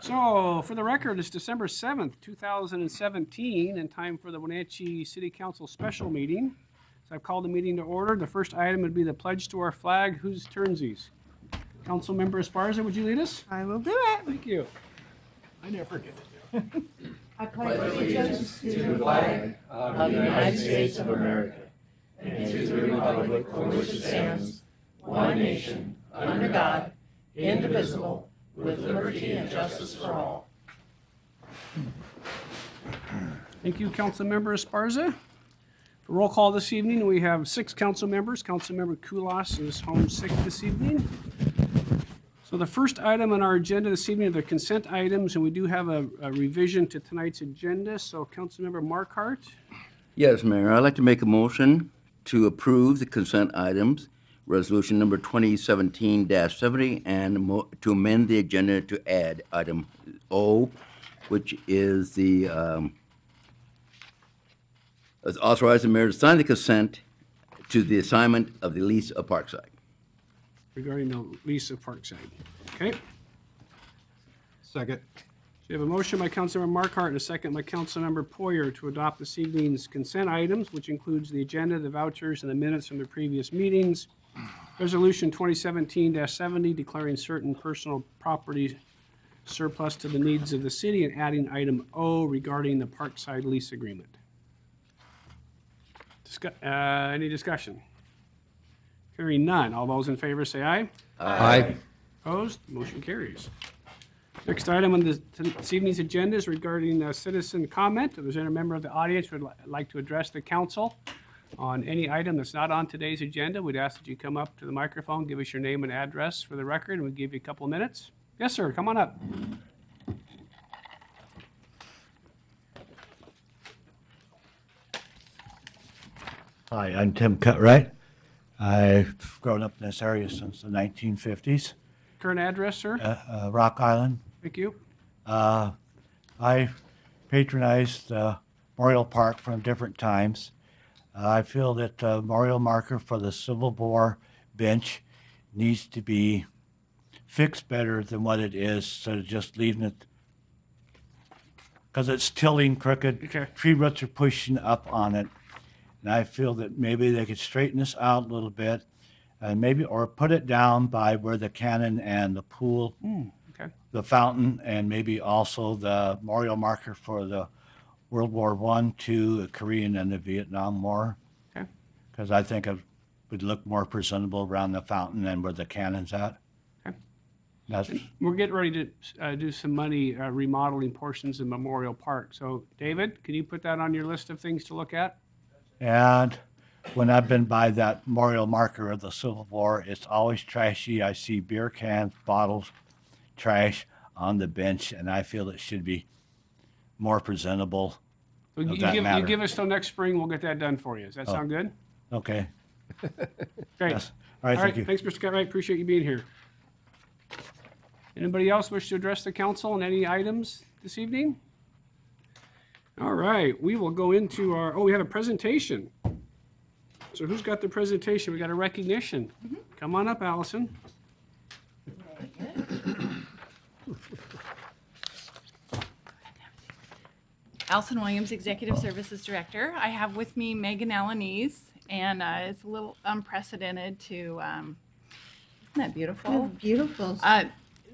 So, for the record, it's December 7th, 2017, and time for the Wenatchee City Council special meeting. So I've called the meeting to order. The first item would be the pledge to our flag. Whose turns these? Councilmember Esparza, would you lead us? I will do it. Thank you. I never forget to do it. I pledge allegiance to the flag of the United States of America and to the republic for which it stands, one nation, under God, indivisible, with liberty and justice for all. Thank you, Councilmember Esparza. For roll call this evening, we have 6 council members. Councilmember Kulas is home sick this evening. So the first item on our agenda this evening are the consent items, and we do have a revision to tonight's agenda. So Councilmember Marquardt. Yes, Mayor, I'd like to make a motion to approve the consent items, resolution number 2017-70, and to amend the agenda to add item O, which is the authorize the mayor to sign the consent to the assignment of the lease of Parkside. Regarding the lease of Parkside. Okay. Second. So you have a motion by Councilmember Marquardt and a second by Councilmember Poyer to adopt this evening's consent items, which includes the agenda, the vouchers, and the minutes from the previous meetings. Resolution 2017-70 declaring certain personal property surplus to the needs of the city and adding item O regarding the Parkside lease agreement. Any discussion? Hearing none. All those in favor say aye. Aye. Opposed? Motion carries. Next item on this evening's agenda is regarding citizen comment. If there's any member of the audience who would like to address the council on any item that's not on today's agenda, we'd ask that you come up to the microphone, give us your name and address for the record, and we'll give you a couple of minutes. Yes, sir. Come on up. Hi, I'm Tim Cutright. I've grown up in this area since the 1950s. Current address, sir? Rock Island. Thank you. I patronized Memorial Park from different times. I feel that the memorial marker for the Civil War bench needs to be fixed better than what it is, instead of just leaving it, because it's tilting crooked. Okay. Tree roots are pushing up on it. And I feel that maybe they could straighten this out a little bit, and maybe, or put it down by where the cannon and the pool, Okay. the fountain, and maybe also the memorial marker for the World War I, II, the Korean, and the Vietnam War. Okay. Because I think it would look more presentable around the fountain than where the cannon's at. Okay. That's, We're getting ready to do some money remodeling portions of Memorial Park. So, David, can you put that on your list of things to look at? and when I've been by that memorial marker of the Civil War, it's always trashy. I see beer cans, bottles, trash on the bench, and I feel it should be more presentable. So of you that give matter. us till next spring, we'll get that done for you. Does that sound good? Okay. Great. Yes. All right, thank you. Thanks, Mr. Cutright. Appreciate you being here. Anybody else wish to address the council on any items this evening? All right, we will go into our, we have a presentation. So who's got the presentation? We got a recognition. Come on up, Allison. Allison Williams, Executive Services Director. I have with me Megan Alanese, and it's a little unprecedented to, isn't that beautiful? Beautiful.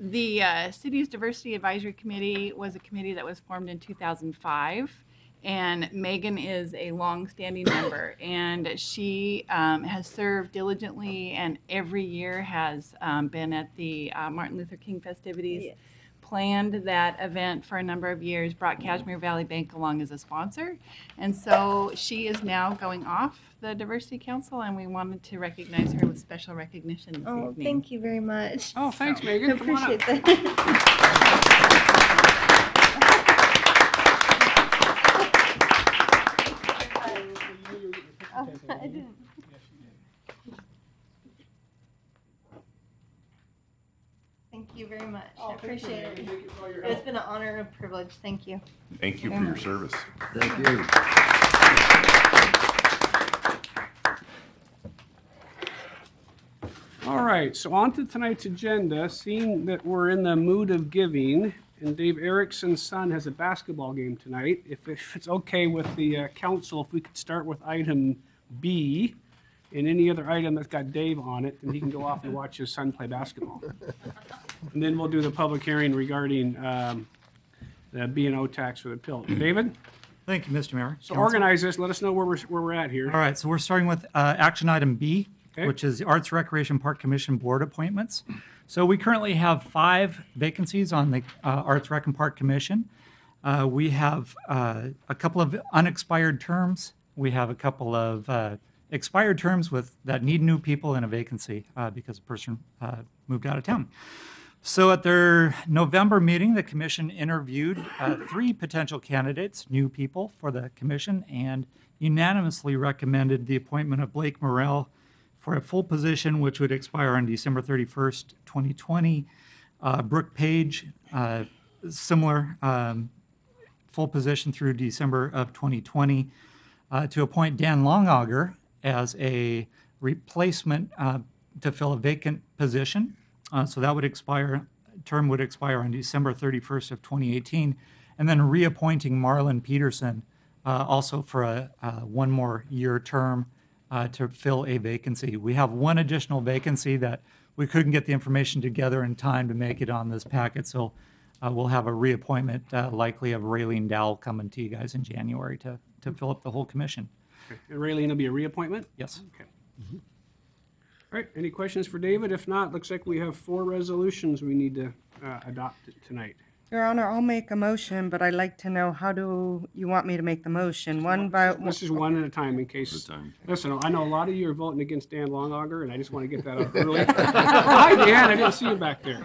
The city's Diversity Advisory Committee was a committee that was formed in 2005, and Megan is a long-standing member, and she has served diligently and every year has been at the Martin Luther King festivities. Yes. Planned that event for a number of years, brought Cashmere Valley Bank along as a sponsor, and so she is now going off the Diversity Council, and we wanted to recognize her with special recognition this Oh, evening. thank you very much. Oh, thanks, I Megan. Come on up. appreciate that. Oh, I didn't. Thank you very much. I appreciate it. It's been an honor and a privilege. Thank you. Thank you for your service. Thank you. All right, so on to tonight's agenda. Seeing that we're in the mood of giving, and Dave Erickson's son has a basketball game tonight. If it's okay with the council, if we could start with item B, and any other item that's got Dave on it, then he can go off and watch his son play basketball. And then we'll do the public hearing regarding the B&O tax for the pill. David? Thank you, Mr. Mayor. So Council. organize this, let us know where we're at here. All right, so we're starting with action item B, Okay. which is the Arts Recreation Park Commission Board appointments. So we currently have 5 vacancies on the Arts Rec and Park Commission. We have a couple of unexpired terms. We have a couple of expired terms that need new people in a vacancy because a person moved out of town. So at their November meeting, the commission interviewed 3 potential candidates, new people for the commission, and unanimously recommended the appointment of Blake Morrell for a full position, which would expire on December 31st, 2020. Brooke Page, similar full position through December of 2020. To appoint Dan Longauger as a replacement to fill a vacant position. So that would term would expire on December 31st of 2018. And then reappointing Marlon Peterson also for a 1 more year term to fill a vacancy. We have 1 additional vacancy that we couldn't get the information together in time to make it on this packet. So we'll have a reappointment likely of Raylene Dowell coming to you guys in January to fill up the whole commission. And Raylene will be a reappointment? Yes. Okay. All right, any questions for David? If not, looks like we have 4 resolutions we need to adopt tonight. Your Honor, I'll make a motion, but I'd like to know, how do you want me to make the motion? One by, This is one at a time in case. Listen, I know a lot of you are voting against Dan Longauger, and I just want to get that out early. Hi, Dan, I didn't see you back there.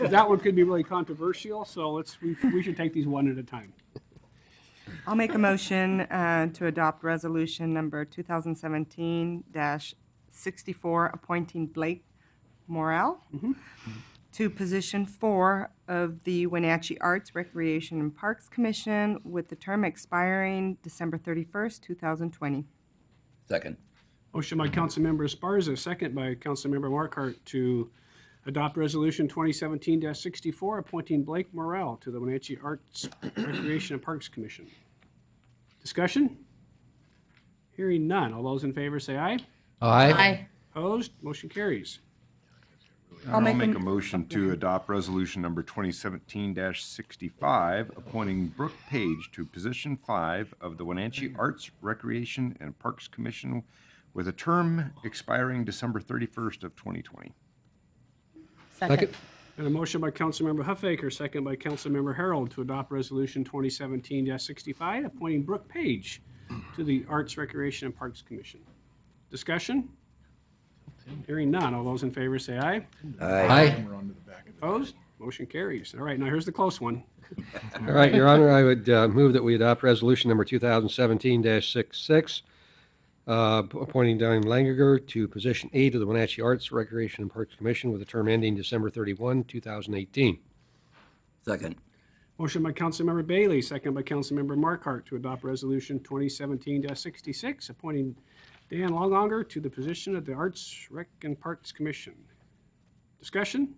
That one could be really controversial, so we should take these one at a time. I'll make a motion to adopt resolution number 2017-64, appointing Blake Morrell to position 4 of the Wenatchee Arts, Recreation, and Parks Commission with the term expiring December 31st, 2020. Second. Motion by Councilmember Esparza, second by Councilmember Markart to adopt Resolution 2017-64, appointing Blake Morrell to the Wenatchee Arts, Recreation, and Parks Commission. Discussion? Hearing none. All those in favor say aye. Aye. Opposed? Motion carries. I'll make a motion to adopt resolution number 2017-65, appointing Brooke Page to position 5 of the Wenatchee Arts, Recreation, and Parks Commission with a term expiring December 31st of 2020. Second. And a motion by Councilmember Huffaker, second by Councilmember Harold to adopt Resolution 2017-65, appointing Brooke Page to the Arts, Recreation, and Parks Commission. Discussion? Hearing none. All those in favor say aye. Aye. Opposed? Motion carries. All right, now here's the close one. All right, Your Honor, I would move that we adopt resolution number 2017-66, appointing Diane Langiger to position 8 of the Wenatchee Arts, Recreation, and Parks Commission with a term ending December 31, 2018. Second. Motion by Councilmember Bailey, second by Councilmember Markart to adopt Resolution 2017-66, appointing Dan Longauger to the position of the Arts, Rec, and Parks Commission. Discussion?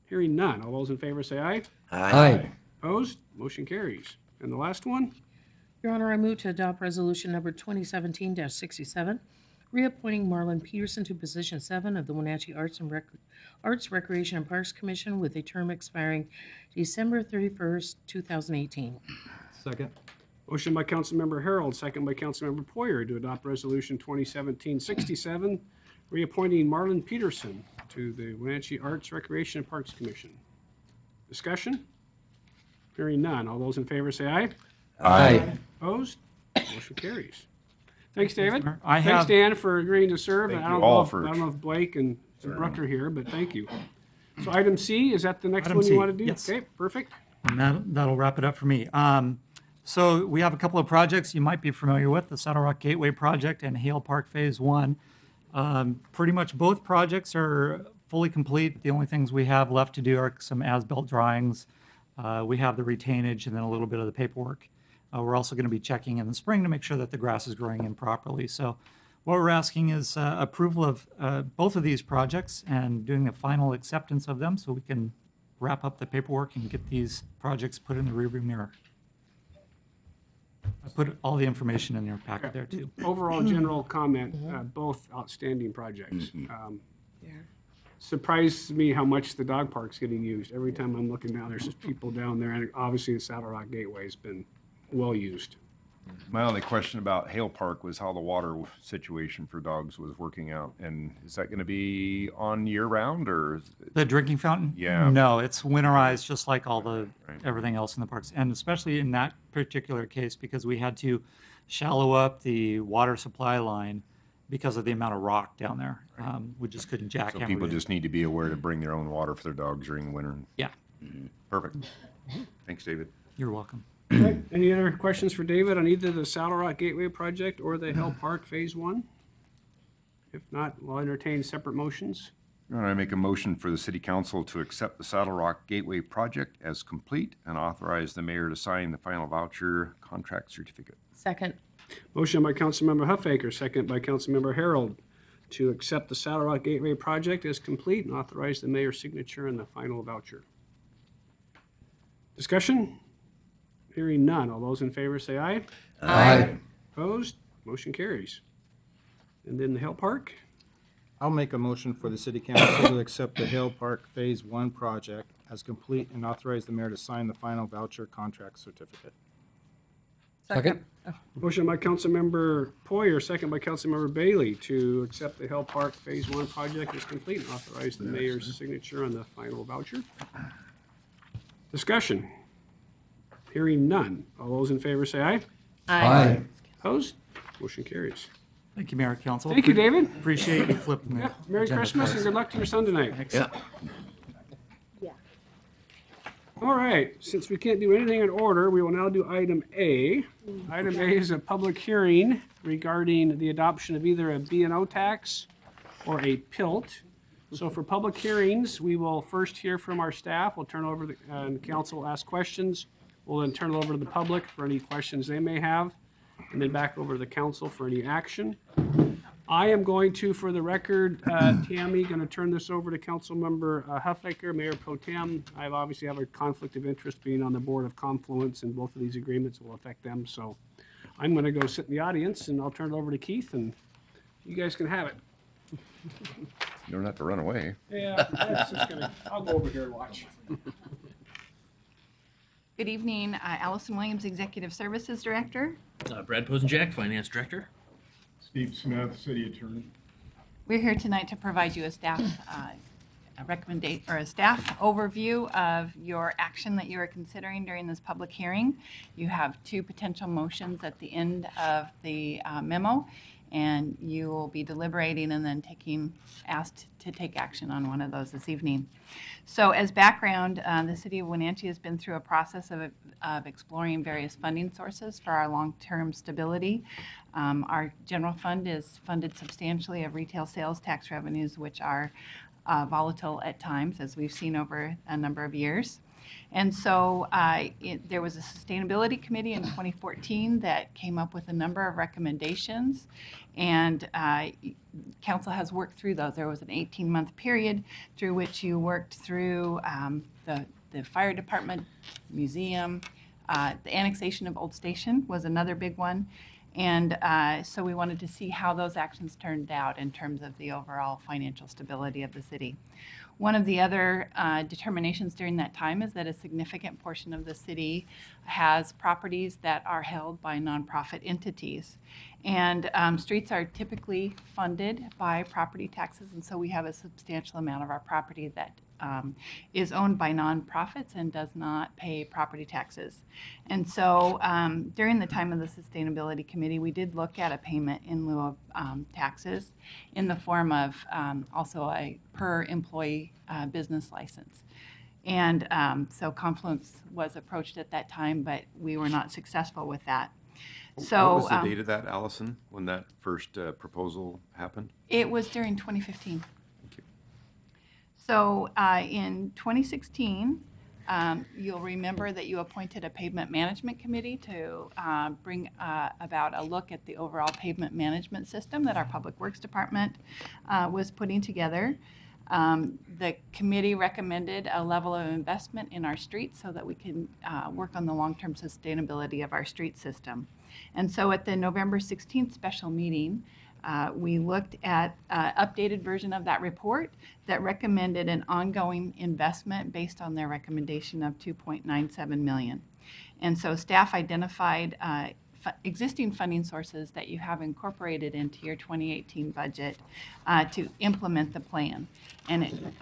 Hearing none. All those in favor say aye. Aye. Opposed? Motion carries. And the last one? Your Honor, I move to adopt resolution number 2017-67, reappointing Marlon Peterson to position 7 of the Wenatchee Arts, Recreation, and Parks Commission with a term expiring December 31st, 2018. Second. Motion by Councilmember Harold, second by Councilmember Poyer to adopt Resolution 2017-67, reappointing Marlon Peterson to the Wenatchee Arts, Recreation, and Parks Commission. Discussion? Hearing none. All those in favor say aye. Aye. Opposed? Motion carries. Thanks, David. I Thanks, have- Dan, for agreeing to serve. Thank I you don't all know if- for I don't know if Blake and Brooke are here, but thank you. So item C, is that the next Item one C, you want to do? yes. Okay, perfect. And that'll wrap it up for me. So we have a couple of projects you might be familiar with, the Saddle Rock Gateway Project and Hale Park Phase 1. Pretty much both projects are fully complete. The only things we have left to do are some as-built drawings. We have the retainage and then a little bit of the paperwork. We're also going to be checking in the spring to make sure that the grass is growing in properly. So what we're asking is approval of both of these projects and doing a final acceptance of them so we can wrap up the paperwork and get these projects put in the rearview mirror. I put all the information in your packet there too. Overall general comment, both outstanding projects. Surprised me how much the dog park's getting used. Every time I'm looking down, there's just people down there, and obviously the Saddle Rock Gateway has been well used. My only question about Hale Park was how the water situation for dogs was working out. And is that going to be on year round or? The drinking fountain? Yeah. No, it's winterized just like all the Right. everything else in the parks, and especially in that particular case because we had to shallow up the water supply line because of the amount of rock down there. We just couldn't So jackhammer people it. just need to be aware to bring their own water for their dogs during the winter. Yeah, Perfect. Thanks, David. you're welcome. Okay, any other questions for David on either the Saddle Rock Gateway project or the Hale Park Phase 1? If not, we'll entertain separate motions. Your Honor, I make a motion for the City Council to accept the Saddle Rock Gateway project as complete and authorize the mayor to sign the final voucher contract certificate. Second. Motion by Councilmember Huffaker, second by Councilmember Harold, to accept the Saddle Rock Gateway project as complete and authorize the mayor's signature on the final voucher. Discussion? Hearing none. All those in favor say aye. Aye. Opposed? Motion carries. And then the Hale Park? I'll make a motion for the city council to accept the Hale Park Phase 1 project as complete and authorize the mayor to sign the final voucher contract certificate. Second. Motion by Councilmember Poyer, second by Councilmember Bailey, to accept the Hale Park Phase 1 project as complete and authorize the mayor's signature on the final voucher. Discussion? Hearing none. All those in favor say aye. Aye. Opposed? Motion carries. Thank you, Mayor Council. Thank you, David. Appreciate you flipping Yeah, that. Merry agenda Christmas for and us. good luck to your son tonight. Yeah. All right, since we can't do anything in order, we will now do item A. Item A is a public hearing regarding the adoption of either a B&O tax or a PILT. So for public hearings, we will first hear from our staff. We'll turn over the council will ask questions. We'll then turn it over to the public for any questions they may have, and then back over to the council for any action. I am going to, for the record, Tammy, going to turn this over to Councilmember Huffaker, Mayor Pro Tem. I obviously have a conflict of interest being on the board of Confluence, and both of these agreements will affect them. So I'm going to go sit in the audience, and I'll turn it over to Keith, and you guys can have it. You don't have to run away. Yeah, it's just gonna, I'll go over here and watch. Good evening, Allison Williams, Executive Services Director. Brad Posenjack, Finance Director. Steve Smith, City Attorney. We're here tonight to provide you a staff a recommendation or a staff overview of your action that you are considering during this public hearing. You have two potential motions at the end of the memo, and you will be deliberating and then asked to take action on one of those this evening. So as background, the City of Wenatchee has been through a process of exploring various funding sources for our long-term stability. Our general fund is funded substantially of retail sales tax revenues, which are volatile at times, as we've seen over a number of years. And so there was a sustainability committee in 2014 that came up with a number of recommendations, and council has worked through those. There was an 18-month period through which you worked through the fire department, museum, the annexation of Old Station was another big one. And so we wanted to see how those actions turned out in terms of the overall financial stability of the city. One of the other determinations during that time is that a significant portion of the city has properties that are held by nonprofit entities. And streets are typically funded by property taxes, and so we have a substantial amount of our property that is owned by nonprofits and does not pay property taxes. And so during the time of the Sustainability Committee, we did look at a payment in lieu of taxes in the form of also a per employee business license. And so Confluence was approached at that time, but we were not successful with that. So, What was the date of that, Allison, when that first proposal happened? It was during 2015. So in 2016, you'll remember that you appointed a pavement management committee to bring about a look at the overall pavement management system that our Public Works Department was putting together. The committee recommended a level of investment in our streets so that we can work on the long-term sustainability of our street system. And so at the November 16th special meeting, we looked at an updated version of that report that recommended an ongoing investment based on their recommendation of $2.97 million. And so staff identified existing funding sources that you have incorporated into your 2018 budget to implement the plan. And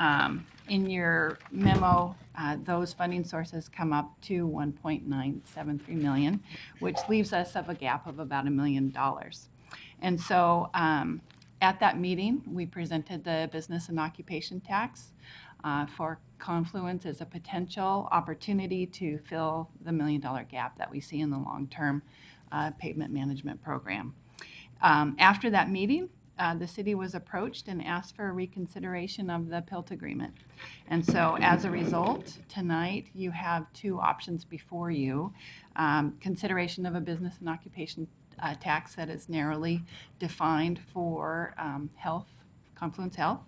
in your memo, those funding sources come up to $1.973 million, which leaves us of a gap of about $1 million. And so at that meeting, we presented the business and occupation tax for Confluence as a potential opportunity to fill the $1 million gap that we see in the long-term pavement management program. After that meeting, the city was approached and asked for a reconsideration of the PILT agreement. And so as a result, tonight you have two options before you. Consideration of a business and occupation tax that is narrowly defined for Confluence Health,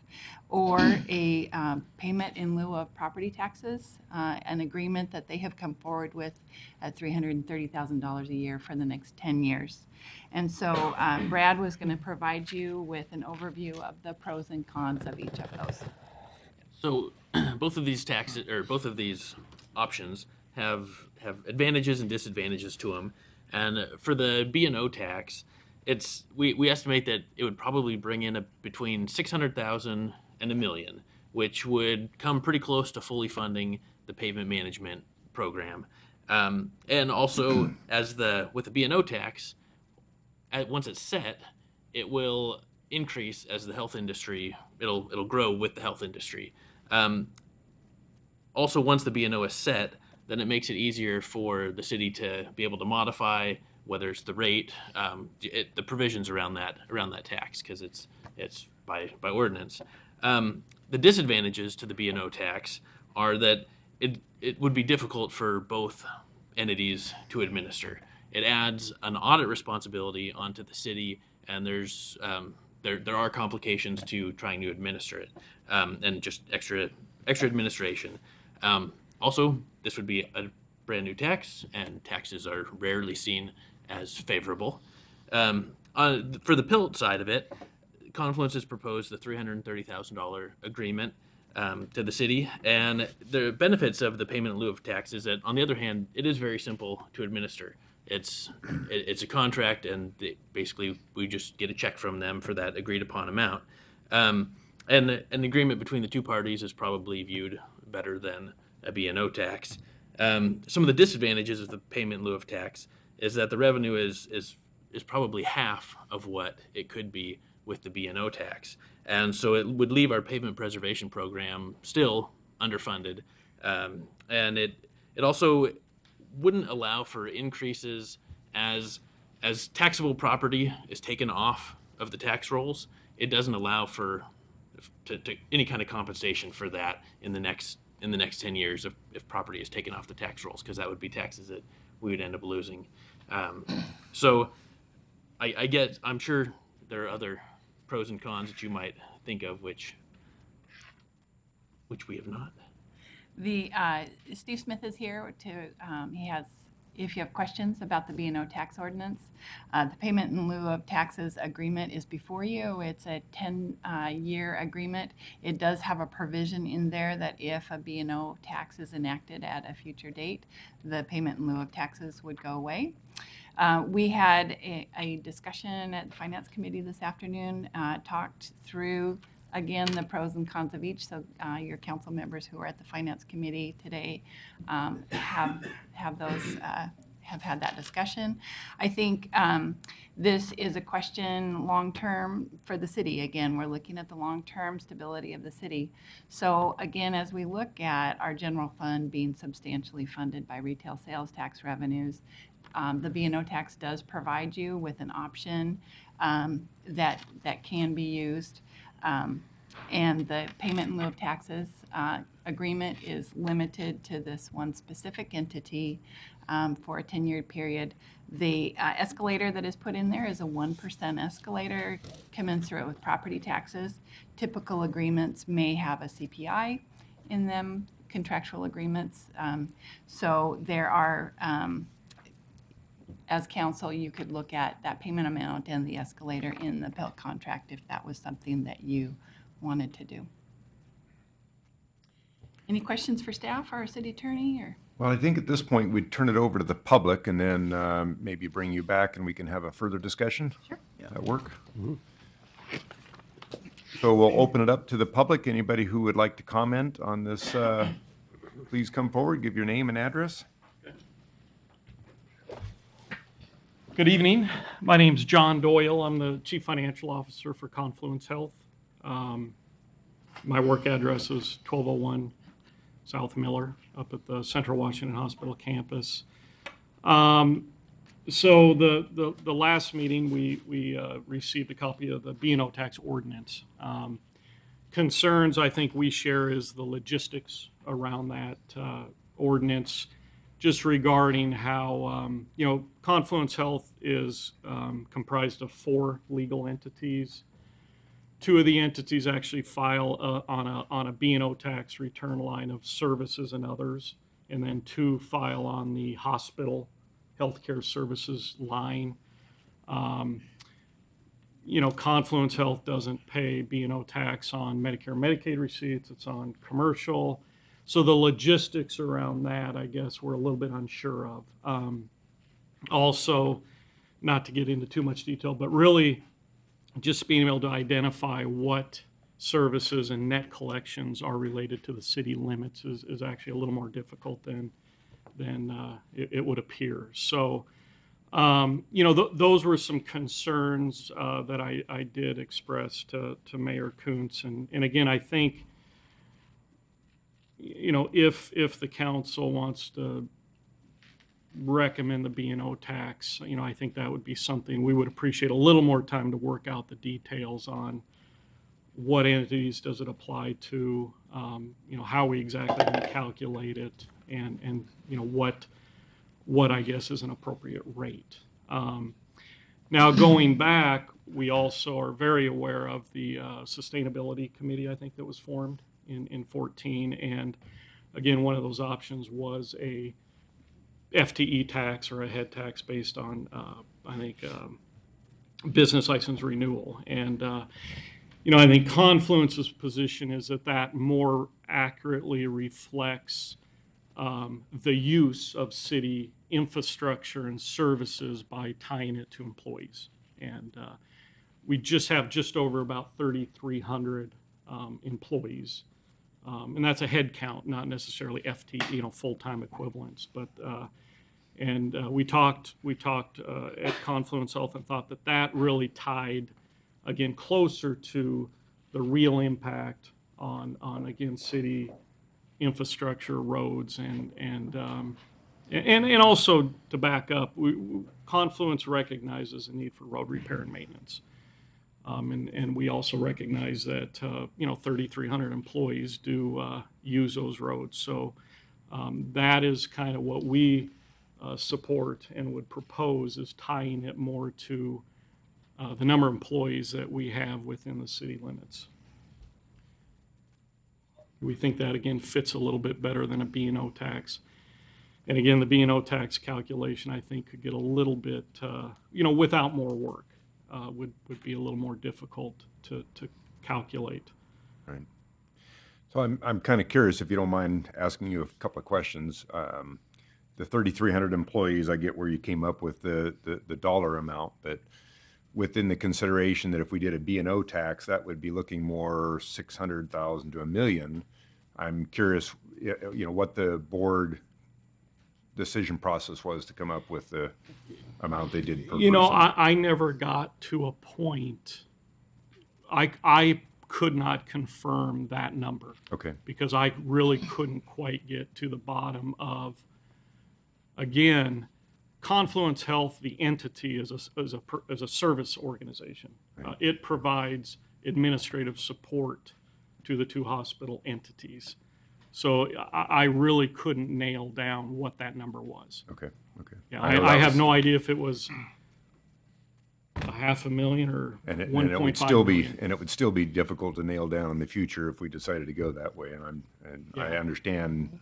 or a payment in lieu of property taxes, an agreement that they have come forward with at $330,000 a year for the next 10 years. And so Brad was going to provide you with an overview of the pros and cons of each of those. So both of these taxes, or both of these options have advantages and disadvantages to them. And for the B&O tax, we estimate that it would probably bring in between $600,000 and $1 million, which would come pretty close to fully funding the pavement management program. And also, with the B&O tax, once it's set, it will increase as the health industry. It'll grow with the health industry. Also, once the B&O is set, then it makes it easier for the city to be able to modify, whether it's the rate, the provisions around that tax, because it's by ordinance. The disadvantages to the B&O tax are that it would be difficult for both entities to administer. It adds an audit responsibility onto the city, and there are complications to trying to administer it, and just extra administration. Also, this would be a brand new tax, and taxes are rarely seen as favorable. For the PILT side of it, Confluence has proposed the $330,000 agreement to the city, and the benefits of the payment in lieu of tax is that, on the other hand, it is very simple to administer. It's a contract, and basically we just get a check from them for that agreed upon amount. And an agreement between the two parties is probably viewed better than a B&O tax. Some of the disadvantages of the payment in lieu of tax is that the revenue is probably half of what it could be with the B&O tax. And so it would leave our pavement preservation program still underfunded. And it also wouldn't allow for increases as taxable property is taken off of the tax rolls. It doesn't allow for any kind of compensation for that in the next 10 years if property is taken off the tax rolls, because that would be taxes that we would end up losing. So I'm sure there are other pros and cons that you might think of, which we have not. Steve Smith is here if you have questions about the B&O tax ordinance. The payment in lieu of taxes agreement is before you. It's a 10-year agreement. It does have a provision in there that if a B&O tax is enacted at a future date, the payment in lieu of taxes would go away. We had a discussion at the Finance Committee this afternoon, talked through, again, the pros and cons of each. So your council members who are at the Finance Committee today have had that discussion. I think this is a question long-term for the city. Again, we're looking at the long-term stability of the city. So again, as we look at our general fund being substantially funded by retail sales tax revenues, the B&O tax does provide you with an option that can be used. And the payment in lieu of taxes agreement is limited to this one specific entity for a 10-year period. The escalator that is put in there is a 1% escalator commensurate with property taxes. Typical agreements may have a CPI in them, contractual agreements. So there are, as council, you could look at that payment amount and the escalator in the PELT contract if that was something that you wanted to do. Any questions for staff or our city attorney? Or Well, I think at this point, we'd turn it over to the public and then maybe bring you back and we can have a further discussion. Sure. That work? So we'll open it up to the public. Anybody who would like to comment on this, please come forward, give your name and address. Good evening. My name's John Doyle. I'm the Chief Financial Officer for Confluence Health. My work address is 1201 South Miller up at the Central Washington Hospital campus. So the last meeting, we received a copy of the B&O tax ordinance. Concerns I think we share is the logistics around that ordinance, just regarding how, Confluence Health is comprised of 4 legal entities. 2 of the entities actually file on a B&O tax return line of services and others, and then 2 file on the hospital healthcare services line. Confluence Health doesn't pay B&O tax on Medicare and Medicaid receipts. It's on commercial. So the logistics around that, I guess, we're a little bit unsure of. Also, not to get into too much detail, but really just being able to identify what services and net collections are related to the city limits is actually a little more difficult than it would appear. So, those were some concerns that I did express to Mayor Kuntz. And again, I think, if the council wants to recommend the B&O tax, I think that would be something we would appreciate a little more time to work out the details on. What entities does it apply to? How we exactly calculate it, and what I guess is an appropriate rate. Now, going back, we also are very aware of the sustainability committee, I think, that was formed in 14, and again, one of those options was a FTE tax or a head tax based on, business license renewal. And I think Confluence's position is that more accurately reflects the use of city infrastructure and services by tying it to employees. And we have over about 3,300 employees. And that's a head count, not necessarily FTE, full-time equivalents. But we talked at Confluence Health and thought that really tied, again, closer to the real impact on again, city infrastructure, roads, and also to back up, Confluence recognizes the need for road repair and maintenance. And we also recognize that 3,300 employees do use those roads. So that is kind of what we support and would propose, is tying it more to the number of employees that we have within the city limits. We think that, again, fits a little bit better than a B&O tax. And again, the B&O tax calculation, I think, could get a little bit, without more work, would be a little more difficult to calculate. Right. So I'm kind of curious, if you don't mind asking you a couple of questions. The 3,300 employees, I get where you came up with the dollar amount, but within the consideration that if we did a B&O tax, that would be looking more 600,000 to $1 million. I'm curious, what the board decision process was to come up with the amount they did per person. I never got to a point. I could not confirm that number. Okay. Because I really couldn't quite get to the bottom of, again, Confluence Health, the entity, is a service organization. Right. It provides administrative support to the 2 hospital entities. So I really couldn't nail down what that number was. Okay, okay. Yeah, I know I that have was- no idea if it was $500,000 or And it 1.5 would still be, million. and it would still be difficult to nail down in the future if we decided to go that way. And I Yeah. understand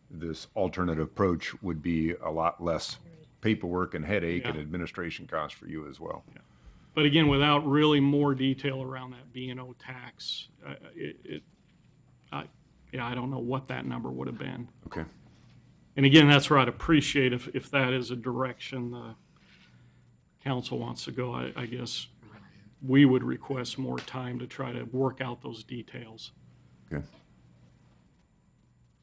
this alternative approach would be a lot less paperwork and headache and Yeah. administration costs for you as well. But again, without really more detail around that B&O tax, I don't know what that number would have been. Okay. And again, that's where I'd appreciate if that is a direction the council wants to go. I guess we would request more time to try to work out those details. Okay.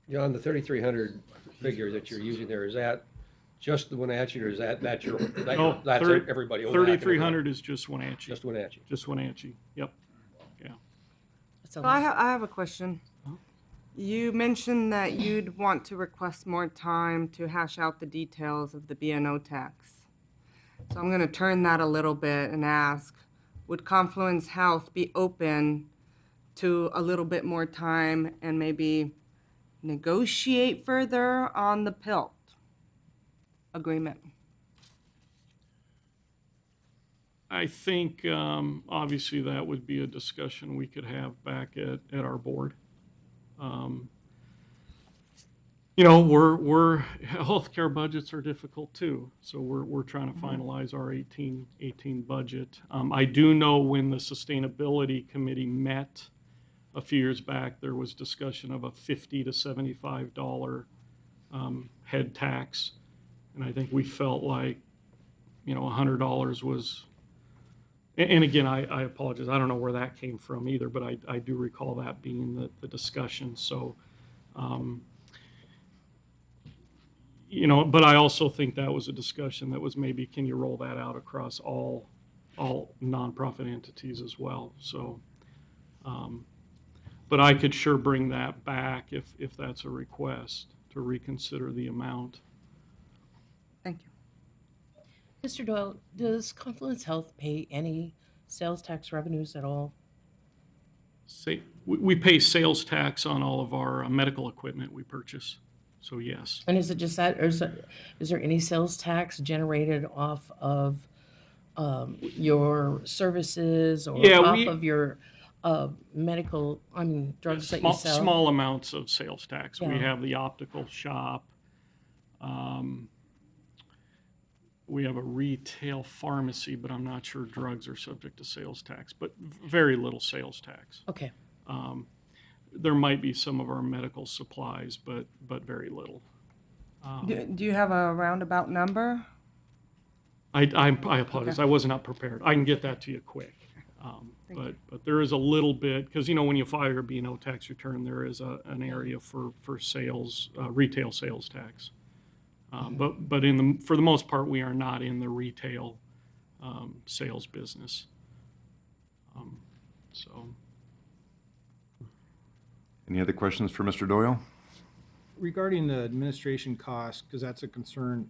John, the 3,300 figure that you're using there, is that just the Wenatchee, or is that's your, Oh, that's 30 everybody? Onak, 3,300 is just Wenatchee. Just Wenatchee. Just Wenatchee, yep. Yeah. So So I have a question. You mentioned that you'd want to request more time to hash out the details of the B&O tax. So I'm going to turn that a little bit and ask, would Confluence Health be open to a little bit more time and maybe negotiate further on the PILT agreement? I think, obviously, that would be a discussion we could have back at our board. You know, healthcare budgets are difficult too, so we're trying to finalize our 18 budget. I do know when the Sustainability Committee met a few years back, there was discussion of a $50 to $75 head tax, and I think we felt like, you know, $100 was. And again, I apologize. I don't know where that came from either, but I do recall that being the discussion. So, you know, but I also think that was a discussion that was maybe, can you roll that out across all nonprofit entities as well? So, but I could sure bring that back if that's a request to reconsider the amount. Thank you. Mr. Doyle, does Confluence Health pay any sales tax revenues at all? We pay sales tax on all of our medical equipment we purchase, so yes. And is it just that, or is there any sales tax generated off of your services or Yeah, off of your drugs that you sell? Small amounts of sales tax. We Yeah. have the optical shop. We have a retail pharmacy, but I'm not sure drugs are subject to sales tax, but very little sales tax. Okay. There might be some of our medical supplies, but very little. Do you have a roundabout number? I apologize. Okay. I was not prepared. I can get that to you quick. But there is a little bit, because, you know, when you file your B&O tax return, there is an area for sales, retail sales tax. But for the most part, we are not in the retail sales business. So. Any other questions for Mr. Doyle? Regarding the administration costs, because that's a concern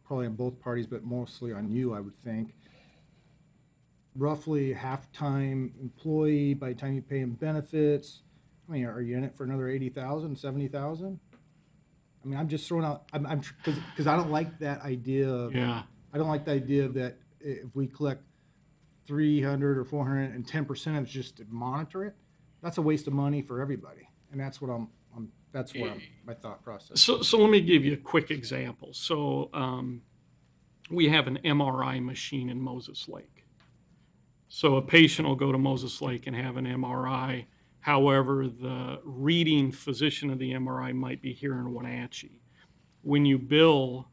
probably on both parties, but mostly on you, I would think. Roughly half-time employee by the time you pay him benefits. I mean, are you in it for another 80,000, 70,000? I mean, I'm just throwing out, because I don't like that idea of, Yeah. I don't like the idea that if we collect 300 or 400 and 10% of it's just to monitor it, that's a waste of money for everybody. And that's what my thought process. So let me give you a quick example. So we have an MRI machine in Moses Lake. So a patient will go to Moses Lake and have an MRI. However, the reading physician of the MRI might be here in Wenatchee. When you bill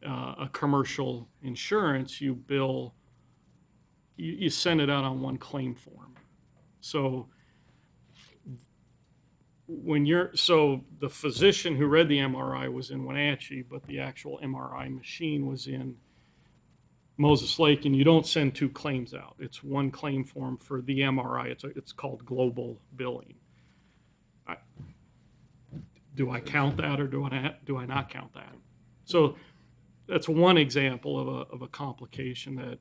a commercial insurance, you send it out on one claim form. So the physician who read the MRI was in Wenatchee, but the actual MRI machine was in Moses Lake, and you don't send two claims out. It's one claim form for the MRI. It's called global billing. Do I count that, or do I not count that? So that's one example of a complication that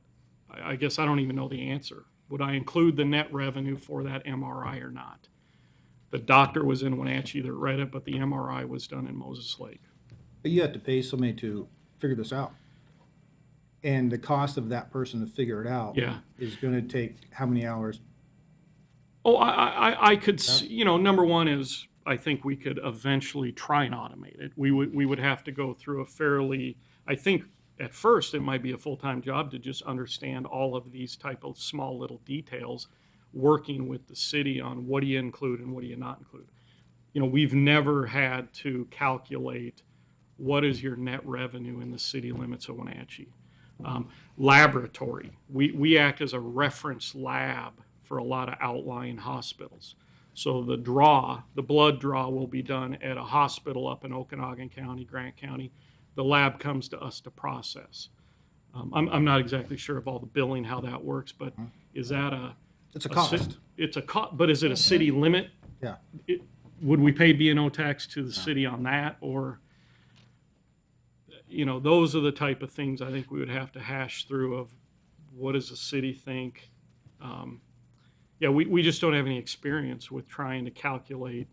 I guess I don't even know the answer. Would I include the net revenue for that MRI or not? The doctor was in Wenatchee that read it, but the MRI was done in Moses Lake. But you have to pay somebody to figure this out. And the cost of that person to figure it out Yeah. is gonna take how many hours? Oh, I could see, you know, number one is I think we could eventually try and automate it. We would have to go through a fairly, I think at first it might be a full-time job to just understand all of these type of small little details, working with the city on what do you include and what do you not include. You know, we've never had to calculate what is your net revenue in the city limits of Wenatchee. Laboratory, we act as a reference lab for a lot of outlying hospitals. So the blood draw will be done at a hospital up in Okanagan County, Grant County. The lab comes to us to process. I'm not exactly sure of all the billing, how that works, but is that It's a cost. It's a cost, but is it a city limit? Yeah. Would we pay B&O tax to the city on that, or, you know, those are the type of things I think we would have to hash through of what does the city think? Yeah, we just don't have any experience with trying to calculate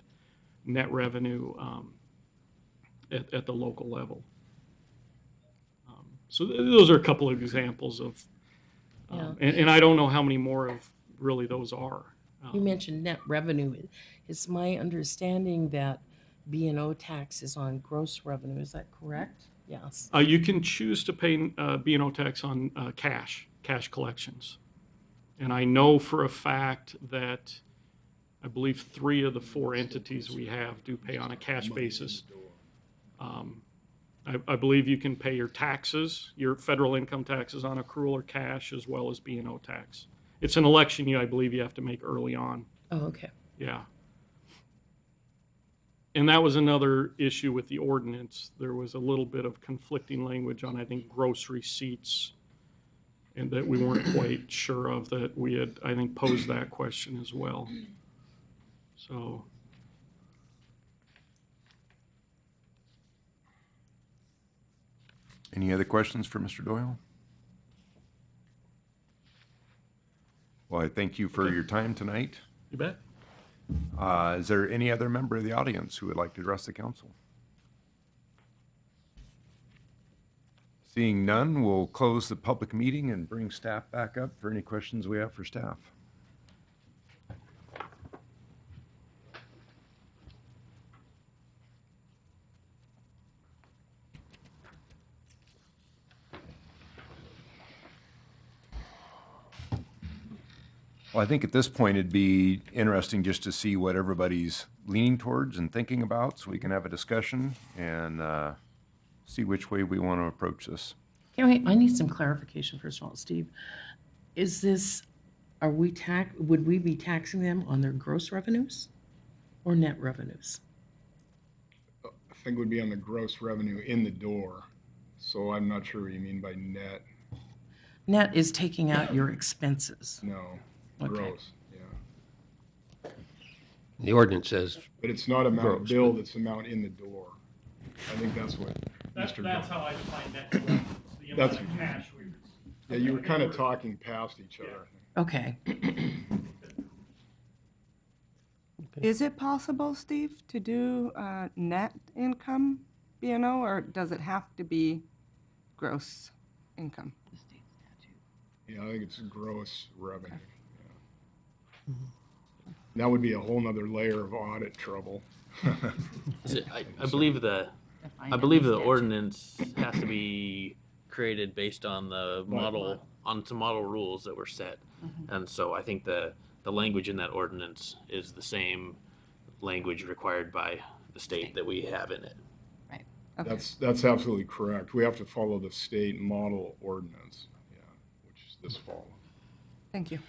net revenue at the local level. So those are a couple of examples of, and I don't know how many more of really those are. You mentioned net revenue. It's my understanding that B&O tax is on gross revenue. Is that correct? Yes. You can choose to pay B&O tax on cash collections. And I know for a fact that I believe 3 of the 4 entities we have do pay on a cash basis. I believe you can pay your taxes, your federal income taxes on accrual or cash, as well as B&O tax. It's an election year I believe you have to make early on. Oh, okay. Yeah. And that was another issue with the ordinance. There was a little bit of conflicting language on, I think, gross receipts, and that we weren't quite sure of, that we had, I think, posed that question as well. So. Any other questions for Mr. Doyle? Well, I thank you for your time tonight. You bet. Is there any other member of the audience who would like to address the council? Seeing none, we'll close the public meeting and bring staff back up for any questions we have for staff. Well, I think at this point it'd be interesting just to see what everybody's leaning towards and thinking about, so we can have a discussion and see which way we want to approach this. Okay, I need some clarification first of all, Steve. Is this, would we be taxing them on their gross revenues or net revenues? I think it would be on the gross revenue in the door. So I'm not sure what you mean by net. Net is taking out your expenses. No, Okay. gross, yeah. The ordinance says. But it's not amount gross, billed, it's amount in the door. I think that's what That's Mr. how I define net collections, the That's- amount of cash we. Yeah, you were kind of talking past each other. Okay. Is it possible, Steve, to do net income, B&O, or does it have to be gross income? Yeah, I think it's gross revenue. Yeah. That would be a whole nother layer of audit trouble. I believe the ordinance has to be created based on the model, on some model rules that were set. And so I think the language in that ordinance is the same language required by the state that we have in it. Right. Okay. That's absolutely correct. We have to follow the state model ordinance, which is this fall. Thank you.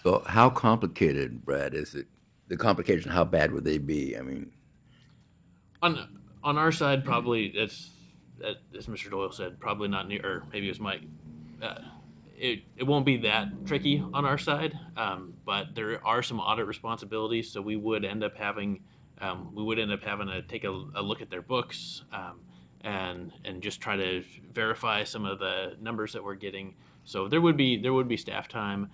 So how complicated, Brad, is it? The complication, how bad would they be? I mean, On our side, probably it's, as Mr. Doyle said, probably not near, or maybe it was Mike. It won't be that tricky on our side, but there are some audit responsibilities, so we would end up having to take a look at their books and just try to verify some of the numbers that we're getting. So there would be staff time.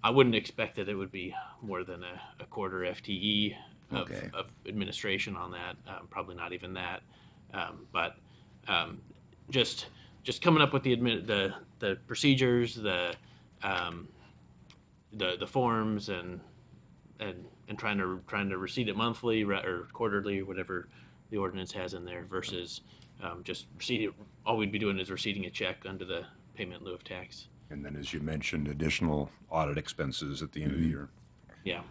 I wouldn't expect that it would be more than a quarter FTE of, Okay. of administration on that. Probably not even that. But just coming up with the procedures, the forms, and trying to receipt it monthly or quarterly, whatever the ordinance has in there, versus just receipt it. All we'd be doing is receipting a check under the payment in lieu of tax. And then, as you mentioned, additional audit expenses at the end of the year. Yeah.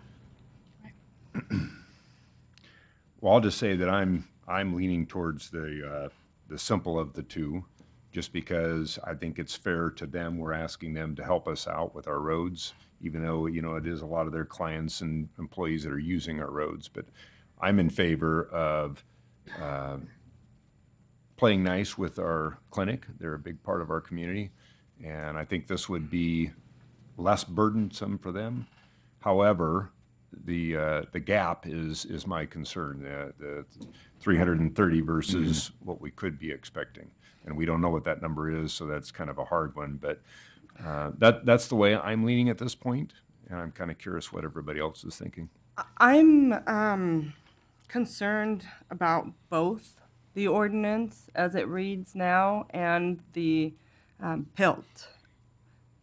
Well, I'll just say that I'm leaning towards the simple of the two, just because I think it's fair to them. We're asking them to help us out with our roads, even though, you know, it is a lot of their clients and employees that are using our roads. But I'm in favor of playing nice with our clinic. They're a big part of our community, and I think this would be less burdensome for them. However, the gap is my concern, the 330 versus what we could be expecting. And we don't know what that number is, so that's kind of a hard one. But that's the way I'm leaning at this point, and I'm kind of curious what everybody else is thinking. I'm concerned about both the ordinance as it reads now and the PILT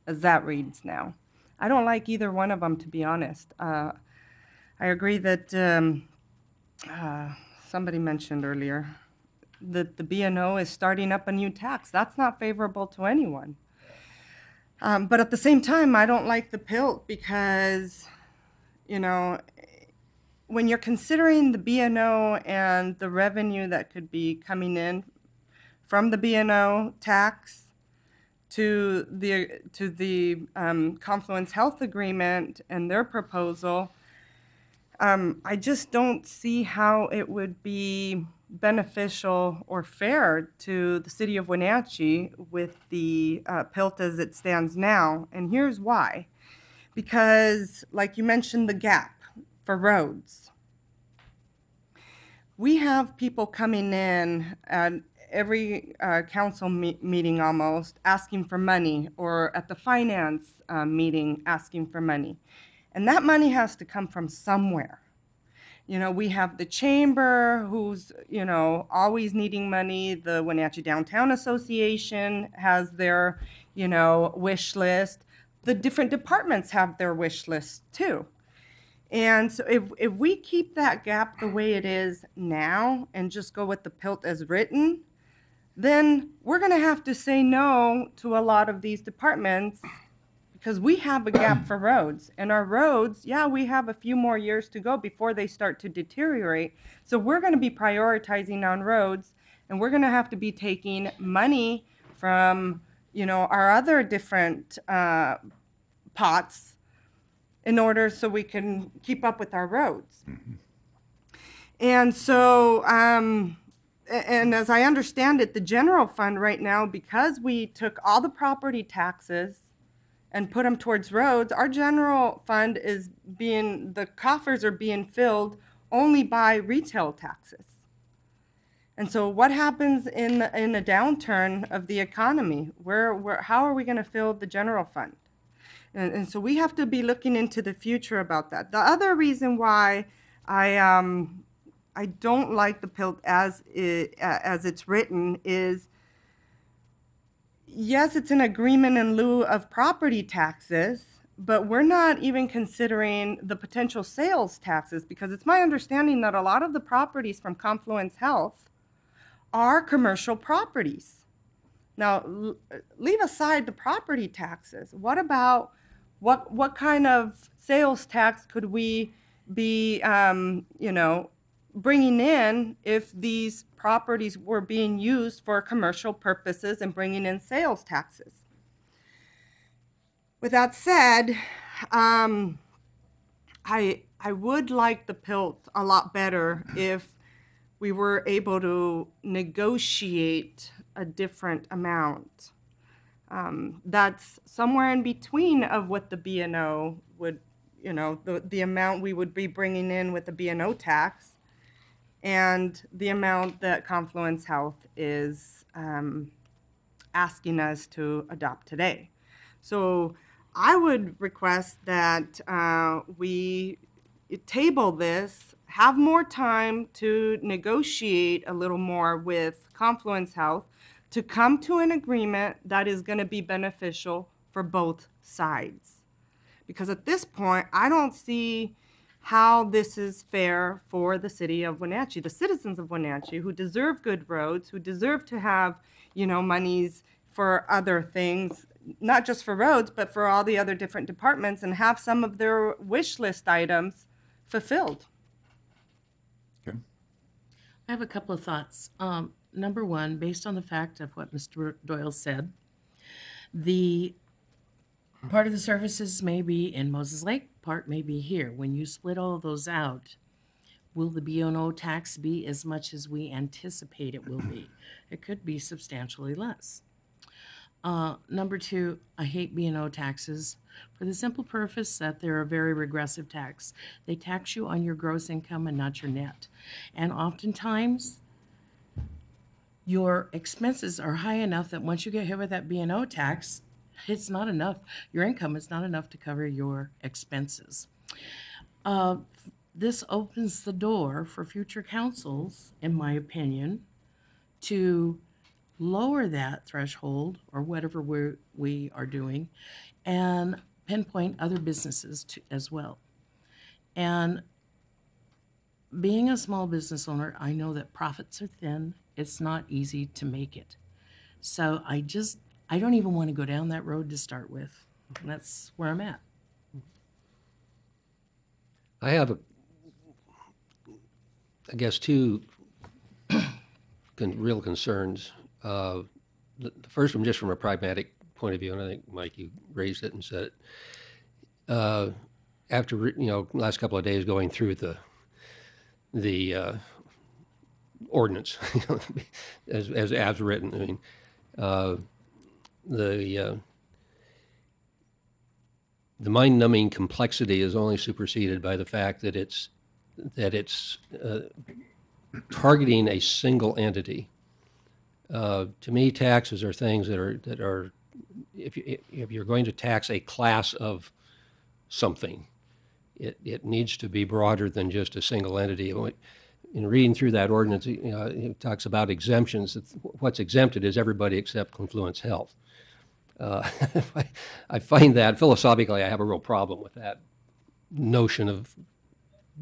as that reads now. I don't like either one of them, to be honest. I agree that somebody mentioned earlier that the B&O is starting up a new tax. That's not favorable to anyone. But at the same time, I don't like the PILT because, you know, when you're considering the B&O and the revenue that could be coming in from the B&O tax to the Confluence Health Agreement and their proposal, I just don't see how it would be beneficial or fair to the city of Wenatchee with the PILT as it stands now. And here's why. Because, like you mentioned, the gap for roads. We have people coming in at every council meeting almost asking for money, or at the finance meeting asking for money. And that money has to come from somewhere. You know, we have the chamber who's, you know, always needing money. The Wenatchee Downtown Association has their, you know, wish list. The different departments have their wish list too. And so if we keep that gap the way it is now and just go with the PILT as written, then we're going to have to say no to a lot of these departments because we have a gap for roads. And our roads, yeah, we have a few more years to go before they start to deteriorate. So we're going to be prioritizing on roads, and we're going to have to be taking money from, you know, our other different pots in order so we can keep up with our roads. Mm-hmm. And so, and as I understand it, the general fund right now, because we took all the property taxes and put them towards roads, our general fund is being, the coffers are being filled only by retail taxes. And so what happens in a downturn of the economy? How are we going to fill the general fund? And so we have to be looking into the future about that. The other reason why I don't like the PILT as it's written is, yes, it's an agreement in lieu of property taxes, but we're not even considering the potential sales taxes, because it's my understanding that a lot of the properties from Confluence Health are commercial properties. Now, leave aside the property taxes. What about what kind of sales tax could we be, you know, bringing in if these properties were being used for commercial purposes and bringing in sales taxes? With that said, I would like the PILT a lot better if we were able to negotiate a different amount. That's somewhere in between of what the B&O would, you know, the amount we would be bringing in with the B&O tax and the amount that Confluence Health is asking us to adopt today. So I would request that we table this, have more time to negotiate a little more with Confluence Health to come to an agreement that is going to be beneficial for both sides. Because at this point, I don't see how this is fair for the city of Wenatchee, the citizens of Wenatchee, who deserve good roads, who deserve to have, monies for other things, not just for roads, but for all the other different departments, and have some of their wish list items fulfilled. Okay. I have a couple of thoughts. Number one, based on the fact of what Mr. Doyle said, the part of the services may be in Moses Lake, part may be here. When you split all of those out, will the B&O tax be as much as we anticipate it will be? It could be substantially less. Number two, I hate B&O taxes for the simple purpose that they're a very regressive tax. They tax you on your gross income and not your net. And oftentimes, your expenses are high enough that once you get hit with that B&O tax, it's not enough. Your income is not enough to cover your expenses. This opens the door for future councils, in my opinion, to lower that threshold or whatever we are doing and pinpoint other businesses as well. And being a small business owner, I know that profits are thin. It's not easy to make it. So I don't even want to go down that road to start with. And that's where I'm at. I have, I guess, two real concerns. The first one, just from a pragmatic point of view, and I think, Mike, you raised it and said it. After, last couple of days going through the ordinance, as written, I mean, the mind-numbing complexity is only superseded by the fact that it's targeting a single entity. To me, taxes are things that are if you're going to tax a class of something, it needs to be broader than just a single entity. In reading through that ordinance, it talks about exemptions. What's exempted is everybody except Confluence Health. I find that philosophically, I have a real problem with that notion of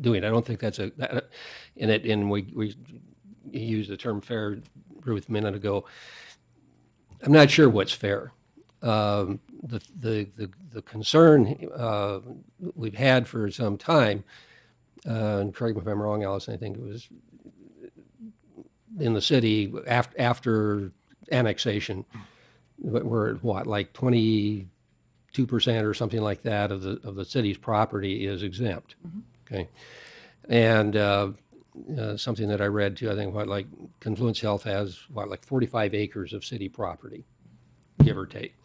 doing it. I don't think that's and we used the term fair, Ruth, a minute ago. I'm not sure what's fair. The concern we've had for some time, and correct me if I'm wrong, Allison, I think it was in the city after annexation, we're at what, like 22% or something like that of the city's property is exempt. Mm-hmm. Okay, and something that I read too, I think like Confluence Health has like 45 acres of city property, give or take.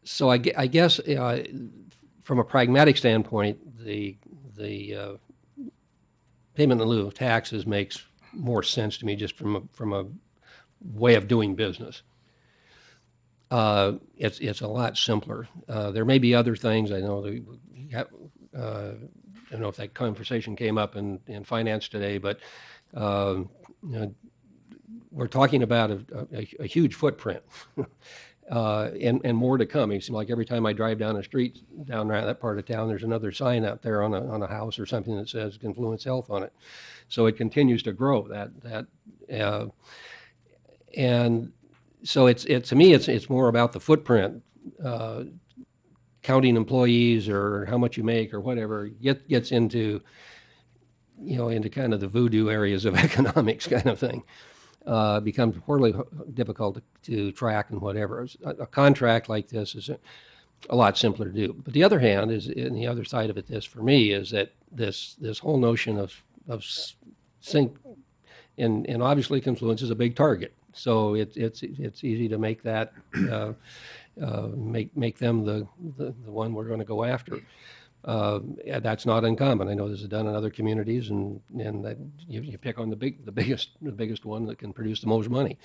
So I guess from a pragmatic standpoint, the payment in lieu of taxes makes more sense to me just from a way of doing business. It's a lot simpler. There may be other things. I know I don't know if that conversation came up in finance today, but we're talking about a huge footprint and more to come. It seems like every time I drive down a street down around that part of town, there's another sign out there on a house or something that says Confluence Health on it. So it continues to grow. And so to me it's more about the footprint. Counting employees or how much you make or whatever gets into into kind of the voodoo areas of economics kind of thing. Becomes horribly difficult to track and whatever. A contract like this is a lot simpler to do. But the other hand is, and the other side of it, for me, is that this whole notion of sync, and obviously Confluence is a big target, so it's easy to make that make them the one we're going to go after. Yeah, that's not uncommon. I know this is done in other communities, and that you pick on the biggest one that can produce the most money.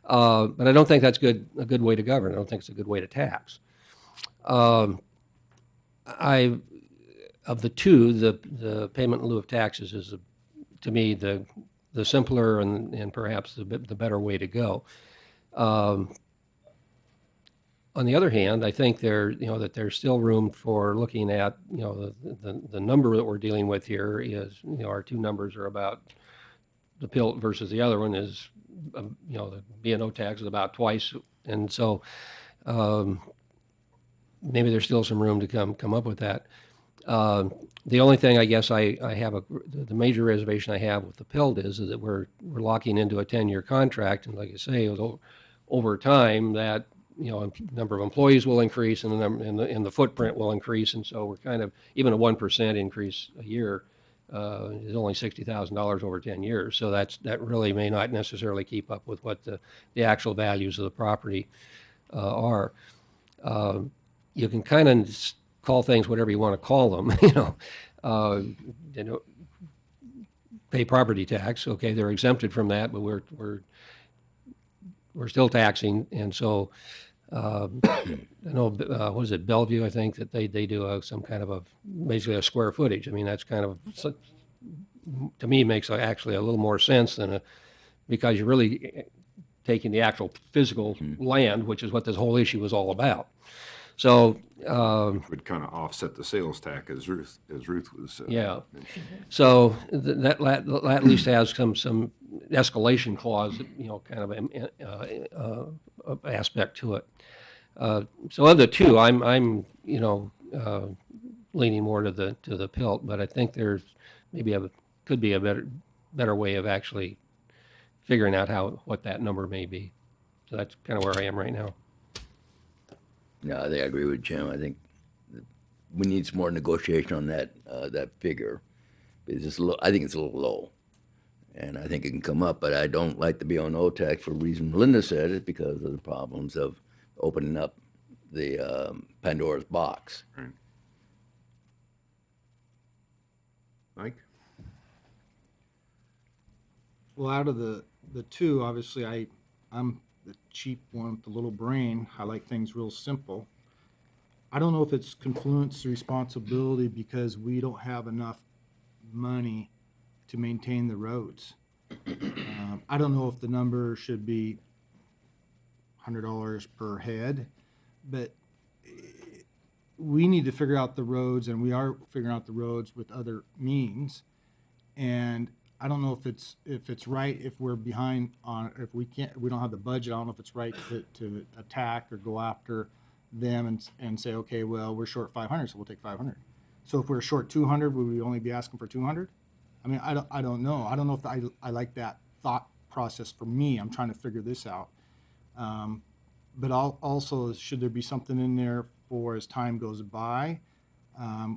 But I don't think that's a good way to govern. I don't think it's a good way to tax. Of the two, the payment in lieu of taxes is, to me, the simpler and perhaps the better way to go. On the other hand, I think that there's still room for looking at, the number that we're dealing with here is, our two numbers are about, the PILT versus the other one is, the B&O tax is about twice. And so maybe there's still some room to come up with that. The only thing I guess I have, the major reservation I have with the PILT is that we're locking into a 10-year contract. And like I say, over time that, number of employees will increase and the footprint will increase. And so we're kind of, even a 1% increase a year is only $60,000 over 10 years. So that really may not necessarily keep up with what the actual values of the property are. You can kind of call things whatever you want to call them, pay property tax. Okay, they're exempted from that, but we're still taxing. And so I know, what is it, Bellevue, I think, that they do some kind of basically a square footage. I mean, that's kind of, to me, makes actually a little more sense because you're really taking the actual physical land, which is what this whole issue is all about. So would kind of offset the sales tax, as Ruth was yeah. mentioning. So that at least has some escalation clause, kind of aspect to it. So of the two, I'm leaning more to the PILT, but I think there's maybe could be a better way of actually figuring out what that number may be. So that's kind of where I am right now. No, I think I agree with Jim. I think we need some more negotiation on that figure. It's just I think it's a little low, and I think it can come up. But I don't like the B&O tax for the reason Linda said, it because of the problems of opening up the Pandora's box. Right. Mike? Well, out of the two, obviously, I'm the cheap one with the little brain. I like things real simple. I don't know if it's Confluent's responsibility because we don't have enough money to maintain the roads. I don't know if the number should be $100 per head, but we need to figure out the roads, and we are figuring out the roads with other means. And I don't know if it's right if we're behind on, if we don't have the budget. I don't know if it's right to attack or go after them and say, okay, well, we're short 500, so we'll take 500. So if we're short 200, would we only be asking for 200? I mean, I don't know. I don't know if I like that thought process. For me, I'm trying to figure this out. But also, should there be something in there for as time goes by?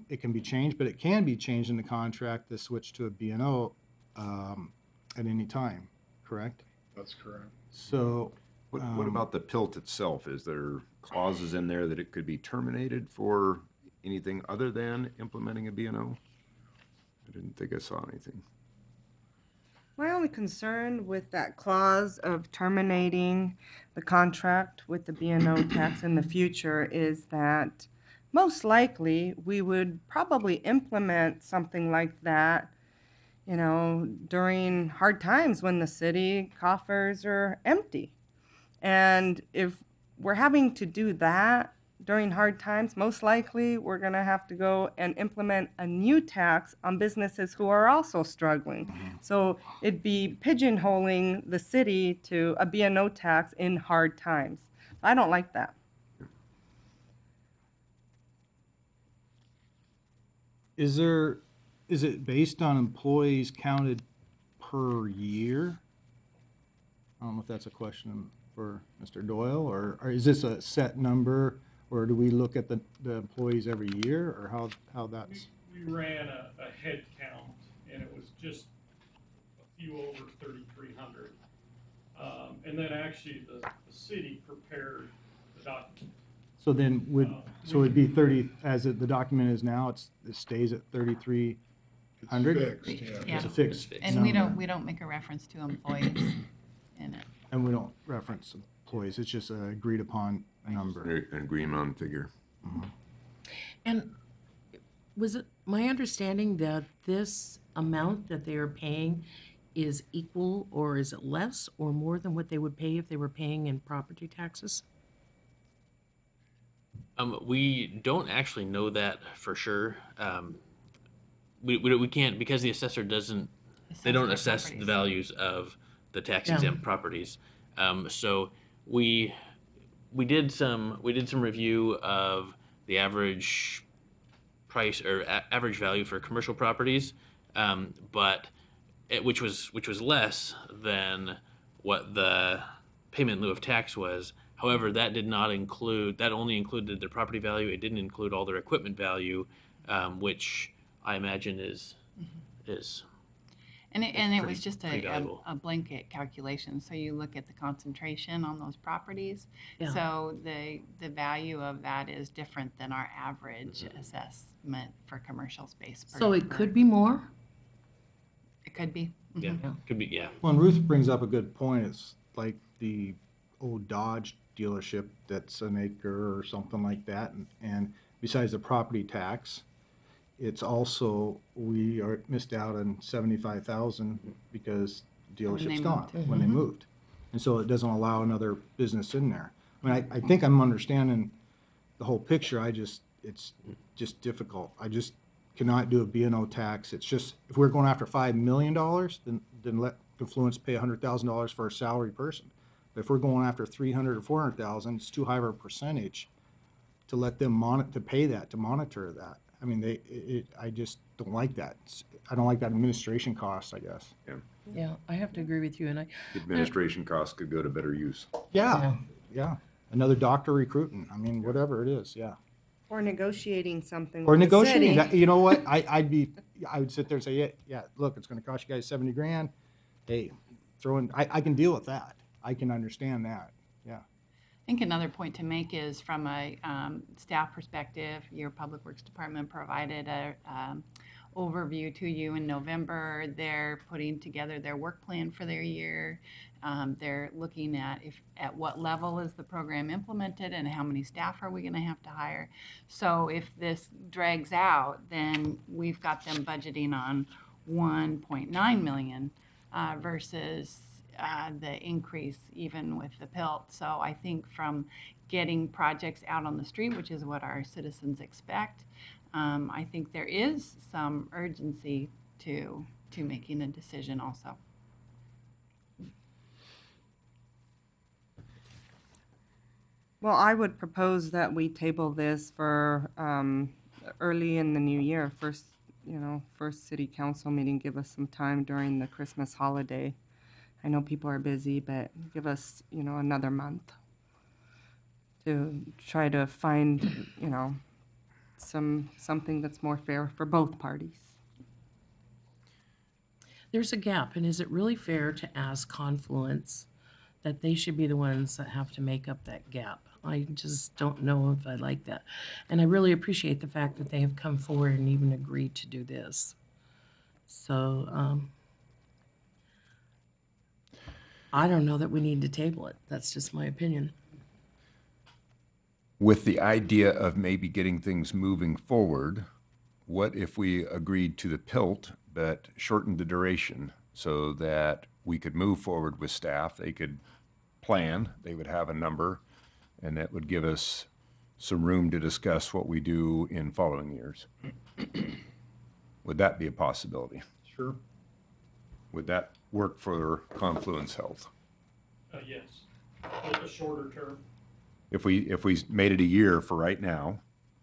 It can be changed, but it can be changed in the contract to switch to a B&O at any time, correct? That's correct. So what about the PILT itself? Is there clauses in there that it could be terminated for anything other than implementing a B&O? I didn't think I saw anything. My only concern with that clause of terminating the contract with the B&O tax in the future is that most likely we would probably implement something like that, during hard times when the city coffers are empty. And if we're having to do that during hard times, most likely we're going to have to go and implement a new tax on businesses who are also struggling. Mm-hmm. So it'd be pigeonholing the city to a B&O tax in hard times. I don't like that. Is it based on employees counted per year? I don't know if that's a question for Mr. Doyle, or is this a set number, or do we look at the employees every year, or how that's? We ran a head count, and it was just a few over 3,300. And then actually the city prepared the document. So then so it'd be 30, as the document is now, it stays at 3,300? It's fixed, yeah. It's a fixed And we number. don't make a reference to employees in it. And we don't reference employees, it's just an agreed upon number. An agreement on figure. And was it my understanding that this amount that they are paying is equal, or is it less or more than what they would pay if they were paying in property taxes? We don't actually know that for sure. We can't, because the assessor doesn't, they don't their assess the properties. values of the tax exempt properties. So we did some review of the average price or average value for commercial properties, but which was less than what the payment in lieu of tax was. However, that only included their property value. It didn't include all their equipment value, which I imagine is And it was just pretty valuable. a blanket calculation. So you look at the concentration on those properties. Yeah. So the value of that is different than our average assessment for commercial space. So it could be more? It could be. Yeah, Mhm. could be. Yeah. Well, and Ruth brings up a good point. It's like the old Dodge dealership that's an acre or something like that. And besides the property tax, it's also, we are missed out on 75,000 because the When they dealership's gone moved. when they moved. And so it doesn't allow another business in there. I mean, I think I'm understanding the whole picture. It's just difficult. I just cannot do a B&O tax. It's just, if we're going after $5 million, then let Confluence pay $100,000 for a salary person. But if we're going after 300 or 400,000, it's too high of a percentage to let them to pay that, to monitor that. I mean, I just don't like that. I don't like that administration cost, I guess. Yeah. Yeah, I have to agree with you, and Administration costs could go to better use. Yeah. Another doctor recruiting. I mean, whatever it is, yeah. Or negotiating something Or with the negotiating. city. That- You know what? I would sit there and say, yeah, look, it's gonna cost you guys 70 grand. Hey, I can deal with that. I can understand that, yeah. I think another point to make is from a staff perspective, your Public Works Department provided a overview to you in November. They're putting together their work plan for their year. They're looking at at what level is the program implemented and how many staff are we going to have to hire. So if this drags out, then we've got them budgeting on 1.9 million versus the increase even with the PILT. So I think from getting projects out on the street, which is what our citizens expect, I think there is some urgency to making a decision also. Well, I would propose that we table this for early in the new year, first city council meeting, give us some time during the Christmas holiday. I know people are busy, but give us, another month to try to find, something that's more fair for both parties. there's a gap, and is it really fair to ask Confluence that they should be the ones that have to make up that gap? I just don't know if I like that. And I really appreciate the fact that they have come forward and even agreed to do this. So, I don't know that we need to table it. That's just my opinion. With the idea of maybe getting things moving forward, what if we agreed to the PILT but shortened the duration so that we could move forward with staff? They could plan, they would have a number, and that would give us some room to discuss what we do in following years. Would that be a possibility? Sure. Would that work for Confluence Health? Yes, a shorter term. If we made it a year for right now,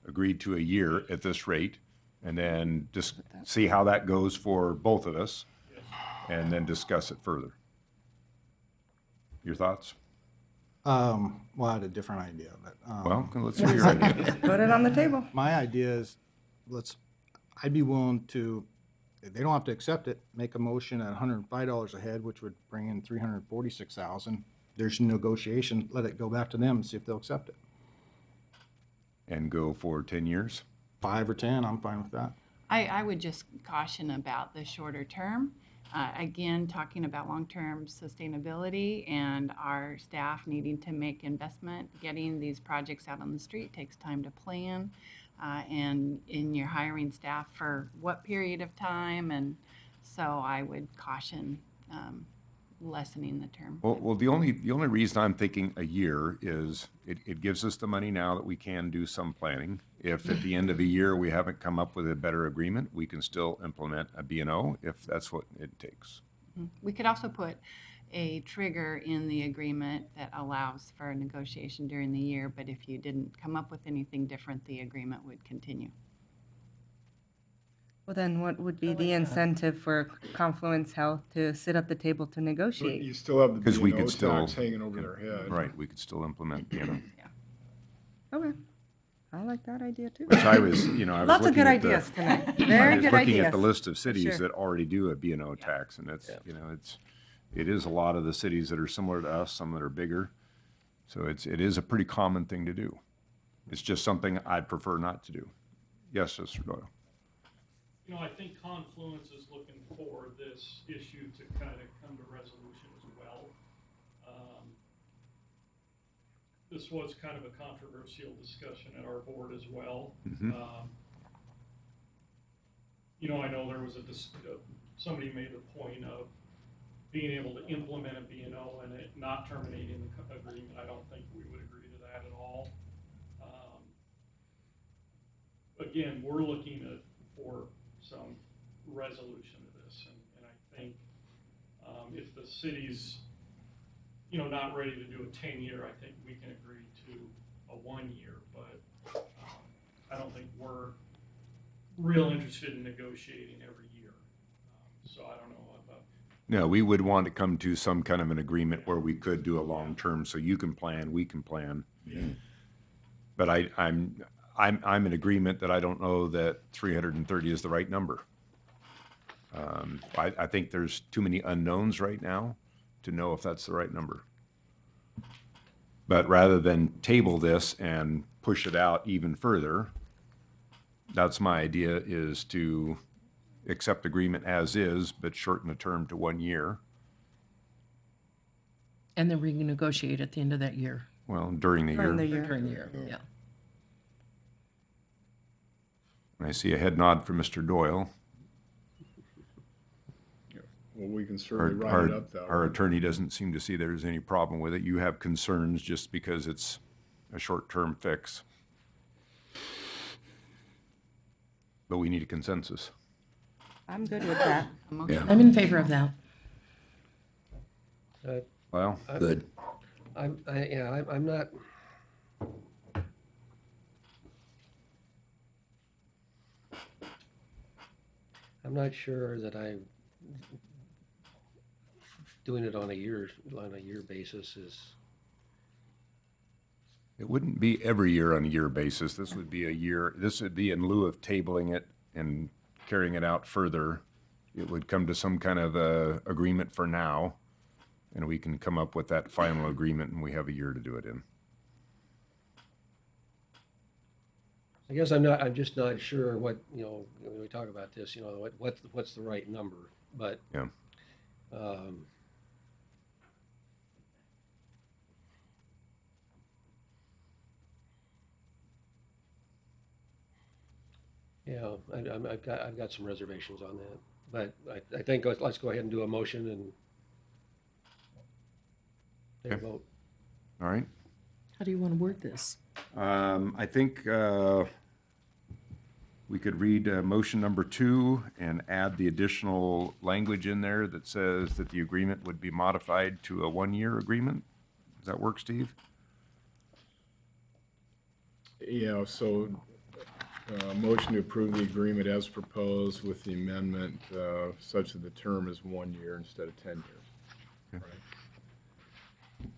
agreed to a year at this rate, and then just see how that goes for both of us, and then discuss it further. Your thoughts? Well, I had a different idea, but. Well, let's hear your idea. Put it on the table. My idea is, I'd be willing to, if they don't have to accept it, make a motion at $105 a head, which would bring in $346,000. There's negotiation, let it go back to them and see if they'll accept it. and go for 10 years? 5 or 10, I'm fine with that. I would just caution about the shorter term. Again, talking about long-term sustainability and our staff needing to make investment, getting these projects out on the street takes time to plan. And in your hiring staff for what period of time, and so I would caution lessening the term. Well, the only reason I'm thinking a year is it gives us the money now that we can do some planning. If at the end of a year we haven't come up with a better agreement, we can still implement a B&O if that's what it takes. We could also put a trigger in the agreement that allows for a negotiation during the year, but if you didn't come up with anything different, the agreement would continue. Well, then what would be the incentive for Confluence Health to sit at the table to But negotiate? you still have the Because we B&O could still- tax hanging over their head. Right, we could still implement B&O. Okay, I like that idea too. Which I was, I was Lots of looking good at the- ideas tonight. I Very was good looking ideas. at the list of cities Sure. that already do a B&O tax, and it's, it is a lot of the cities that are similar to us, some that are bigger. So it is a pretty common thing to do. It's just something I'd prefer not to do. Yes, Mr. Doyle. I think Confluence is looking for this issue to kind of come to resolution as well. This was kind of a controversial discussion at our board as well. I know there was somebody made the point of being able to implement a B&O and it not terminating the agreement. I don't think we would agree to that at all. Again, we're looking for some resolution to this, and I think if the city's not ready to do a 10-year, I think we can agree to a 1-year, but I don't think we're real interested in negotiating every year. So I don't know about. No, we would want to come to some kind of an agreement where we could do a long term, so you can plan, we can plan. But I'm in agreement that I don't know that 330 is the right number. I think there's too many unknowns right now to know if that's the right number. But rather than table this and push it out even further, that's my idea, is to accept agreement as is, but shorten the term to 1 year. And then renegotiate at the end of that year. Well, during the year. During the year, yeah. I see a head nod from Mr. Doyle. Well, we can certainly write it up that way. Our attorney doesn't seem to see there's any problem with it. You have concerns just because it's a short-term fix. But we need a consensus. I'm good with that. I'm in favor of that. Well, Good. I'm not. I'm not sure that doing it on a year basis is. It wouldn't be every year on a year basis. This would be a year. This would be in lieu of tabling it and carrying it out further. It would come to some kind of agreement for now, and we can come up with that final agreement, and we have a year to do it in. I guess I'm just not sure what, when we talk about this, what's the right number, but. Yeah. Yeah, I've got some reservations on that, but I think let's go ahead and do a motion and take a vote. All right. How do you want to word this? I think we could read motion number 2 and add the additional language in there that says that the agreement would be modified to a 1-year agreement. Does that work, Steve? Yeah, so motion to approve the agreement as proposed with the amendment such that the term is 1 year instead of 10 years. Okay. Right.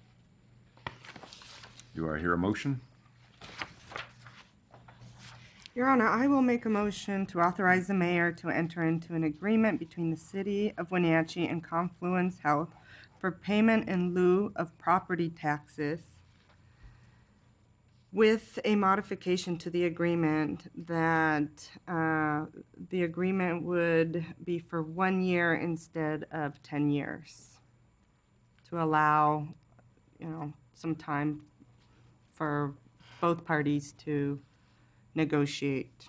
Do I hear a motion? Your Honor, I will make a motion to authorize the mayor to enter into an agreement between the City of Wenatchee and Confluence Health for payment in lieu of property taxes with a modification to the agreement that the agreement would be for 1 year instead of 10 years to allow, some time for both parties to negotiate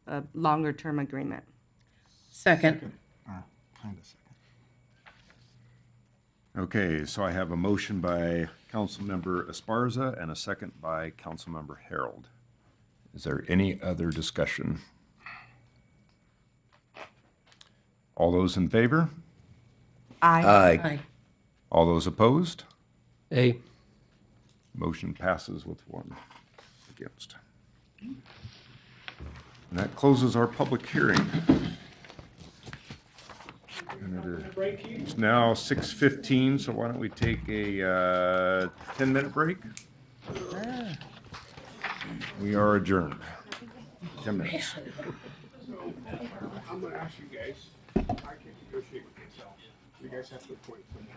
a longer-term agreement. Second. Okay, so I have a motion by Councilmember Esparza and a second by Councilmember Harold. Is there any other discussion? All those in favor? Aye. Aye. All those opposed? A. Motion passes with 1 against. And that closes our public hearing. And it's now 6:15, so why don't we take a 10-minute break? We are adjourned. 10 minutes. I'm gonna ask you guys, I can't negotiate with myself. You guys have to appoint someone.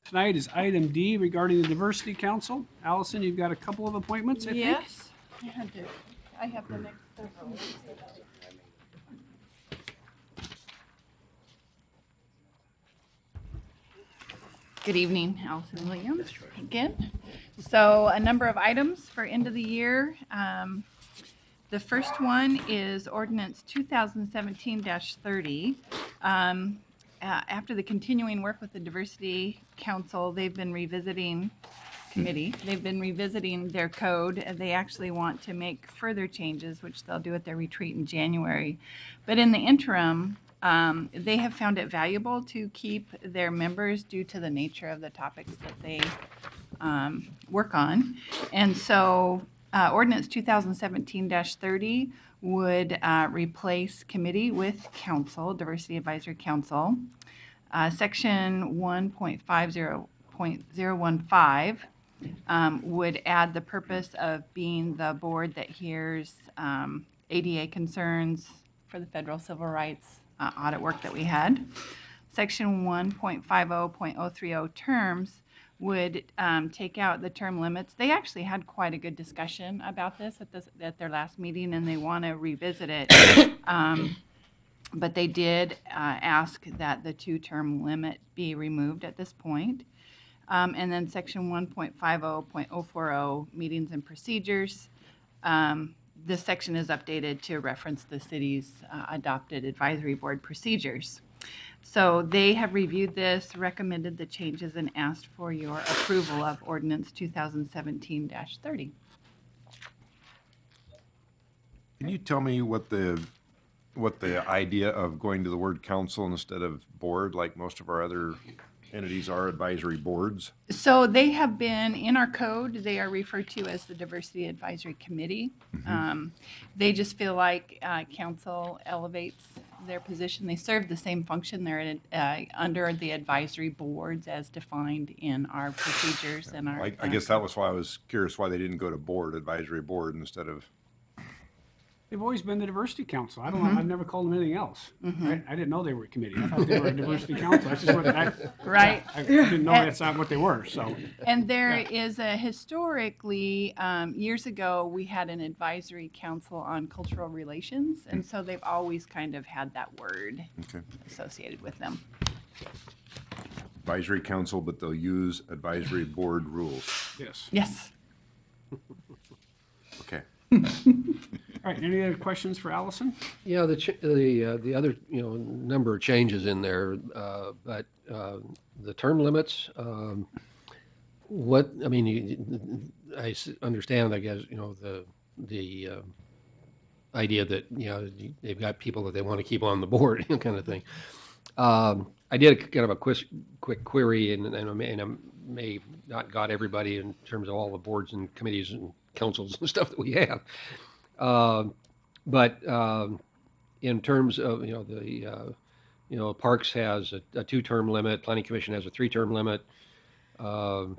Tonight is item D regarding the Diversity Council. Allison, you've got a couple of appointments, I think? Yes. I have the next several. Good evening, Allison Williams again. So a number of items for end of the year. The first one is ordinance 2017-30. After the continuing work with the Diversity Council, they've been revisiting their code. And they actually want to make further changes, which they'll do at their retreat in January. But in the interim, they have found it valuable to keep their members due to the nature of the topics that they work on. And so ordinance 2017-30 would replace committee with council, Diversity Advisory Council. Section 1.50.015 would add the purpose of being the board that hears ADA concerns for the federal civil rights audit work that we had. Section 1.50.030 terms would take out the term limits. They actually had quite a good discussion about this at their last meeting, and they want to revisit it. But they did ask that the 2-term limit be removed at this point. And then section 1.50.040, meetings and procedures. This section is updated to reference the city's adopted advisory board procedures. So they have reviewed this, recommended the changes, and asked for your approval of ordinance 2017-30. Can you tell me what the idea of going to the word council instead of board, like most of our other entities are, advisory boards? So they have been, in our code, they are referred to as the Diversity Advisory Committee. They just feel like council elevates their position. They serve the same function. They're under the advisory boards as defined in our procedures and our... I guess that was why I was curious why they didn't go to board, advisory board, instead of... They've always been the Diversity Council. I don't know. I've never called them anything else. I didn't know they were a committee. I thought they were a Diversity Council. That's just what I didn't know that's not what they were. So. And there is a historically, years ago, we had an advisory council on cultural relations, and so they've always kind of had that word associated with them. Advisory council, but they'll use advisory board rules. Yes. Yes. Okay. All right, any other questions for Allison? Yeah, the other number of changes in there, but the term limits. I understand. I guess the idea that they've got people that they want to keep on the board, kind of thing. I did kind of a quick query, and I may not got everybody in terms of all the boards and committees and councils and stuff that we have. But in terms of Parks has a 2-term limit, Planning Commission has a 3-term limit. Right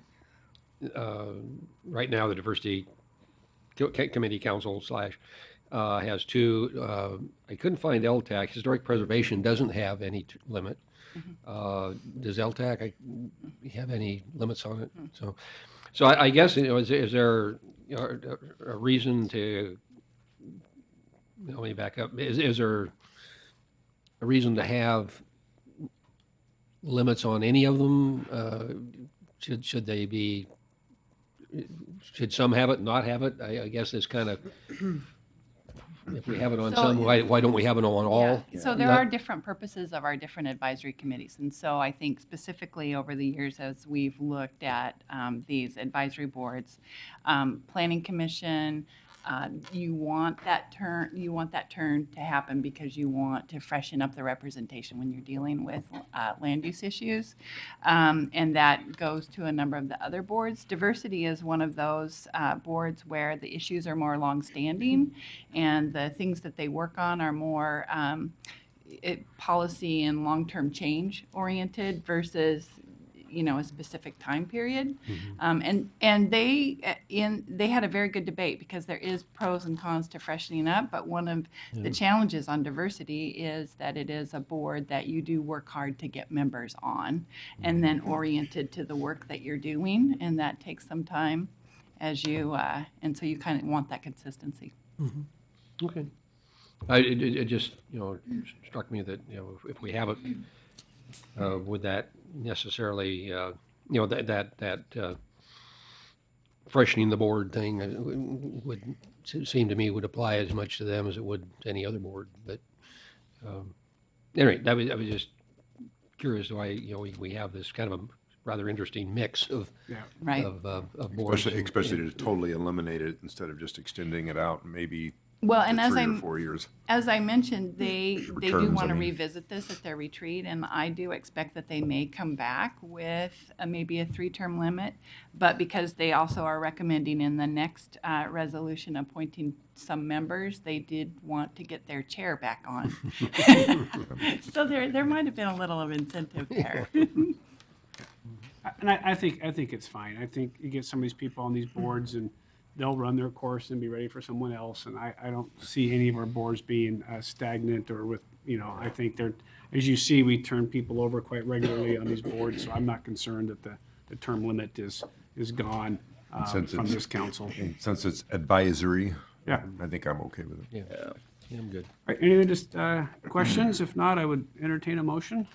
now, the Diversity Committee Council / has 2. I couldn't find LTAC. Historic Preservation doesn't have any limit. Does LTAC have any limits on it? So I guess is there a reason to? Let me back up. Is there a reason to have limits on any of them? Should they be? Should some have it, not have it? I guess it's kind of. If we have it on some, why don't we have it on all? Yeah. So there are different purposes of our different advisory committees. And so I think specifically over the years as we've looked at these advisory boards, Planning Commission, you want that turn to happen because you want to freshen up the representation when you're dealing with land use issues. And that goes to a number of the other boards. Diversity is one of those boards where the issues are more longstanding and the things that they work on are more policy and long-term change oriented versus a specific time period. And they had a very good debate because there is pros and cons to freshening up, but one of the challenges on diversity is that it is a board that you do work hard to get members on and then oriented to the work that you're doing, and that takes some time as you, and so you kind of want that consistency. Okay. It just, struck me that, if we have it, would that necessarily, that freshening the board thing would seem to me would apply as much to them as it would to any other board. But anyway, I was just curious why, we have this kind of a rather interesting mix of boards. Especially to totally eliminate it instead of just extending it out maybe Well, and to 3 or 4 years. As I mentioned, they do terms, want to I mean. revisit this at their retreat, and I do expect that they may come back with maybe a 3-term limit. But because they also are recommending in the next resolution appointing some members, they did want to get their chair back on. So there might have been a little of incentive there. And I think it's fine. I think you get some of these people on these boards and they'll run their course and be ready for someone else. And I don't see any of our boards being stagnant or with, I think they're, as you see, we turn people over quite regularly on these boards. So I'm not concerned that the term limit is gone from this council. Since it's advisory, Yeah. I think I'm okay with it. Yeah, I'm good. All right, any other questions? If not, I would entertain a motion.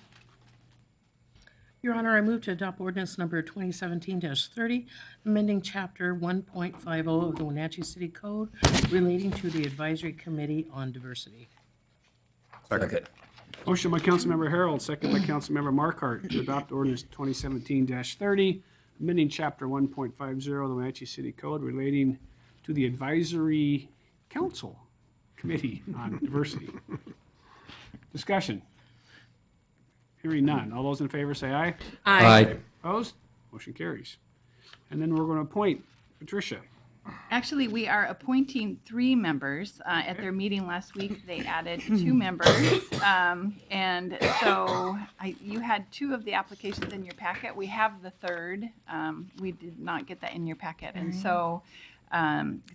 Your Honor, I move to adopt ordinance number 2017-30, amending Chapter 1.50 of the Wenatchee City Code relating to the Advisory Committee on Diversity. Second. Motion by Councilmember Harold, second by Councilmember Markart to adopt ordinance 2017-30, amending Chapter 1.50 of the Wenatchee City Code relating to the Advisory Council Committee on Diversity. Discussion. Hearing none. All those in favor say aye. Aye. Opposed? Motion carries. And then we're going to appoint Patricia. Actually, we are appointing 3 members. At their meeting last week, they added 2 members. And so you had 2 of the applications in your packet. We have the 3rd. We did not get that in your packet. And so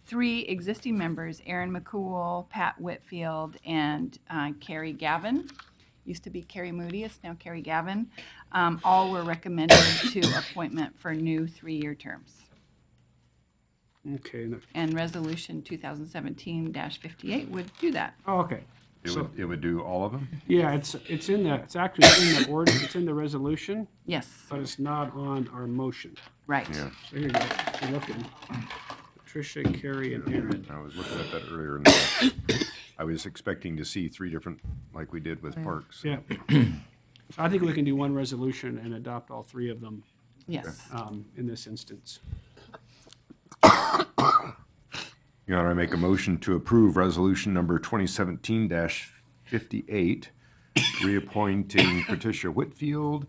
3 existing members, Aaron McCool, Pat Whitfield, and Carrie Gavin. Used to be Carrie Moody, it's now Carrie Gavin. All were recommended to appointment for new 3-year terms. Okay. And resolution 2017-58 would do that. Oh, okay. It would do all of them? Yeah, it's actually in the order, it's in the resolution, Yes, but it's not on our motion. right. Yeah. So here you go. You're looking. Patricia, Carrie, and Aaron. I was looking at that earlier. And I was expecting to see 3 different, like we did with parks. Yeah. So I think we can do one resolution and adopt all 3 of them Yes. in this instance. Your Honor, I make a motion to approve resolution number 2017-58, reappointing Patricia Whitfield,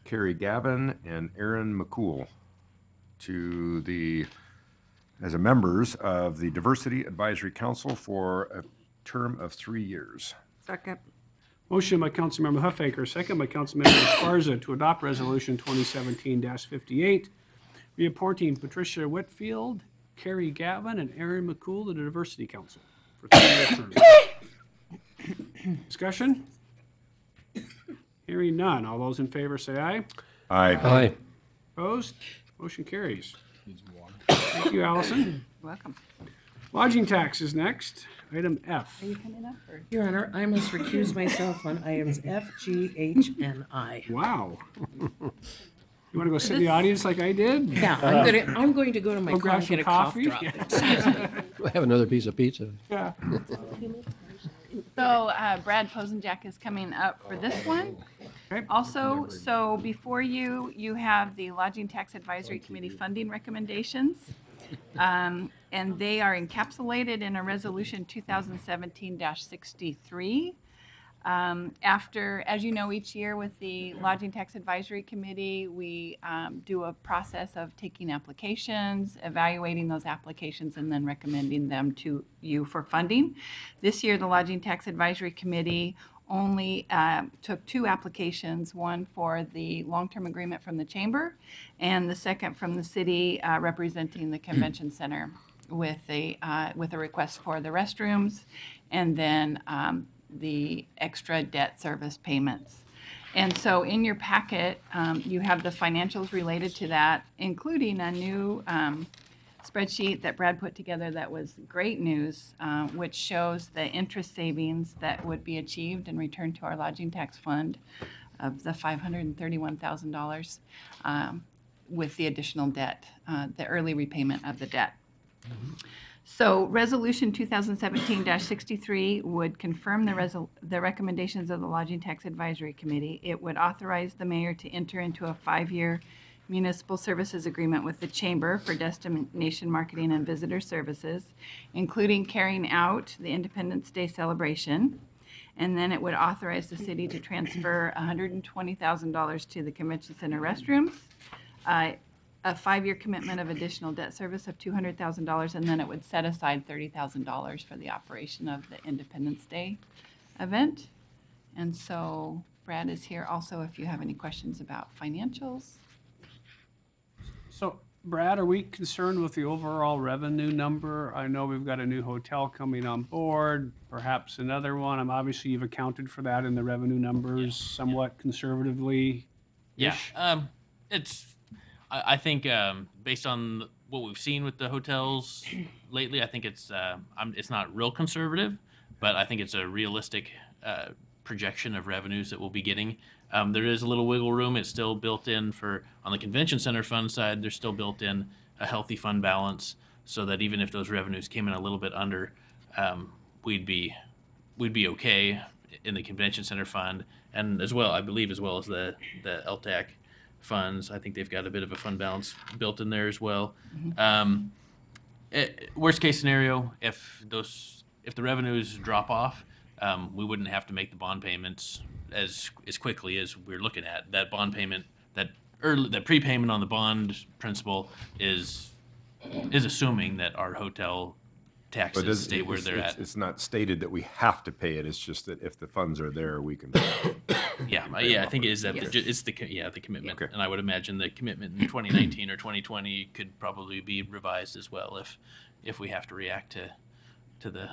Carrie Gavin, and Aaron McCool as members of the Diversity Advisory Council for a term of 3 years. Second. Motion by Councilmember Huffaker, second by Councilmember Esparza to adopt resolution 2017-58, reappointing Patricia Whitfield, Carrie Gavin, and Aaron McCool to the Diversity Council for 3-year terms. Discussion? Hearing none. All those in favor say aye. Aye. Aye. Opposed? Motion carries. Thank you, Allison. Welcome. Lodging tax is next. Item F. Are you coming up? Or? Your Honor, I must recuse myself on items F, G, H, and I. Wow. You want to go sit in the audience like I did? Yeah, I'm going to go to my Go car grab and get some a cough coffee? drop. I have another piece of pizza. Yeah. So Brad Posenjack is coming up for this one. Okay. Also, so before you have the Lodging Tax Advisory Committee funding recommendations. And they are encapsulated in a resolution 2017-63. After, as you know, each year with the Lodging Tax Advisory Committee, we do a process of taking applications, evaluating those applications, and then recommending them to you for funding. This year, the Lodging Tax Advisory Committee only took 2 applications, one for the long-term agreement from the chamber and the second from the city representing the convention center with a request for the restrooms and then the extra debt service payments. And so in your packet, you have the financials related to that, including a new spreadsheet that Brad put together that was great news, which shows the interest savings that would be achieved and returned to our lodging tax fund of the $531,000 with the additional debt, the early repayment of the debt. So Resolution 2017-63 would confirm the recommendations of the Lodging Tax Advisory Committee. It would authorize the mayor to enter into a 5-year municipal services agreement with the chamber for destination marketing and visitor services, including carrying out the Independence Day celebration. And then it would authorize the city to transfer $120,000 to the convention center restrooms, a 5-year commitment of additional debt service of $200,000, and then it would set aside $30,000 for the operation of the Independence Day event. And so Brad is here also if you have any questions about financials. So, Brad, are we concerned with the overall revenue number? I know we've got a new hotel coming on board, perhaps another one. Obviously, you've accounted for that in the revenue numbers somewhat conservatively. Yeah, I think based on what we've seen with the hotels lately, I think it's not real conservative, but I think it's a realistic projection of revenues that we'll be getting. There is a little wiggle room. It's still built in on the convention center fund side, there's still built in a healthy fund balance so that even if those revenues came in a little bit under, we'd be okay in the convention center fund. And as well, I believe, as well as the LTAC funds, I think they've got a bit of a fund balance built in there as well. Worst case scenario, if the revenues drop off, we wouldn't have to make the bond payments as quickly as we're looking at. That bond payment, that prepayment on the bond principal is assuming that our hotel taxes stay where they're at. It's not stated that we have to pay it. It's just that if the funds are there, we can. I think it is that it's the commitment, and I would imagine the commitment in 2019 or 2020 could probably be revised as well if we have to react to the.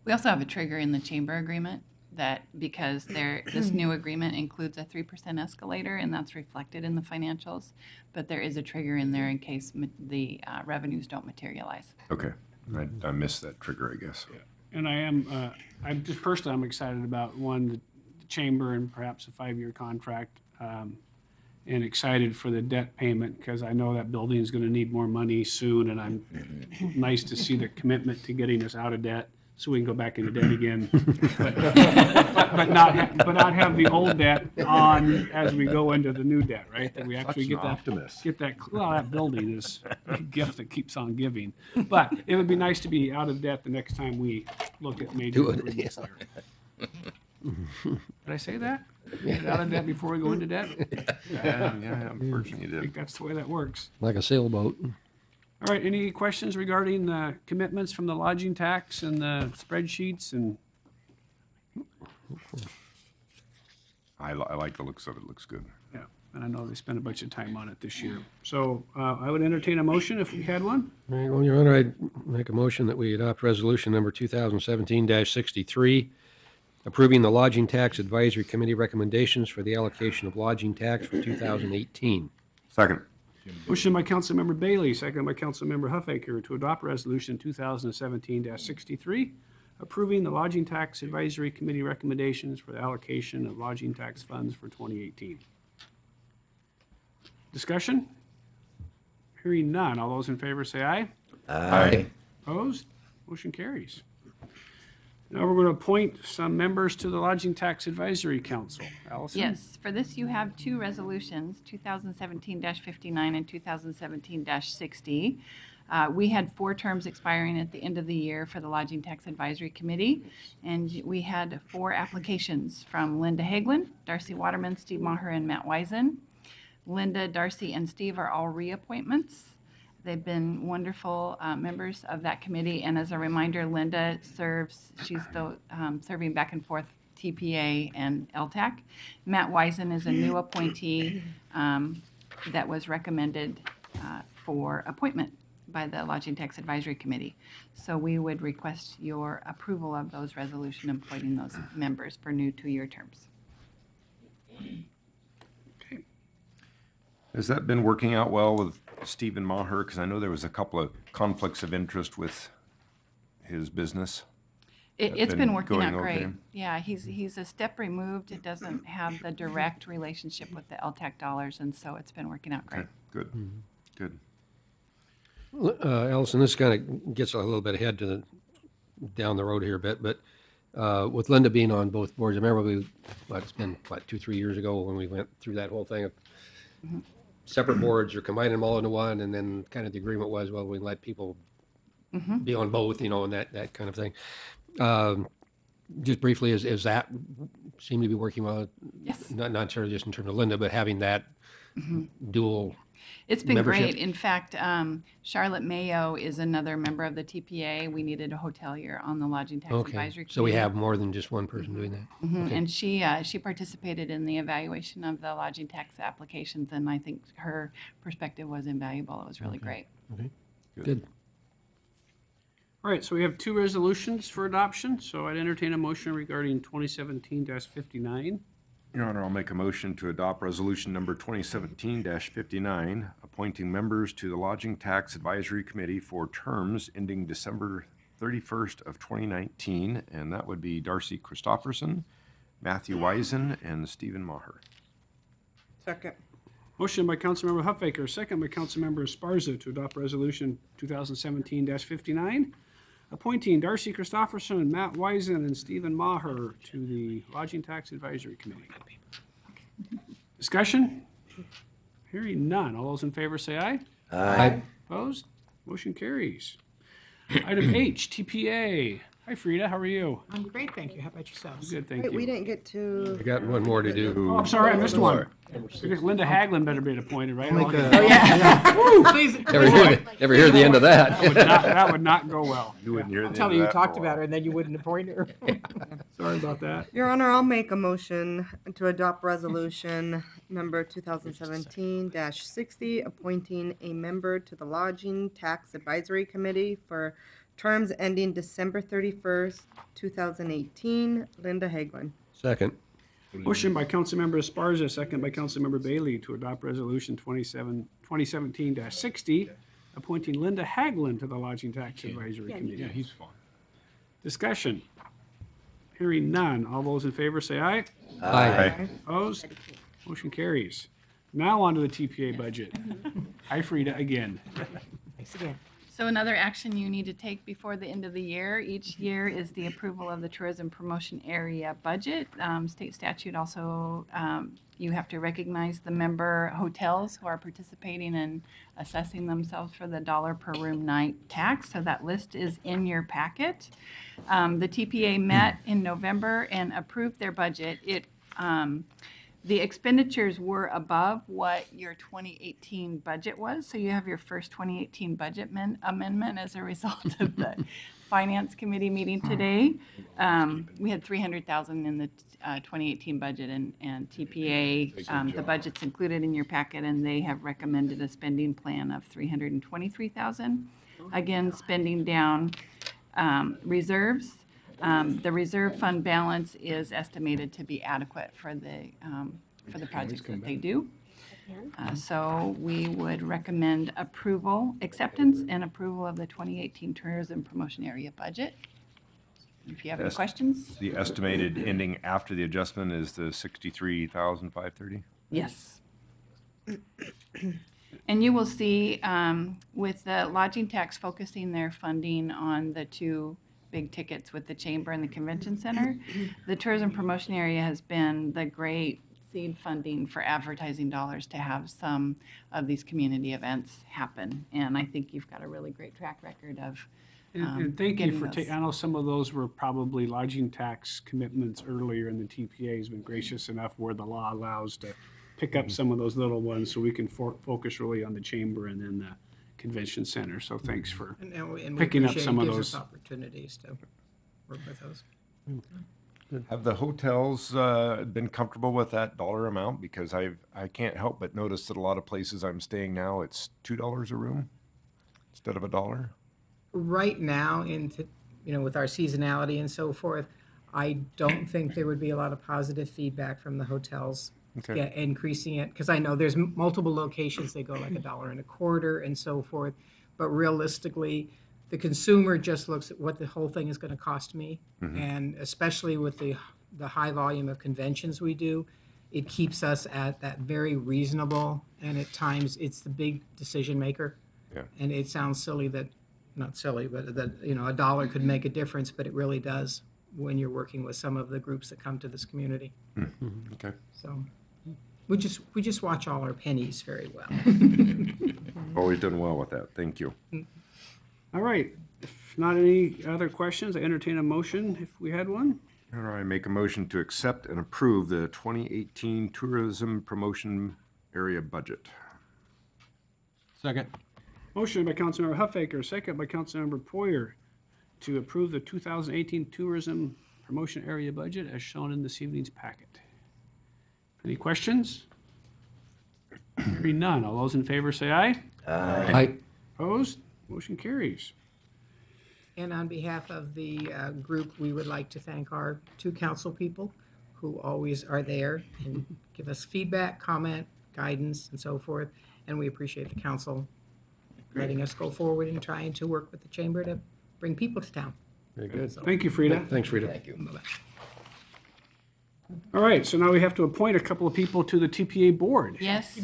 We also have a trigger in the chamber agreement that because this new agreement includes a 3% escalator, and that's reflected in the financials, but there is a trigger in there in case the revenues don't materialize. Okay, I missed that trigger, I guess. Yeah. And I'm just personally, I'm excited about the chamber and perhaps a 5-year contract, and excited for the debt payment because I know that building is going to need more money soon, and I'm nice to see the commitment to getting us out of debt so we can go back into debt again, but not have the old debt on as we go into the new debt, right? That we actually get that. Well, that building is a gift that keeps on giving. But it would be nice to be out of debt the next time we look at major improvements there. Did I say that? Get out of debt before we go into debt? Yeah, unfortunately you did. I think that's the way that works. Like a sailboat. All right, any questions regarding the commitments from the lodging tax and the spreadsheets? And I like the looks of it. Looks good. yeah, and I know they spent a bunch of time on it this year. So I would entertain a motion if we had one. All right, well, Your Honor, I'd make a motion that we adopt resolution number 2017-63, approving the Lodging Tax Advisory Committee recommendations for the allocation of lodging tax for 2018. Second. Motion by Councilmember Bailey, second by Councilmember Huffaker to adopt Resolution 2017-63, approving the Lodging Tax Advisory Committee recommendations for the allocation of lodging tax funds for 2018. Discussion? Hearing none. All those in favor say aye. Aye. Opposed? Motion carries. Now we're going to appoint some members to the Lodging Tax Advisory Council. Allison? Yes, for this you have 2 resolutions, 2017-59 and 2017-60. We had 4 terms expiring at the end of the year for the Lodging Tax Advisory Committee, and we had 4 applications from Linda Hagelin, Darcy Waterman, Steve Maher, and Matt Wisen. Linda, Darcy, and Steve are all reappointments. They've been wonderful members of that committee, and as a reminder, Linda serves, she's still serving back and forth TPA and LTAC. Matt Wisen is a new appointee that was recommended for appointment by the Lodging Tax Advisory Committee. So we would request your approval of those resolution appointing those members for new 2-year terms. Has that been working out well with Stephen Maher? Because I know there was a couple of conflicts of interest with his business. It's been working going out great. okay? Yeah, he's a step removed. It doesn't have the direct relationship with the LTAC dollars, and so it's been working out great. Okay, good, good. Allison, this kind of gets a little bit ahead to down the road here a bit, but with Linda being on both boards, I remember it's been, 2-3 years ago when we went through that whole thing of separate boards or combining them all into one, and then kind of the agreement was, well, we let people be on both, and that kind of thing. Just briefly, is that seem to be working well? Yes. Not necessarily just in terms of Linda, but having that dual It's been membership? great. In fact, Charlotte Mayo is another member of the TPA. We needed a hotelier on the Lodging Tax Advisory Committee. So we have more than just one person doing that. Okay. And she participated in the evaluation of the lodging tax applications, and I think her perspective was invaluable. It was really great. Okay. Good. All right, so we have 2 resolutions for adoption, so I'd entertain a motion regarding 2017-59. Your Honor, I'll make a motion to adopt resolution number 2017-59, appointing members to the Lodging Tax Advisory Committee for terms ending December 31st of 2019, and that would be Darcy Christofferson, Matthew Wisen, and Stephen Maher. Second. Motion by Councilmember Huffaker, second by Councilmember Esparza to adopt resolution 2017-59, appointing Darcy Christofferson, Matt Wisen, and Stephen Maher to the Lodging Tax Advisory Committee. Discussion? Hearing none. All those in favor say aye. Aye. Opposed? Motion carries. Item H, TPA. Hi, Frida. How are you? I'm great, thank you. How about yourselves? Good, thank Wait, you. we didn't get to. I got one more to do. Oh, I'm sorry, I missed one. Linda Haglund better be appointed, right? Make a- Oh, yeah. Woo! Please. Never hear the end of that. That would not go well. You wouldn't hear the I'm end telling of you, you that talked for a about while. her and then you wouldn't appoint her. Sorry about that. Your Honor, I'll make a motion to adopt resolution number 2017-60, appointing a member to the Lodging Tax Advisory Committee for terms ending December 31st, 2018. Linda Haglund. Second. Motion by Councilmember Esparza, second by Councilmember Bailey to adopt resolution 2017-60, appointing Linda Haglund to the Lodging Tax Advisory Committee. Yeah, he's fine. Discussion. Hearing none. All those in favor say aye. Aye. Opposed? Motion carries. Now on to the TPA budget. Hi, Frida, again. Thanks again. So another action you need to take before the end of the year each year is the approval of the tourism promotion area budget. State statute also, you have to recognize the member hotels who are participating and assessing themselves for the $ per room night tax. So that list is in your packet. The TPA met in November and approved their budget. The expenditures were above what your 2018 budget was, so you have your first 2018 budget amendment as a result of the Finance Committee meeting today. We had $300,000 in the 2018 budget, and TPA, the budget's included in your packet, and they have recommended a spending plan of $323,000. Again, spending down reserves. The reserve fund balance is estimated to be adequate for the projects that they do. So we would recommend acceptance and approval of the 2018 tourism promotion area budget. If you have any questions? The estimated ending after the adjustment is the $63,530? Yes. And you will see with the lodging tax focusing their funding on the 2 big tickets with the chamber and the convention center, the tourism promotion area has been the great seed funding for advertising dollars to have some of these community events happen. And I think you've got a really great track record of And thank you getting for those. taking, I know some of those were probably lodging tax commitments earlier, and the TPA has been gracious enough where the law allows to pick up some of those little ones so we can focus really on the chamber and then the convention center. So thanks for And we picking up appreciate some it of gives those. us opportunities to work with those. Have the hotels been comfortable with that dollar amount? Because I can't help but notice that a lot of places I'm staying now, it's $2 a room instead of $1. Right now, with our seasonality and so forth, I don't think there would be a lot of positive feedback from the hotels. Okay. Yeah, increasing it, because I know there's multiple locations, they go like $1.25 and so forth. But realistically, the consumer just looks at what the whole thing is going to cost me. And especially with the high volume of conventions we do, it keeps us at that very reasonable, and at times it's the big decision maker. Yeah. And it sounds silly not silly, but that, a dollar could make a difference, but it really does when you're working with some of the groups that come to this community. Okay. So we just watch all our pennies very well. Always done well with that. Thank you. All right. If not any other questions, I entertain a motion if we had one. All right, I make a motion to accept and approve the 2018 Tourism Promotion Area Budget. Second. Motion by Councilmember Huffaker, second by Councilmember Poyer to approve the 2018 Tourism Promotion Area Budget as shown in this evening's packet. Any questions? Hearing none. All those in favor say aye. Aye. Opposed? Motion carries. And on behalf of the group, we would like to thank our two council people who always are there and give us feedback, comment, guidance, and so forth. And we appreciate the council letting us go forward and trying to work with the chamber to bring people to town. Very good. Thank you, Frida. Thanks, Frida. Thank you. Bye-bye. All right, so now we have to appoint a couple of people to the TPA board. Yes.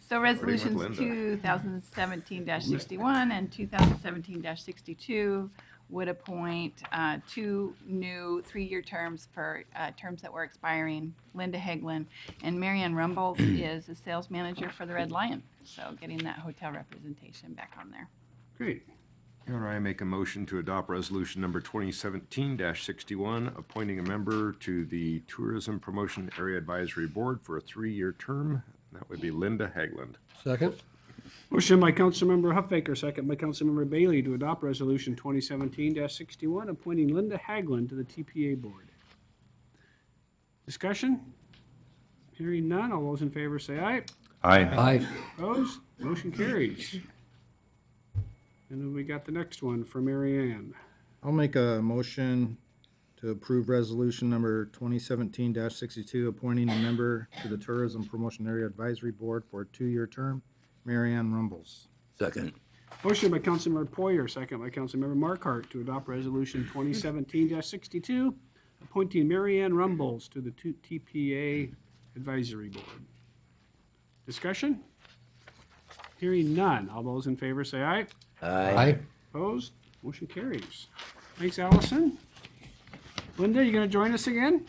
So resolutions 2017-61 and 2017-62 would appoint two new 3-year terms for terms that were expiring. Linda Haglund and Marianne Rumbles is a sales manager for the Red Lion. So getting that hotel representation back on there. Great. All right, I make a motion to adopt resolution number 2017-61, appointing a member to the Tourism Promotion Area Advisory Board for a 3-year term. That would be Linda Haglund. Second. Motion by Councilmember Huffaker, second by Councilmember Bailey to adopt Resolution 2017-61, appointing Linda Haglund to the TPA board. Discussion? Hearing none. All those in favor say aye. Aye. Aye. Opposed? Motion carries. And then we got the next one for Mary Ann. I'll make a motion to approve resolution number 2017-62, appointing a member to the Tourism Promotion Area Advisory Board for a 2-year term, Mary Ann Rumbles. Second. Motion by Councilmember Poyer, second by Councilmember Markart to adopt Resolution 2017-62, appointing Mary Ann Rumbles to the TPA Advisory Board. Discussion? Hearing none. All those in favor say aye. Aye. Opposed? Motion carries. Thanks, Allison. Linda, you going to join us again?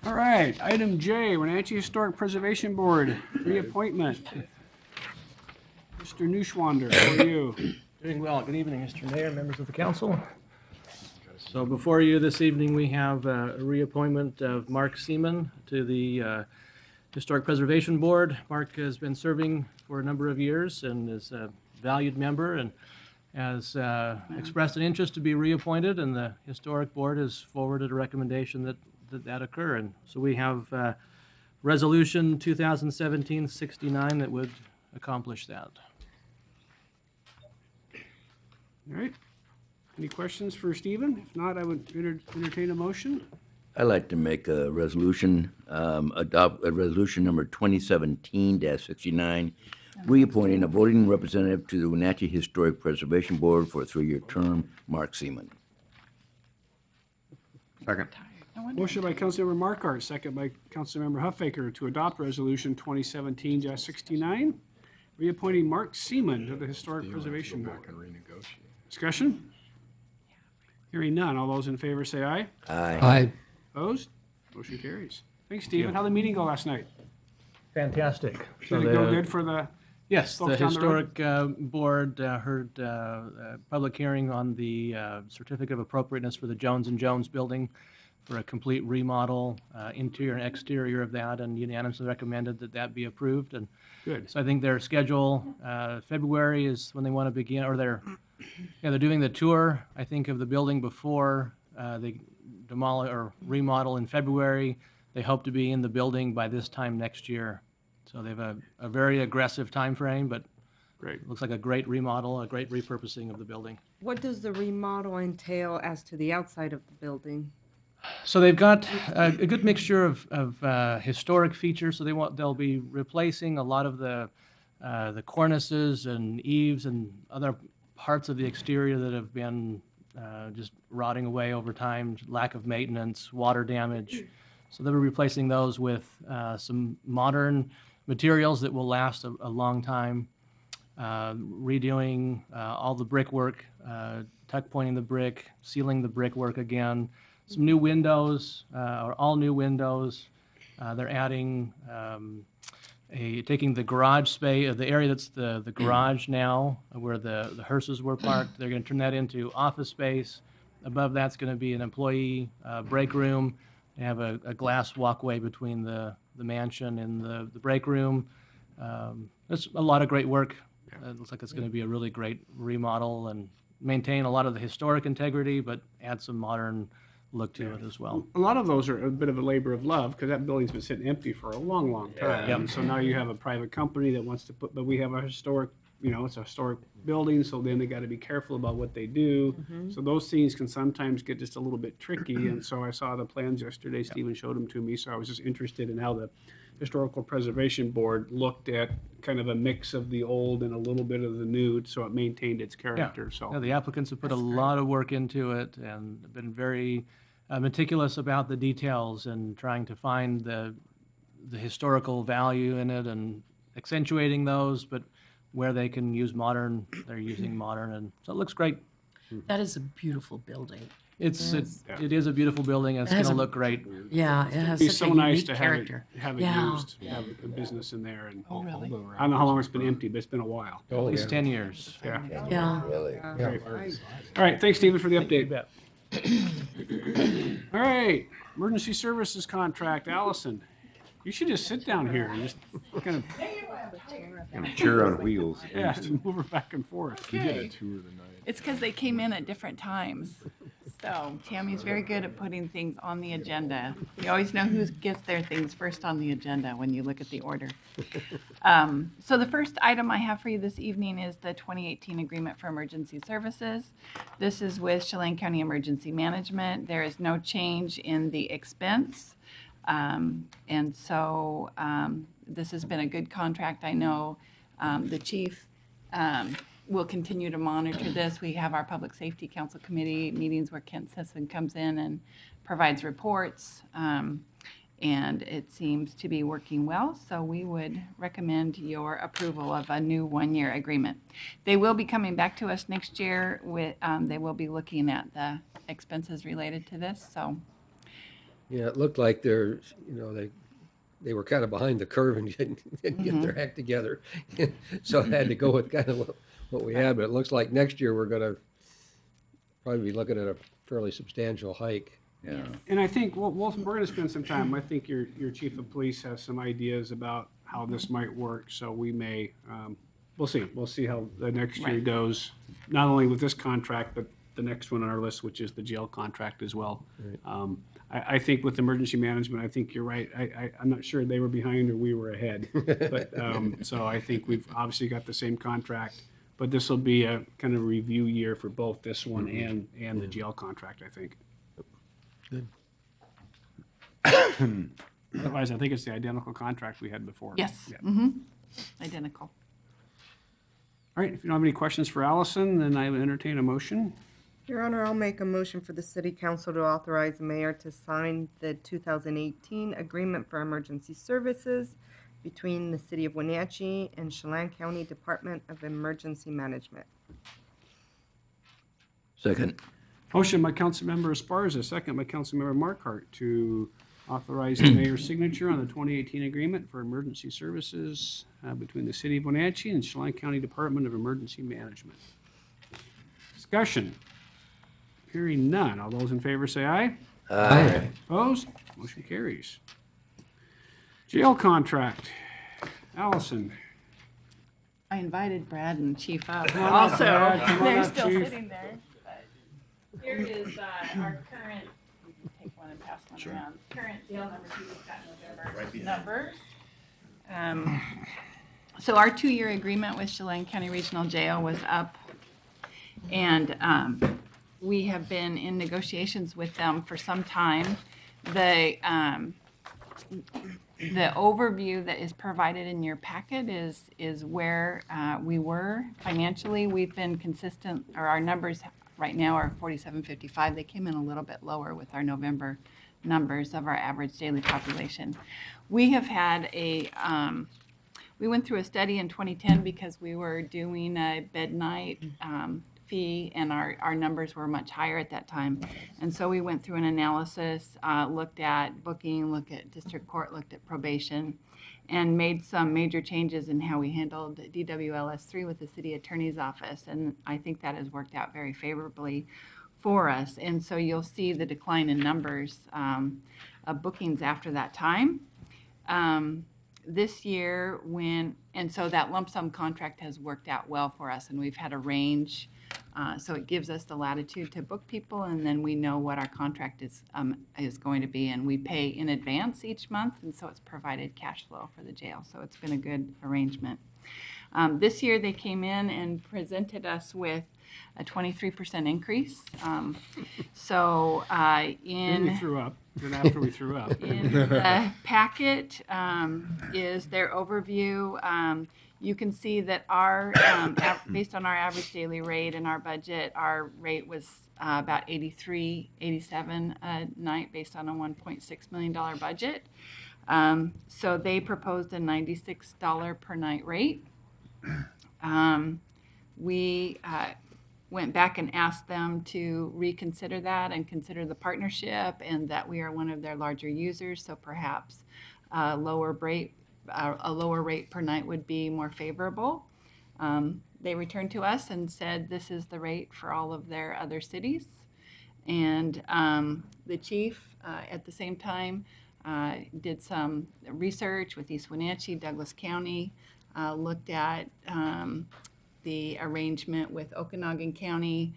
All right, item J, Wenatchee Historic Preservation Board, reappointment. Mr. Neuschwander, how are you? Doing well. Good evening, Mr. Mayor, members of the council. So before you this evening, we have a reappointment of Mark Seaman to the Historic Preservation Board. Mark has been serving for a number of years and is a valued member and has expressed an interest to be reappointed, and the Historic Board has forwarded a recommendation that occur. And so we have Resolution 2017-69 that would accomplish that. All right. Any questions for Stephen? If not, I would entertain a motion. I'd like to make a resolution, adopt a resolution number 2017-69, reappointing a voting representative to the Wenatchee Historic Preservation Board for a 3-year term, Mark Seaman. Second. Motion by Councilmember Markart, second by Councilmember Huffaker to adopt Resolution 2017-69, reappointing Mark Seaman to the Historic Preservation Board. Discussion? Hearing none. All those in favor say aye. Aye. Aye. Opposed? Motion carries. Thanks, Stephen. How'd the meeting go last night? Fantastic. Did it go good for the? Yes, the folks down the road? Historic Board heard a public hearing on the certificate of appropriateness for the Jones and Jones building for a complete remodel, interior and exterior of that, and unanimously recommended that that be approved. And Good. so I think their schedule, February is when they want to begin, or they're doing the tour, I think, of the building before they demolish or remodel in February. They hope to be in the building by this time next year. So they have a very aggressive time frame, but Great. looks like a great remodel, a great repurposing of the building. What does the remodel entail as to the outside of the building? So they've got a good mixture of historic features. So they'll be replacing a lot of the cornices and eaves and other parts of the exterior that have been just rotting away over time, lack of maintenance, water damage. So they'll be replacing those with some modern materials that will last a long time. Redoing all the brickwork, tuck pointing the brick, sealing the brickwork again. Some new windows, or all new windows. They're adding taking the garage space, the area that's the garage now, where the hearses were parked. They're going to turn that into office space. Above that's going to be an employee break room. They have a glass walkway between the mansion and the break room. There's a lot of great work. It looks like it's going to be a really great remodel and maintain a lot of the historic integrity, but add some modern look to it as well. A lot of those are a bit of a labor of love because that building's been sitting empty for a long, long time. Yep. And so now you have a private company that wants to put, but we have a historic, it's a historic building, so then they got to be careful about what they do. So those things can sometimes get just a little bit tricky. And so I saw the plans yesterday. Stephen showed them to me, so I was just interested in how the Historical Preservation Board looked at kind of a mix of the old and a little bit of the new, so it maintained its character. So Yeah, the applicants have put a lot of work into it and been very meticulous about the details and trying to find the historical value in it and accentuating those, but where they can use modern, they're using modern, and so it looks great. That is a beautiful building. It is a beautiful building, and it's going to look great. Yeah, it has It'd be such so a nice unique to character. have it Yeah. used, have a business in there. And Oh, really? I don't know how long it's been empty, but it's been a while. At least 10 years. Yeah. Yeah. Really? Great. All right, thanks, Stephen, for the update. All right, emergency services contract, Allison. You should just sit down here and just kind of, And a chair on wheels. at yeah, least. move her back and forth. You get a tour of the night. It's because they came in at different times. So Tammy's very good at putting things on the agenda. You always know who gets their things first on the agenda when you look at the order. So the first item I have for you this evening is the 2018 Agreement for Emergency Services. This is with Chelan County Emergency Management. There is no change in the expense. And so this has been a good contract. I know the chief will continue to monitor this. We have our Public Safety Council Committee meetings where Kent Sisson comes in and provides reports. And it seems to be working well, so we would recommend your approval of a new one-year agreement. They will be coming back to us next year with, they will be looking at the expenses related to this, so. Yeah, it looked like they're, they were kind of behind the curve and didn't get their act together. So I had to go with kind of what we had, but it looks like next year we're going to probably be looking at a fairly substantial hike. Yeah. And I think we're going to spend some time. I think your chief of police has some ideas about how this might work. So we may, we'll see. We'll see how the next year goes. Not only with this contract, but the next one on our list, which is the jail contract as well. Right. I think with emergency management, I think you're right. I'm not sure they were behind or we were ahead. But so I think we've obviously got the same contract. But this will be a kind of review year for both this one and the jail contract, I think. Good. Otherwise, I think it's the identical contract we had before. Yes, Yeah. Identical. All right, if you don't have any questions for Allison, then I would entertain a motion. Your Honor, I'll make a motion for the City Council to authorize the mayor to sign the 2018 Agreement for Emergency Services between the City of Wenatchee and Chelan County Department of Emergency Management. Second. Motion by Councilmember Esparza, second by Councilmember Markart to Authorize the mayor's signature on the 2018 agreement for emergency services between the City of Wenatchee and Chelan County Department of Emergency Management. Discussion. Hearing none. All those in favor say aye. Aye. Opposed? Motion carries. Jail contract. Allison. I invited Brad and Chief up Come on up, also. Brad. Come on They're up, still Chief. sitting there. But here is our current, take one and pass one around. Current jail numbers, we just got November numbers. So our 2-year agreement with Chelan County Regional Jail was up, and we have been in negotiations with them for some time. The overview that is provided in your packet is where we were financially. We've been consistent, or our numbers right now are 4755. They came in a little bit lower with our November numbers of our average daily population. We have had we went through a study in 2010 because we were doing a bed night fee, and our numbers were much higher at that time. And so we went through an analysis, looked at booking, looked at district court, looked at probation, and made some major changes in how we handled DWLS3 with the city attorney's office. And I think that has worked out very favorably for us. And so you'll see the decline in numbers of bookings after that time. This year, and so that lump sum contract has worked out well for us, and we've had a range. So it gives us the latitude to book people, and then we know what our contract is going to be, and we pay in advance each month, and so it's provided cash flow for the jail. So it's been a good arrangement. This year they came in and presented us with a 23% increase. Then we threw up. Then after we threw up. In the packet is their overview. You can see that based on our average daily rate and our budget, our rate was about $83.87 a night based on a $1.6 million budget. So they proposed a $96 per night rate. We went back and asked them to reconsider that and consider the partnership, and that we are one of their larger users, so perhaps a lower rate per night would be more favorable. They returned to us and said this is the rate for all of their other cities. And the chief, at the same time, did some research with East Wenatchee, Douglas County, looked at the arrangement with Okanagan County.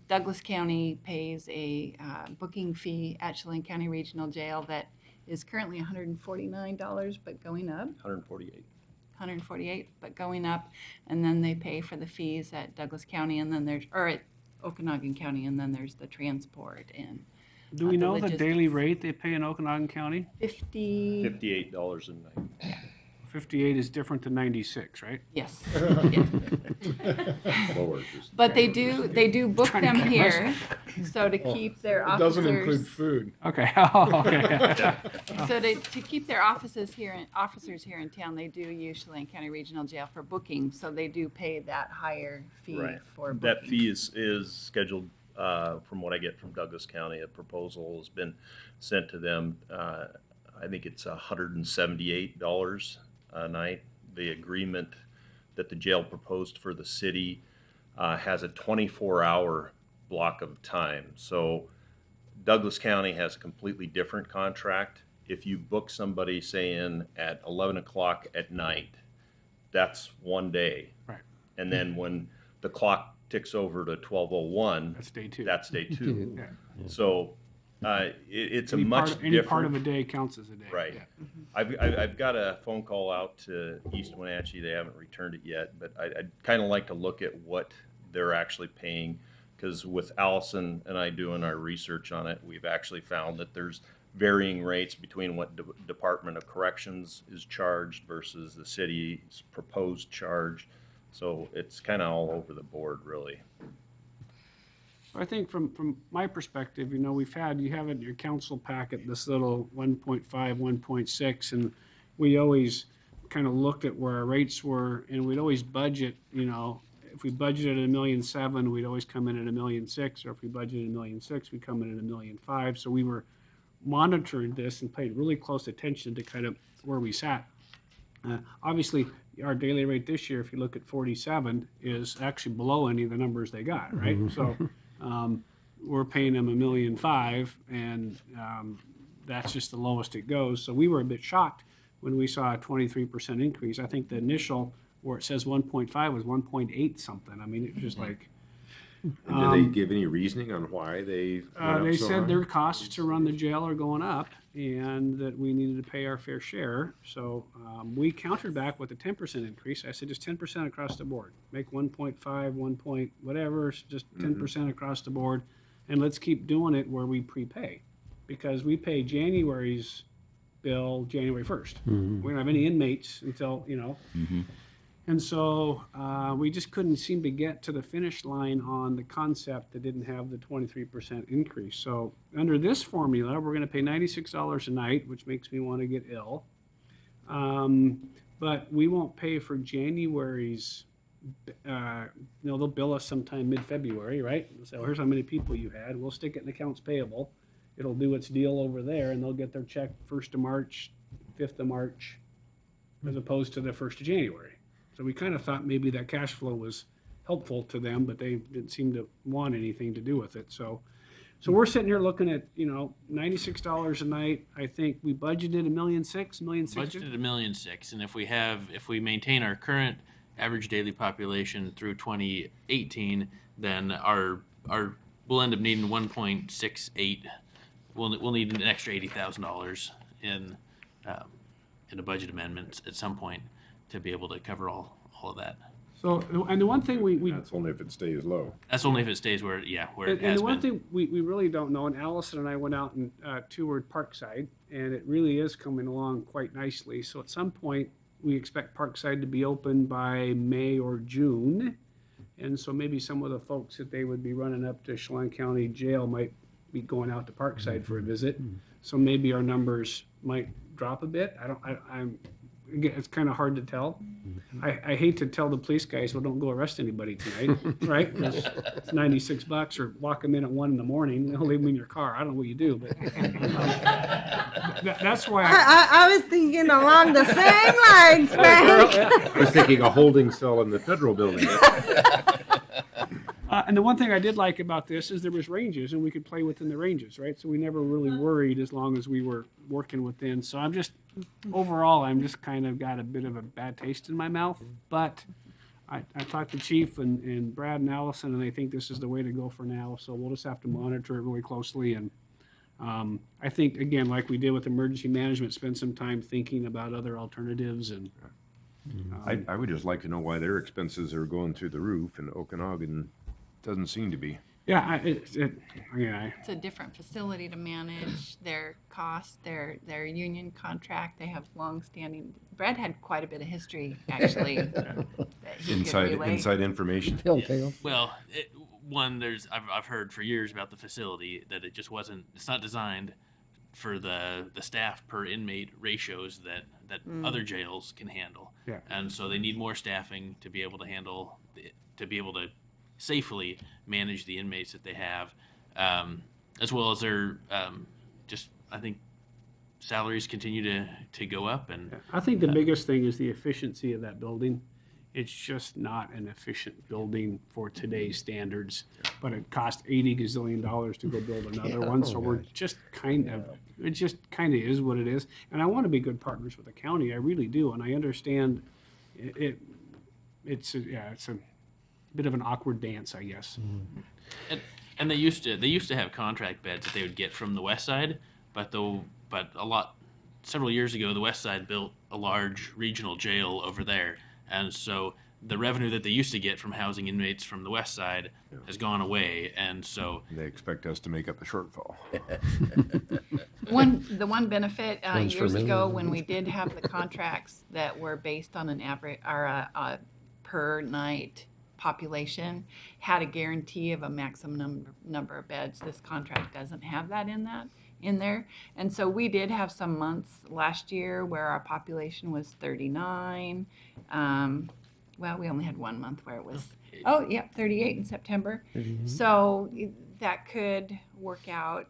Douglas County pays a booking fee at Chelan County Regional Jail that is currently $149, but going up. 148, but going up. And then they pay for the fees at Douglas County, and then at Okanagan County, and then there's the transport and Do we know the logistics. daily rate they pay in Okanagan County? $58 a night. 58 is different than 96, right? Yes. Lower, But they do book Trying to them get here, so to keep their It officers. doesn't include food. Okay. Oh, okay. So to keep their officers here in town, they do use Chelan County Regional Jail for booking, so they do pay that higher fee Right. for booking. That fee is scheduled, from what I get from Douglas County. A proposal has been sent to them. I think it's $178 a night. The agreement that the jail proposed for the city has a 24-hour block of time. So Douglas County has a completely different contract. If you book somebody, say, in at 11 o'clock at night, that's one day. Right. And then when the clock ticks over to 12:01, That's day two. That's day two. Yeah. So it's Any a much part, any different. part of a day counts as a day. Right. Yeah. I've got a phone call out to East Wenatchee. They haven't returned it yet, but I'd kind of like to look at what they're actually paying, because with Allison and I doing our research on it, we've actually found that there's varying rates between what Department of Corrections is charged versus the city's proposed charge. So it's kind of all over the board, really. I think from my perspective, you have in your council packet this little 1.5, 1.6, and we always kind of looked at where our rates were, and we'd always budget, if we budgeted $1.7 million, we'd always come in at $1.6 million, or if we budgeted $1.6 million, we'd come in at $1.5 million. So we were monitored this and paid really close attention to kind of where we sat. Obviously, our daily rate this year, if you look at 47, is actually below any of the numbers they got, right? So we're paying them $1.5 million, and that's just the lowest it goes. So we were a bit shocked when we saw a 23% increase. I think the initial, where it says 1.5, was 1.8 something. I mean, it was just like. And did they give any reasoning on why they went up They so said high? their costs to run the jail are going up and that we needed to pay our fair share. So we countered back with a 10% increase. I said just 10% across the board. Make 1.5, 1 point, whatever, just 10% across the board. And let's keep doing it where we prepay. Because we pay January's bill January 1st. We don't have any inmates until, you know. And so we just couldn't seem to get to the finish line on the concept that didn't have the 23% increase. So under this formula, we're going to pay $96 a night, which makes me want to get ill. But we won't pay for January's, they'll bill us sometime mid-February, right? So here's how many people you had. We'll stick it in accounts payable. It'll do its deal over there, and they'll get their check 1st of March, 5th of March, as opposed to the 1st of January. So we kind of thought maybe that cash flow was helpful to them, but they didn't seem to want anything to do with it. So we're sitting here looking at, $96 a night. I think we budgeted $1.6 million, $1.6 million. Budgeted $1.6 million, and if we maintain our current average daily population through 2018, then we'll end up needing 1.68. We'll need an extra $80,000 in a budget amendment at some point to be able to cover all of that. So, and the one thing we That's only if it stays low. That's only if it stays where it and has the one been. thing we really don't know, and Allison and I went out and toured Parkside, and it really is coming along quite nicely. So at some point, we expect Parkside to be open by May or June. And so maybe some of the folks that they would be running up to Chelan County Jail might be going out to Parkside for a visit. So maybe our numbers might drop a bit. Again, it's kind of hard to tell. I hate to tell the police guys, well, don't go arrest anybody tonight, right? 'Cause it's $96, or lock them in at 1 a.m. They'll leave them in your car. I don't know what you do, but that's why I was thinking along the same lines, Frank. I was thinking a holding cell in the federal building. And the one thing I did like about this is there was ranges, and we could play within the ranges, right? So we never really worried as long as we were working within. So overall, I'm just kind of got a bit of a bad taste in my mouth. But I talked to Chief and Brad and Allison, and they think this is the way to go for now. So we'll just have to monitor it really closely. And I think, again, like we did with emergency management, spend some time thinking about other alternatives. And I would just like to know why their expenses are going through the roof, and Okanagan doesn't seem to be. Yeah, It's a different facility to manage their costs, their union contract. They have long-standing. Brad had quite a bit of history, actually. that he could relay. Inside information. Well, I've heard for years about the facility that it just wasn't. It's not designed for the staff per inmate ratios that other jails can handle. Yeah. And so they need more staffing to be able to handle to safely manage the inmates that they have, as well as their I think salaries continue to go up. And I think the biggest thing is the efficiency of that building. It's just not an efficient building for today's standards, but it cost $80 gazillion to go build another one. So we're just it just kind of is what it is. And I want to be good partners with the county. I really do. And I understand it's a bit of an awkward dance, I guess. And they used to have contract beds that they would get from the west side, but several years ago, the west side built a large regional jail over there, and so the revenue that they used to get from housing inmates from the west side has gone away, and so they expect us to make up the shortfall. The one benefit years ago when we did have the contracts that were based on an average or a per night population had a guarantee of a maximum number of beds. This contract doesn't have that in there. And so we did have some months last year where our population was 39. Well, we only had 1 month where it was 38 in September. So that could work out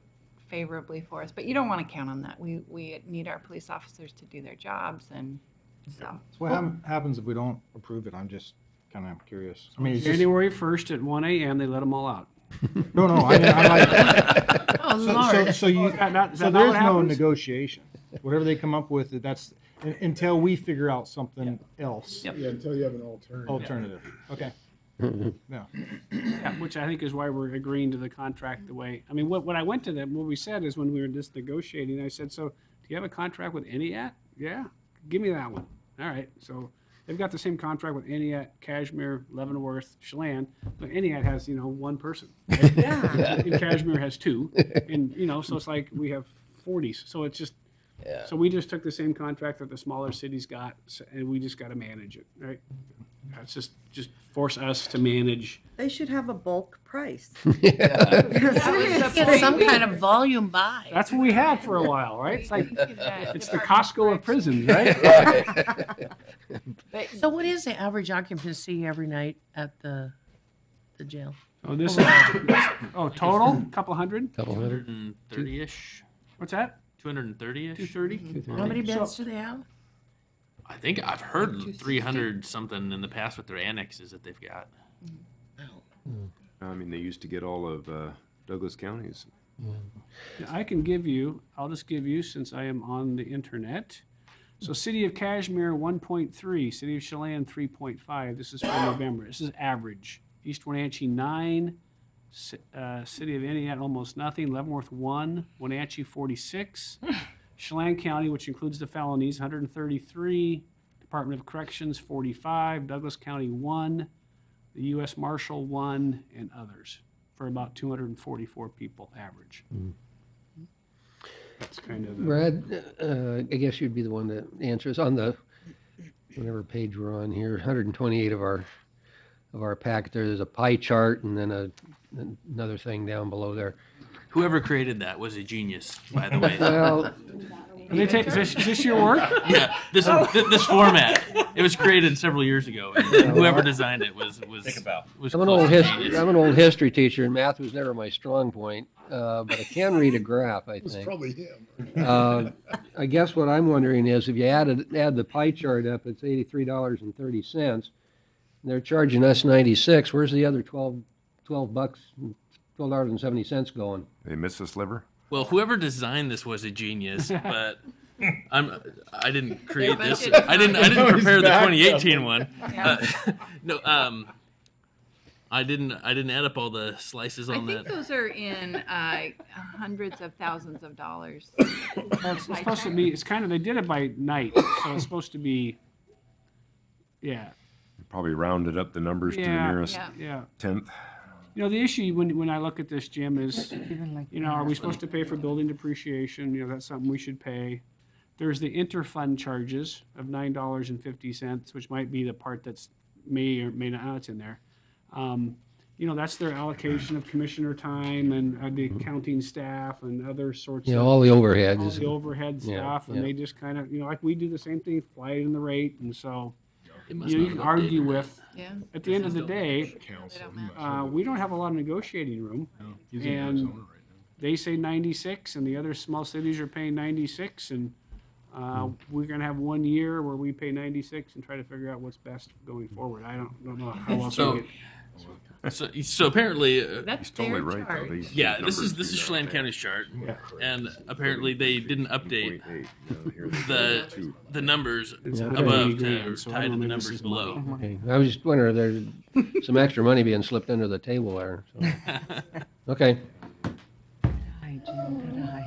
favorably for us. But you don't want to count on that. We need our police officers to do their jobs, and so. So what happens if we don't approve it? I'm just kind of curious. I mean, it's just, January 1st at 1 a.m., they let them all out. no, I like. Oh, Lord. So you, Is that not so what there's no happens? negotiation. Whatever they come up with, that's until we figure out something else. Yep. Yeah, until you have an alternative. Alternative. Okay. Yeah. Yeah, which I think is why we're agreeing to the contract the way, I mean, what I went to them, what we said is when we were just negotiating, I said, so do you have a contract with Entiat? Yeah, give me that one. All right, so they've got the same contract with Entiat, Kashmir, Leavenworth, Chelan, but Entiat has, one person. Right? Yeah. And Kashmir has two, and, so it's like we have 40s, so it's just, Yeah. so we just took the same contract that the smaller cities got, and we just got to manage it, right? It's just force us to manage. They should have a bulk price. Get some kind of volume buy. That's what we had for a while, right? It's like, it's the Costco of prisons, right? So what is the average occupancy every night at the jail? Oh, this is, total, couple hundred? Couple hundred? 230-ish, What's that? 230-ish. 230? How many beds do they have? I think I've heard 300 something in the past with their annexes that they've got. I mean, they used to get all of Douglas counties. I can give you, I'll just give you since I am on the internet. So City of Kashmir, 1.3, City of Chelan, 3.5. This is for November. This is average. East Wenatchee, 9. City of Entiat, almost nothing. Leavenworth, 1. Wenatchee, 46. Chelan County, which includes the felonies, 133. Department of Corrections, 45. Douglas County, 1. The U.S. Marshal, 1. And others, for about 244 people average. That's kind of the... Brad, I guess you'd be the one that answers on the, whatever page we're on here, 128 of our packet. There's a pie chart and then another thing down below there. Whoever created that was a genius, by the way. Well, is this your work? Yeah, this format. It was created several years ago, and whoever designed it was I'm an old history teacher, and math was never my strong point, but I can read a graph, I think. It's probably him. I guess what I'm wondering is if you add the pie chart up, it's $83.30. They're charging us 96. Where's the other $12 bucks, $12.70 going? They miss a sliver? Well, whoever designed this was a genius, but I didn't create this. budget is I didn't not- prepare the back 2018 one. Yeah. No, I didn't add up all the slices I on think that. those are in hundreds of thousands of dollars. Well, it's supposed to be, it's kind of, they did it by night, so it's supposed to be, yeah. Probably rounded up the numbers to the Yeah, nearest yeah. tenth. The issue when I look at this, Jim, is, are we supposed to pay for building depreciation? That's something we should pay. There's the interfund charges of $9.50, which might be the part that's may or may not, it's in there. That's their allocation of commissioner time and the accounting staff and other sorts of. All the overhead. All the overhead Yeah, stuff, and yeah. they just kind of, like we do the same thing, fly it in the rate, and so, It must you not can have argue updated. with, Yeah. at the end of the day, Council. we don't have a lot of negotiating room. And they say 96, and the other small cities are paying 96, and we're going to have 1 year where we pay 96 and try to figure out what's best going forward. I don't know how else So- we get. So apparently, That's Totally their right, though. chart. These yeah, this numbers is do not Chelan pay. County's chart, and apparently they didn't update 0.8. Here they go, the numbers It's above 180 to grand, so I tied to don't the know if this numbers is below. money. Okay. I was just wondering if there's some extra money being slipped under the table there. So. Okay.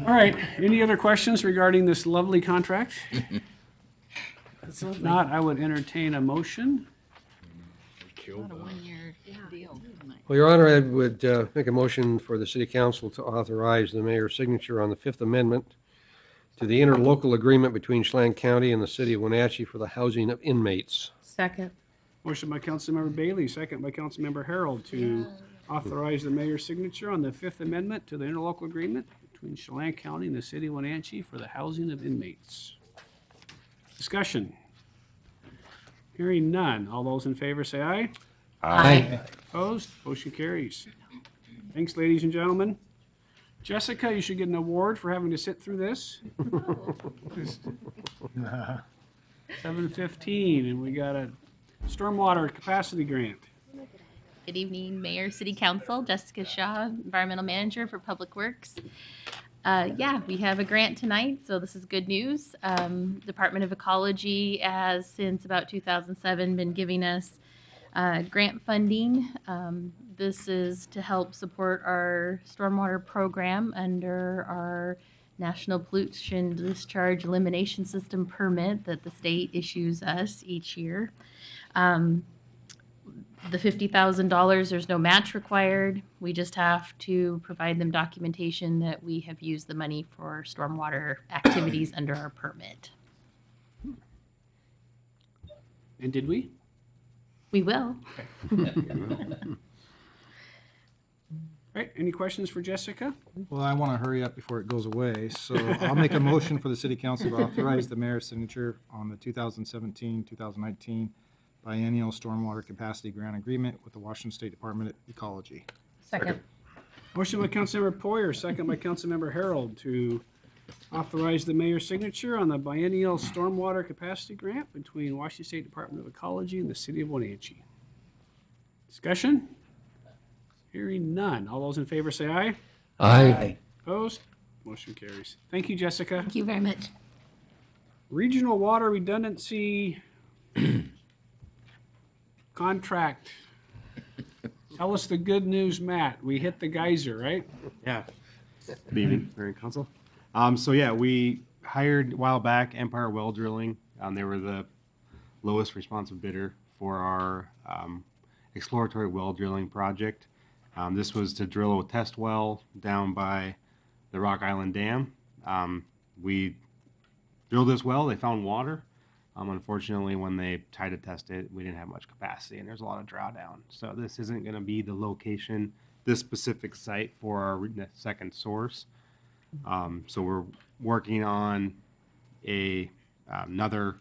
All right, any other questions regarding this lovely contract? If not, I would entertain a motion. Not a 1 year deal. Well, Your Honor, I would make a motion for the City Council to authorize the mayor's signature on the Fifth Amendment to the interlocal agreement between Chelan County and the City of Wenatchee for the housing of inmates. Second. Motion by Councilmember Bailey, second by Councilmember Harold to authorize the mayor's signature on the Fifth Amendment to the interlocal agreement between Chelan County and the City of Wenatchee for the housing of inmates. Discussion. Hearing none. All those in favor say aye. Aye. Opposed? Motion carries. Thanks, ladies and gentlemen. Jessica, you should get an award for having to sit through this. 7:15, and we got a stormwater capacity grant. Good evening, Mayor, City Council. Jessica Shaw, Environmental Manager for Public Works. Yeah, we have a grant tonight, so this is good news. Department of Ecology has, since about 2007, been giving us grant funding. This is to help support our stormwater program under our National Pollution Discharge Elimination System permit that the state issues us each year. The $50,000, there's no match required. We just have to provide them documentation that we have used the money for stormwater activities under our permit. And did we? We will. All right, any questions for Jessica? Well, I want to hurry up before it goes away, so I'll make a motion for the city council to authorize the mayor's signature on the 2017-2019 biennial stormwater capacity grant agreement with the Washington State Department of Ecology. Second. Motion by Councilmember Poyer, second by Councilmember Harold to authorize the mayor's signature on the biennial stormwater capacity grant between Washington State Department of Ecology and the City of Wenatchee. Discussion? Hearing none. All those in favor say aye. Aye. Opposed? Motion carries. Thank you, Jessica. Thank you very much. Regional Water Redundancy Contract. Tell us the good news, Matt. We hit the geyser, right? Yeah. Good evening, Mayor and Council. So yeah, we hired a while back Empire Well Drilling. They were the lowest responsive bidder for our exploratory well drilling project. This was to drill a test well down by the Rock Island Dam. We drilled this well, they found water. Unfortunately, when they tried to test it, we didn't have much capacity and there's a lot of drawdown. So this isn't going to be the location, this specific site for our second source. So we're working on another,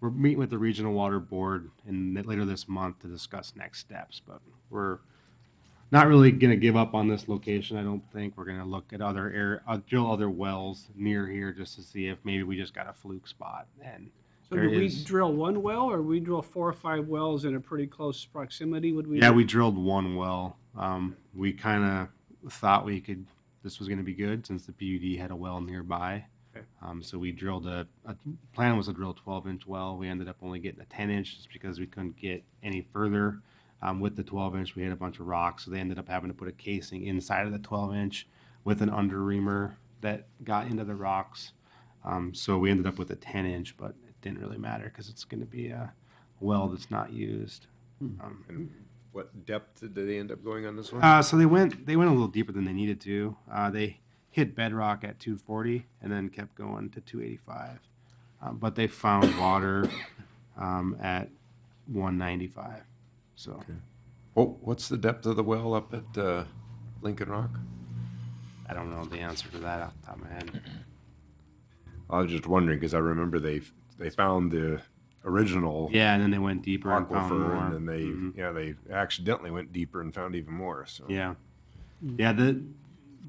we're meeting with the Regional Water Board later this month to discuss next steps, but we're not really going to give up on this location. I don't think we're going to look at drill other wells near here just to see if maybe we just got a fluke spot. And so did we drill one well, or we drill 4 or 5 wells in a pretty close proximity? Yeah, we drilled one well. We kind of thought this was going to be good since the PUD had a well nearby. Okay. So we drilled a plan was to drill a 12-inch well. We ended up only getting a 10-inch just because we couldn't get any further. With the 12-inch, we had a bunch of rocks, so they ended up having to put a casing inside of the 12-inch with an under-reamer that got into the rocks. So we ended up with a 10-inch, but it didn't really matter because it's going to be a well that's not used. And what depth did they end up going on this one? So they went a little deeper than they needed to. They hit bedrock at 240 and then kept going to 285. But they found water at 195. So, okay. Well, what's the depth of the well up at Lincoln Rock? I don't know the answer to that off the top of my head. I was just wondering because I remember they found the original. Yeah, and then they went deeper and found more. And then they accidentally went deeper and found even more. So yeah, yeah. The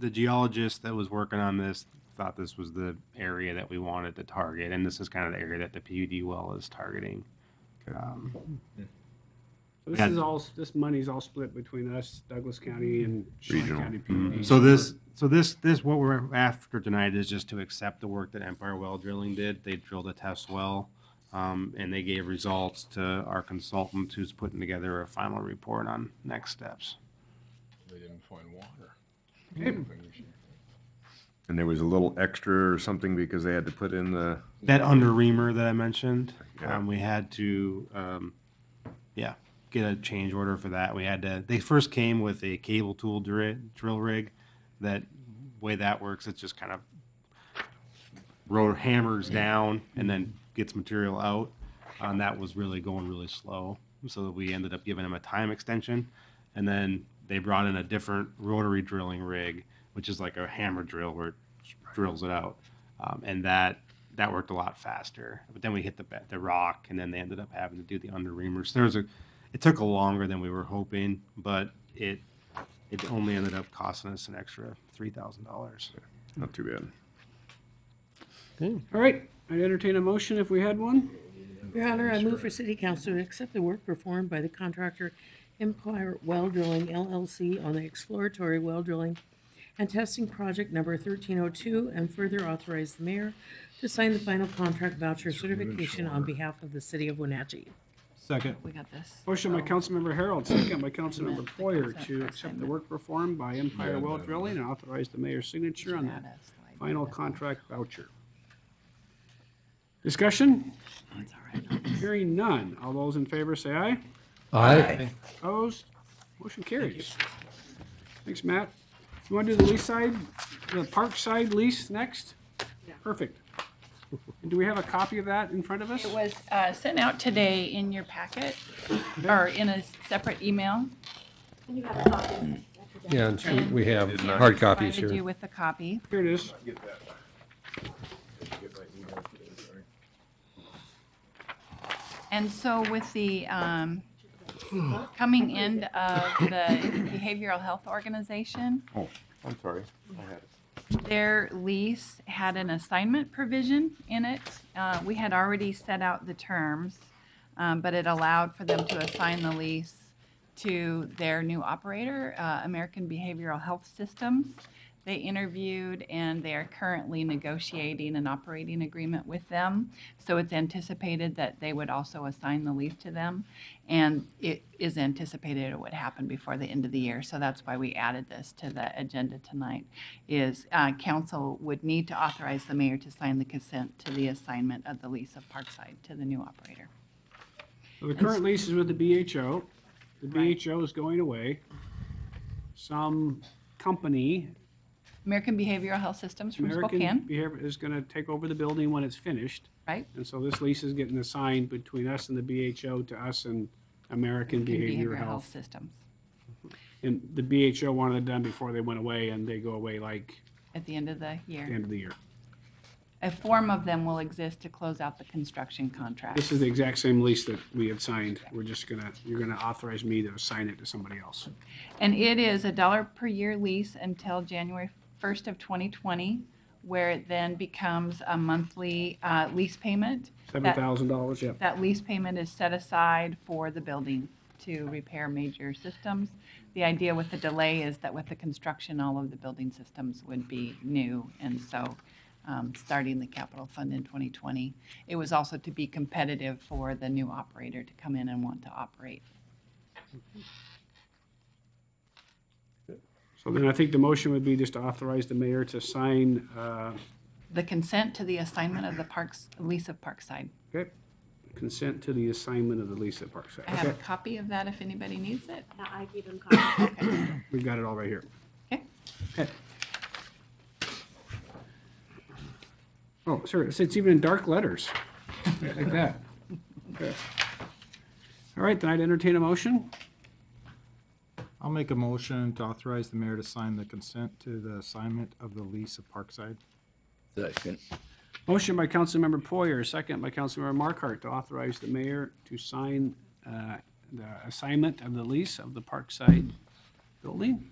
geologist that was working on this thought this was the area that we wanted to target, and this is kind of the area that the PUD well is targeting. Okay. So this money's all split between us, Douglas County, and Shawnee County PUD. Mm-hmm. So this what we're after tonight is just to accept the work that Empire Well Drilling did. They drilled a test well, and they gave results to our consultant who's putting together a final report on next steps. They didn't find water. Okay. And there was a little extra or something because they had to put in that under reamer that I mentioned. Yeah. We had to, get a change order for that. They first came with a cable tool drill rig. That way that works, it's just kind of hammers down and then gets material out. And that was going really slow. So we ended up giving them a time extension. And then they brought in a different rotary drilling rig, which is like a hammer drill where it drills it out. And that worked a lot faster. But then we hit the rock, and then they ended up having to do the under reamers. It took longer than we were hoping, but it it only ended up costing us an extra $3,000. Not too bad. All right, I entertain a motion if we had one. Your Honor, I move for City Council to accept the work performed by the contractor Empire Well Drilling LLC on the exploratory well drilling and testing project number 1302 and further authorize the mayor to sign the final contract voucher certification on behalf of the city of Wenatchee. Second. We got this. Motion by Councilmember Harold, second by Councilmember Poyer to accept the work performed by Empire Well Drilling and authorize the mayor's signature on the final contract voucher. Discussion? Hearing none. All those in favor say aye. Aye. Opposed? Motion carries. Thanks, Matt. You want to do the lease side, the park side lease next? Perfect. And do we have a copy of that in front of us? It was sent out today in your packet, or in a separate email. Yeah, and we have hard copies Provided you here. with the copy. Here it is. And so with the coming end of the behavioral health organization, Oh, I'm sorry. I had it. their lease had an assignment provision in it. We had already set out the terms, but it allowed for them to assign the lease to their new operator, American Behavioral Health Systems. They interviewed and they are currently negotiating an operating agreement with them. So it's anticipated that they would also assign the lease to them. And it is anticipated it would happen before the end of the year. So that's why we added this to the agenda tonight, is council would need to authorize the mayor to sign the consent to the assignment of the lease of Parkside to the new operator. So the current lease is with the BHO. The BHO is going away. Some company, American Behavioral Health Systems from American Spokane. Behavior, is going to take over the building when it's finished. Right. And so this lease is getting assigned between us and the BHO to us and American Behavioral Health. Systems. And the BHO wanted it done before they went away, and they go away like At the end of the year. the end of the year. A form of them will exist to close out the construction contract. This is the exact same lease that we had signed. We're just you're gonna authorize me to assign it to somebody else. And it is $1 per year lease until January 1st of 2020, where it then becomes a monthly lease payment. $7,000, yeah. That lease payment is set aside for the building to repair major systems. The idea with the delay is that with the construction, all of the building systems would be new. And so starting the capital fund in 2020. It was also to be competitive for the new operator to come in and want to operate. So then I think the motion would be just to authorize the mayor to sign, The consent to the assignment of the lease of Parkside. okay, consent to the assignment of the lease at Parkside. I have a Okay, copy of that if anybody needs it. Yeah, I gave him copies. we've got it all right here. Okay. Okay. Oh, sorry, it's even in dark letters, like that. Okay. All right, then I'd entertain a motion. I'll make a motion to authorize the mayor to sign the consent to the assignment of the lease of Parkside. Second. Motion by Councilmember Poyer, second by Councilmember Markart to authorize the mayor to sign the assignment of the lease of the Parkside building.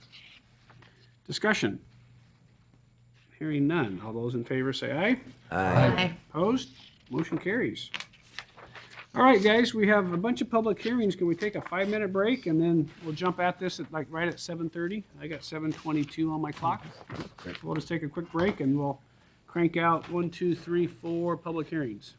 Discussion. Hearing none. All those in favor say aye. Aye. Opposed? Motion carries. All right, guys, we have a bunch of public hearings. Can we take a 5-minute break and then we'll jump at this at right at 7:30? I got 7:22 on my clock. We'll just take a quick break and we'll crank out 1, 2, 3, 4 public hearings.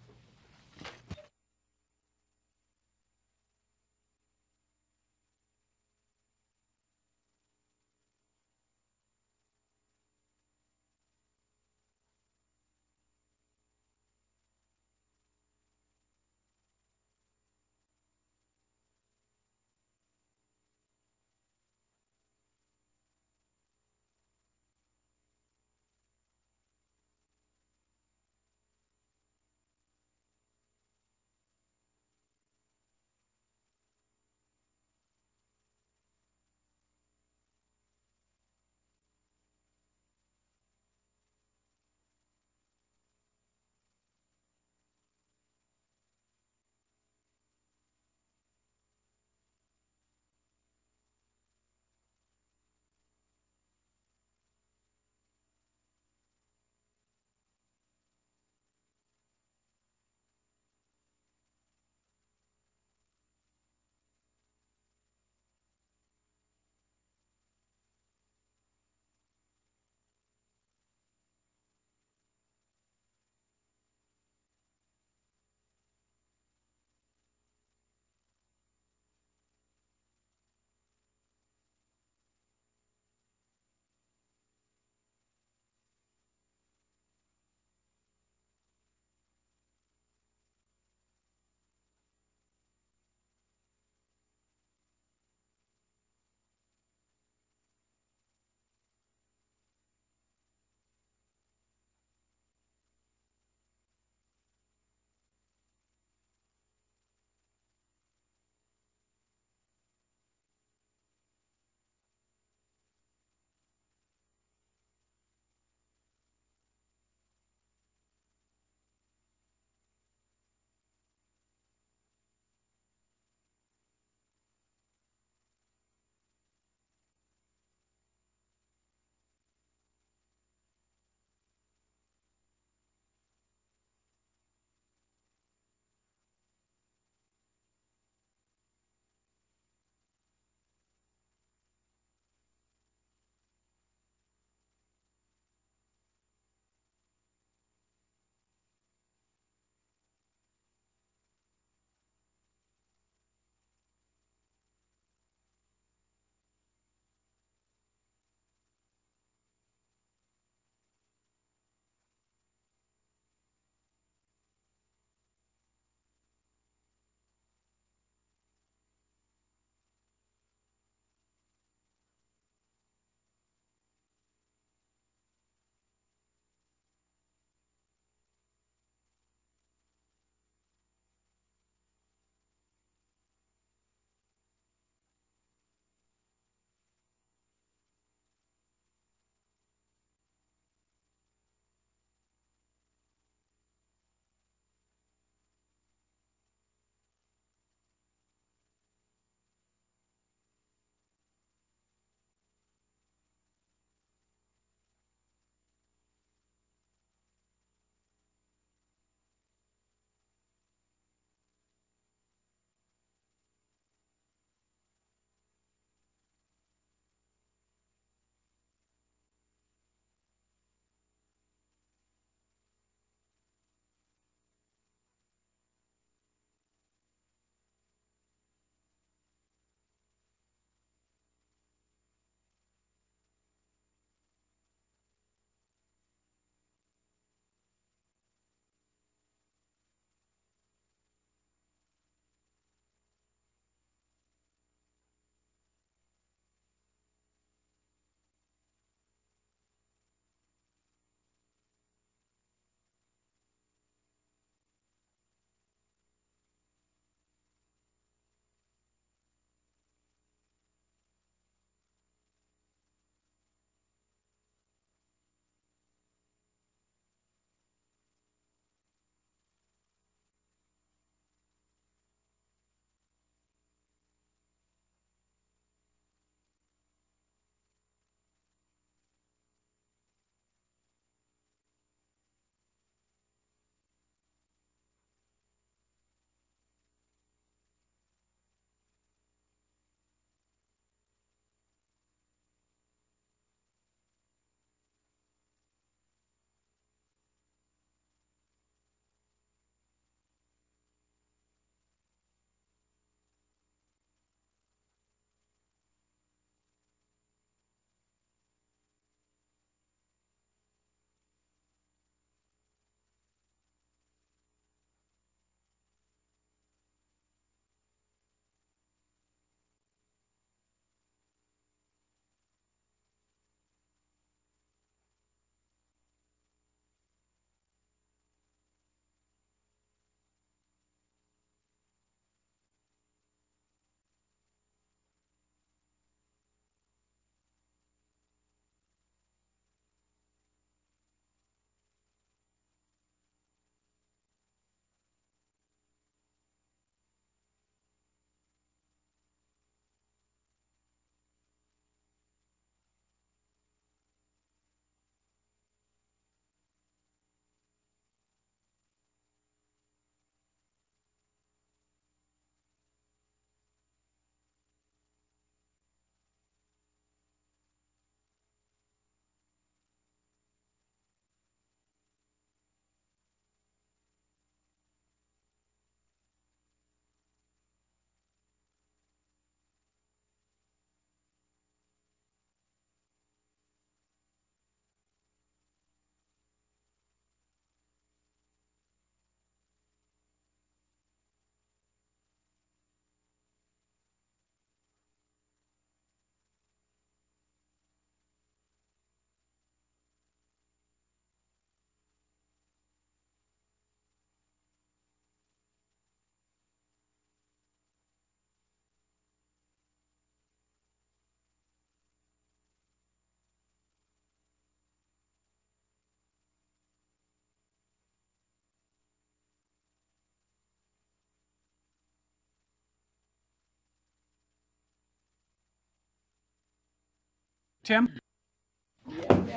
Tim?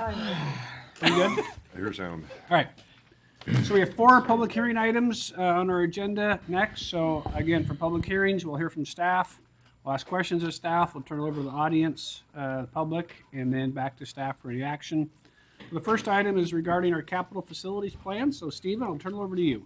Are you good? Your sound. All right. So we have 4 public hearing items on our agenda next. So again, for public hearings, we'll hear from staff. We'll ask questions of staff. We'll turn it over to the audience, the public, and then back to staff for any action. The first item is regarding our capital facilities plan. So Stephen, I'll turn it over to you.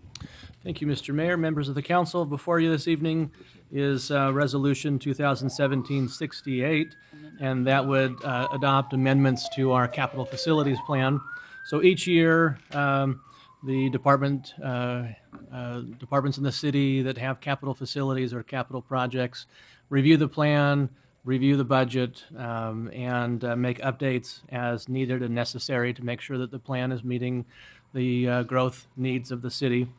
Thank you, Mr. Mayor, members of the council. Before you this evening is Resolution 2017-68, and that would adopt amendments to our capital facilities plan. So each year, the departments in the city that have capital facilities or capital projects review the plan, review the budget, and make updates as needed and necessary to make sure that the plan is meeting the growth needs of the city.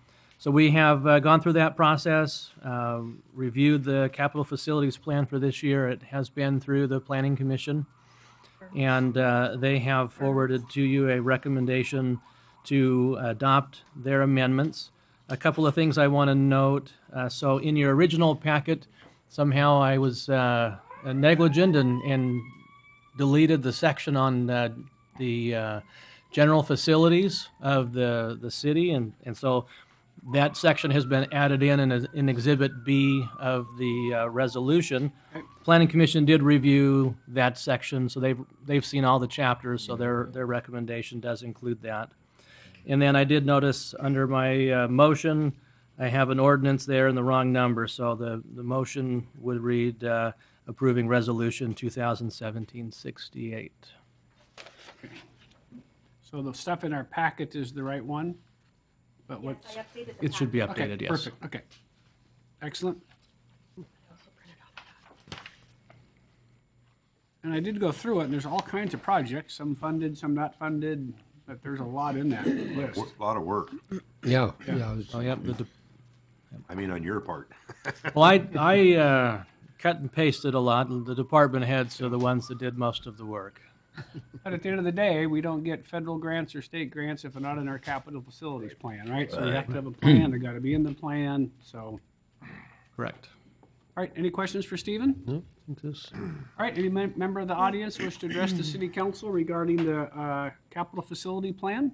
So we have gone through that process, reviewed the capital facilities plan for this year. It has been through the Planning Commission, and they have forwarded to you a recommendation to adopt their amendments. A couple of things I want to note. So in your original packet, somehow I was negligent and deleted the section on the general facilities of the city, and so that section has been added in Exhibit B of the resolution. Planning Commission did review that section, so they've seen all the chapters, so their recommendation does include that. And then I did notice under my motion, I have an ordinance there in the wrong number, so the motion would read approving Resolution 2017-68. So the stuff in our packet is the right one? But what? It should be updated, Okay, yes. perfect, okay. Excellent. And I did go through it, and there's all kinds of projects, some funded, some not funded, but there's a lot in that list. A lot of work. Yeah. Oh, yeah. I mean, on your part. Well, I cut and pasted a lot. The department heads are the ones that did most of the work. But at the end of the day, we don't get federal grants or state grants if they're not in our capital facilities plan, right? So we have to have a plan, they gotta be in the plan, so. Correct. All right, any questions for Stephen? No, I think this. All right, any member of the audience wish to address the city council regarding the capital facility plan?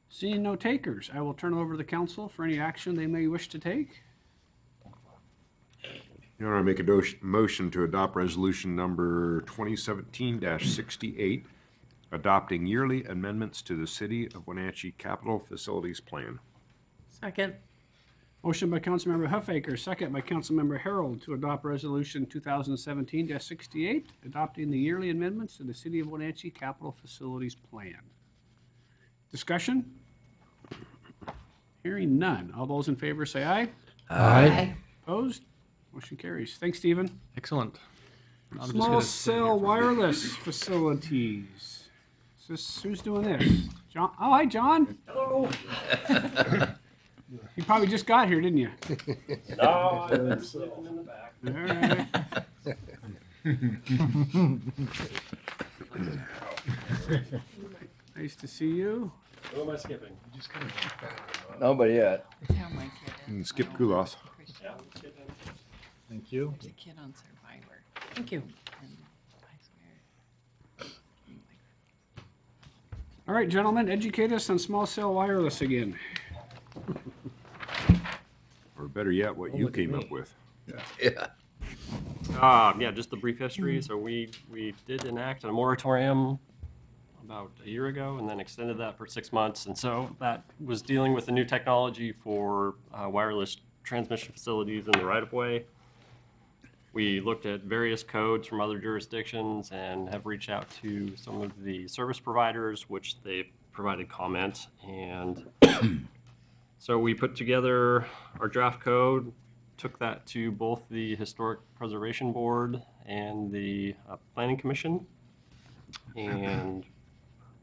Seeing no takers, I will turn it over to the council for any action they may wish to take. You know, I make a motion to adopt resolution number 2017-68, adopting yearly amendments to the City of Wenatchee Capital Facilities Plan. Second. Motion by Councilmember Huffaker, second by Councilmember Harold to adopt resolution 2017-68, adopting the yearly amendments to the City of Wenatchee Capital Facilities Plan. Discussion? Hearing none. All those in favor say aye. Aye. Opposed? Motion carries. Thanks, Stephen. Excellent. Small cell wireless facilities. Who's doing this? John? Oh, hi, John. Hello. You probably just got here, didn't you? No, I've been sitting in the back. All right. Nice to see you. Who am I skipping? You just kind of Nobody yet. And skip Kulas. Yeah, I'm skipping. Thank you. There's a kid on Survivor. Thank you. All right, gentlemen, educate us on small cell wireless again. Or better yet, what you came up with. Yeah. Yeah, just the brief history. So we did enact a moratorium about a year ago and then extended that for 6 months. And so that was dealing with the new technology for wireless transmission facilities in the right-of-way. We looked at various codes from other jurisdictions and have reached out to some of the service providers, which they've provided comments. And so we put together our draft code, took that to both the Historic Preservation Board and the Planning Commission. And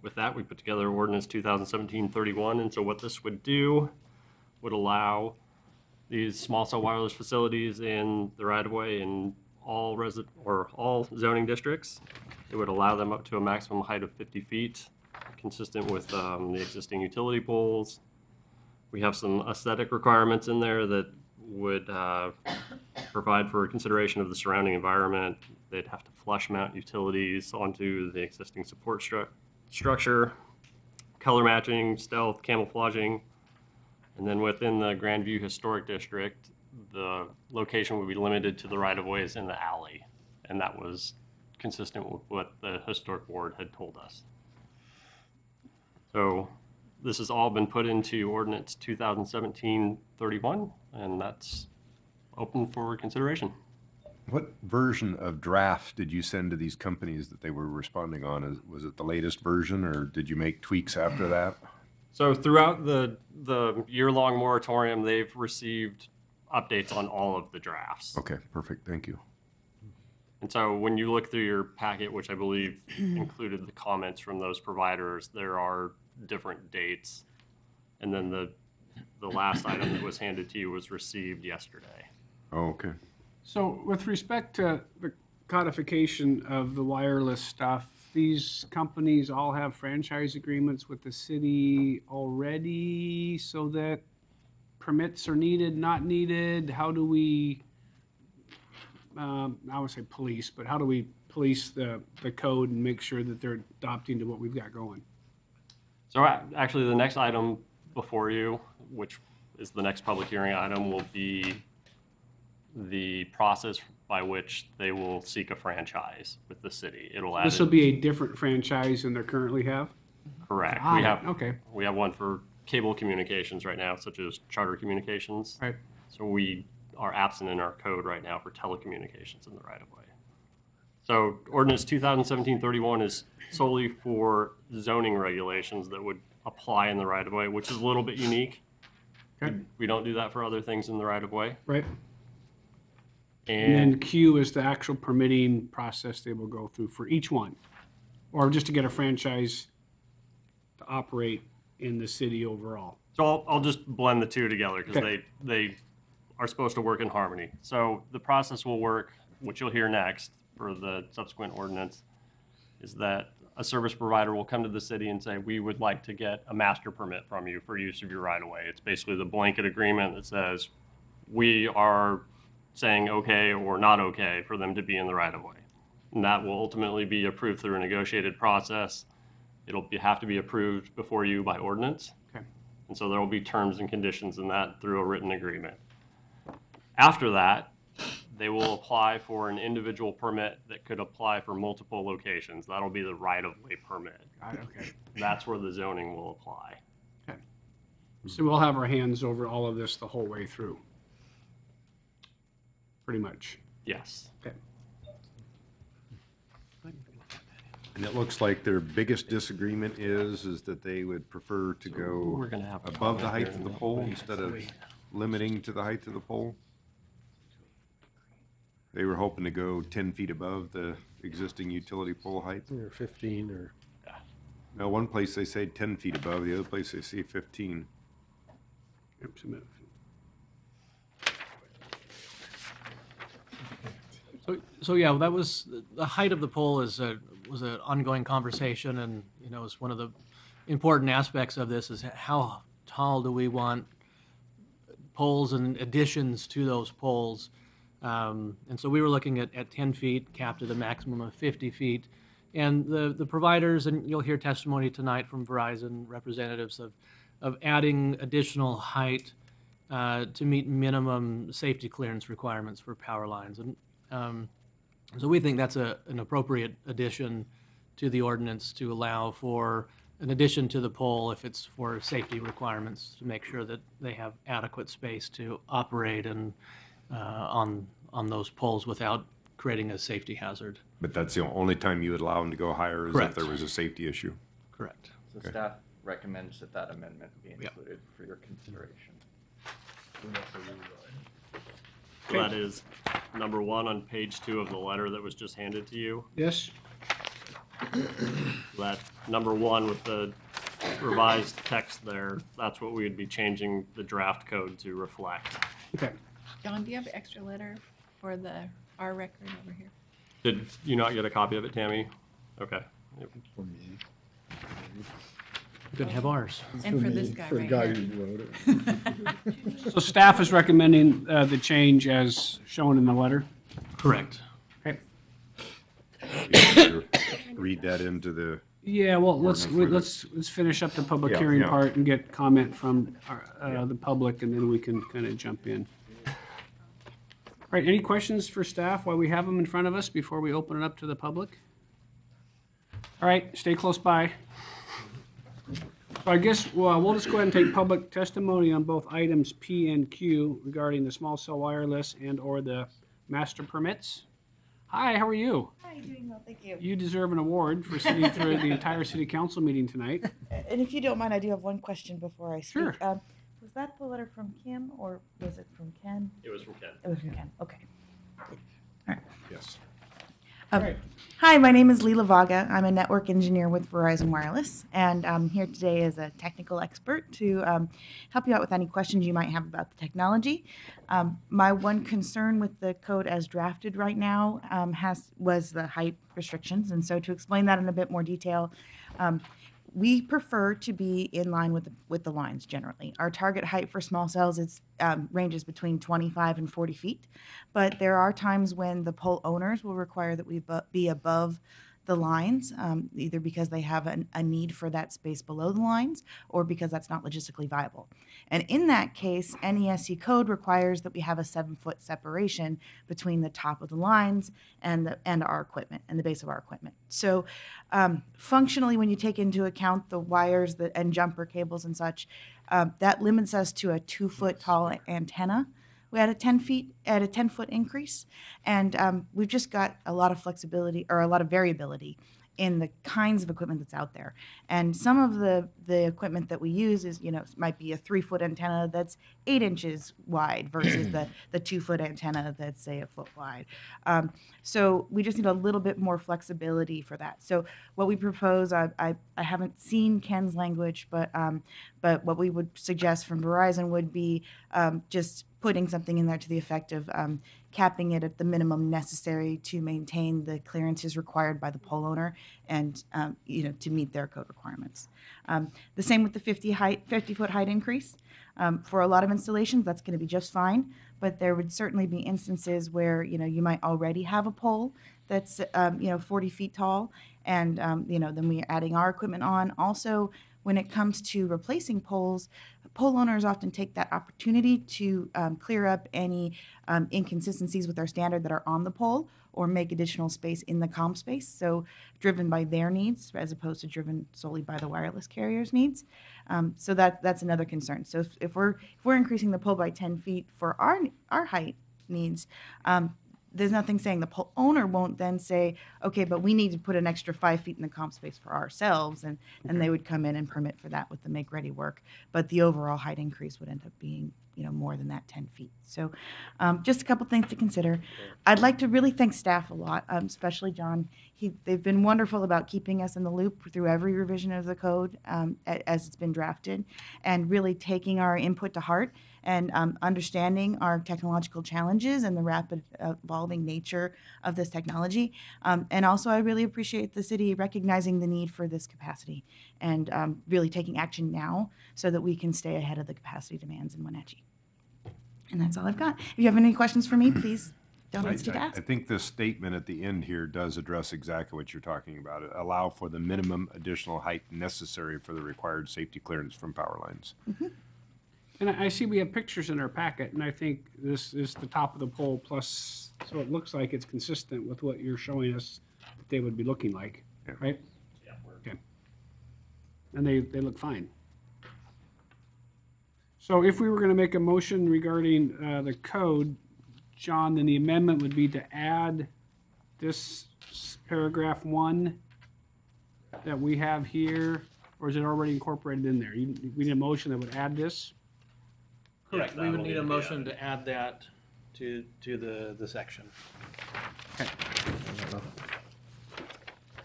with that, we put together Ordinance 2017-31. And so what this would do would allow these small cell wireless facilities in the right-of-way in all zoning districts. It would allow them up to a maximum height of 50 feet, consistent with the existing utility poles. We have some aesthetic requirements in there that would provide for consideration of the surrounding environment. They'd have to flush mount utilities onto the existing support structure, color matching, stealth, camouflaging. And then within the Grandview Historic District, the location would be limited to the right-of-ways in the alley. And that was consistent with what the Historic Board had told us. So this has all been put into Ordinance 2017-31, and that's open for consideration. What version of draft did you send to these companies that they were responding on? Was it the latest version, or did you make tweaks after that? So throughout the year-long moratorium, they've received updates on all of the drafts. Okay, perfect. Thank you. And so when you look through your packet, which I believe included the comments from those providers, there are different dates. And then the last item that was handed to you was received yesterday. Oh, okay. So with respect to the codification of the wireless stuff, these companies all have franchise agreements with the city already, so that permits are needed, not needed? How do we, I would say police, but how do we police the code and make sure that they're adopting to what we've got going? So actually the next item before you, which is the next public hearing item, will be the process by which they will seek a franchise with the city. It'll add. This will be a different franchise than they currently have? Correct. We have one for cable communications right now, such as Charter Communications. Right. So we are absent in our code right now for telecommunications in the right of way. So Ordinance 2017-31 is solely for zoning regulations that would apply in the right of way, which is a little bit unique. Okay. We don't do that for other things in the right of way. Right. And then Q is the actual permitting process they will go through for each one, or just to get a franchise to operate in the city overall. So I'll just blend the two together because they are supposed to work in harmony. So the process will work, which you'll hear next for the subsequent ordinance, is that a service provider will come to the city and say, we would like to get a master permit from you for use of your right of way. It's basically the blanket agreement that says we are saying okay or not okay for them to be in the right of way. And that will ultimately be approved through a negotiated process. It'll have to be approved before you by ordinance. Okay. And so there will be terms and conditions in that through a written agreement. After that, they will apply for an individual permit that could apply for multiple locations. That'll be the right-of-way permit. Got it, okay. That's where the zoning will apply. Okay. So we'll have our hands over all of this the whole way through. Pretty much. Yes. Okay. And it looks like their biggest disagreement is that they would prefer to go we're gonna have above the height of the pole instead of limiting to the height of the pole. They were hoping to go 10 feet above the existing utility pole height. Or 15 or... Now, one place they say 10 feet above, the other place they say 15. So yeah, that was the height of the pole was an ongoing conversation, and is one of the important aspects of this is how tall do we want poles and additions to those poles. And so we were looking at 10 feet, capped at a maximum of 50 feet. And the providers, and you'll hear testimony tonight from Verizon representatives of adding additional height to meet minimum safety clearance requirements for power lines. And so we think that's an appropriate addition to the ordinance to allow for an addition to the pole if it's for safety requirements, to make sure that they have adequate space to operate and on those poles without creating a safety hazard. But that's the only time you would allow them to go higher is Correct. if there was a safety issue. Correct. So Okay. staff recommends that amendment be included for your consideration. So that is number 1 on page 2 of the letter that was just handed to you. Yes. That number 1 with the revised text there, that's what we would be changing the draft code to reflect. Okay. John, do you have an extra letter for our record over here? Did you not get a copy of it, Tammy? Okay. We're going to have ours. And for this guy For the right guy here. who wrote it. So staff is recommending the change as shown in the letter? Correct. Okay. Read that into the, Yeah, well, let's Ordinance with let's finish up the public Yeah, hearing yeah. part and get comment from the public, and then we can kind of jump in. All right, any questions for staff while we have them in front of us before we open it up to the public? All right, stay close by. So I guess, well, we'll just go ahead and take public testimony on both items P and Q regarding the small cell wireless and/or the master permits. Hi, how are you? Hi, doing well, thank you. You deserve an award for sitting through the entire city council meeting tonight. And if you don't mind, I do have one question before I speak. Sure. Was that the letter from Kim or was it from Ken? It was from Ken. It was from Ken, okay. yes. Hi, my name is Leela Vaga. I'm a network engineer with Verizon Wireless, and I'm here today as a technical expert to help you out with any questions you might have about the technology. My one concern with the code as drafted right now was the height restrictions, and so to explain that in a bit more detail, we prefer to be in line with the lines generally. Our target height for small cells ranges between 25 and 40 feet, but there are times when the pole owners will require that we be above the lines, either because they have a need for that space below the lines or because that's not logistically viable. And in that case, NESC code requires that we have a 7-foot separation between the top of the lines and our equipment and the base of our equipment. So functionally, when you take into account the wires and jumper cables and such, that limits us to a 2-foot tall antenna. We had a 10-foot increase, and we've just got a lot of flexibility or a lot of variability in the kinds of equipment that's out there. And some of the equipment that we use is, might be a 3-foot antenna that's 8 inches wide versus the 2-foot antenna that's, say, a foot wide. So we just need a little bit more flexibility for that. So what we propose, I haven't seen Ken's language, but what we would suggest from Verizon would be just putting something in there to the effect of capping it at the minimum necessary to maintain the clearances required by the pole owner and to meet their code requirements. The same with the 50-foot height increase. For a lot of installations, that's going to be just fine, but there would certainly be instances where you might already have a pole that's 40 feet tall, and then we're adding our equipment on. Also, when it comes to replacing poles, pole owners often take that opportunity to clear up any inconsistencies with our standard that are on the pole or make additional space in the comm space, so driven by their needs as opposed to driven solely by the wireless carrier's needs. So that's another concern. So if we're increasing the pole by 10 feet for our height needs, there's nothing saying the pole owner won't then say, okay, but we need to put an extra 5 feet in the comm space for ourselves, and they would come in and permit for that with the make-ready work. But the overall height increase would end up being, more than that 10 feet. So just a couple things to consider. I'd like to really thank staff a lot, especially John. They've been wonderful about keeping us in the loop through every revision of the code as it's been drafted, and really taking our input to heart and understanding our technological challenges and the rapid evolving nature of this technology. And also, I really appreciate the city recognizing the need for this capacity and really taking action now so that we can stay ahead of the capacity demands in Wenatchee. And that's all I've got. If you have any questions for me, please don't hesitate to ask. I think the statement at the end here does address exactly what you're talking about. Allow for the minimum additional height necessary for the required safety clearance from power lines. Mm-hmm. And I see we have pictures in our packet, and I think this is the top of the pole plus, so it looks like it's consistent with what you're showing us that they would be looking like, right? Yeah. Okay. And they look fine. So if we were going to make a motion regarding the code, John, then the amendment would be to add this paragraph 1 that we have here, or is it already incorporated in there? We need a motion that would add this? Correct. We would need a motion to add that to the section. Okay.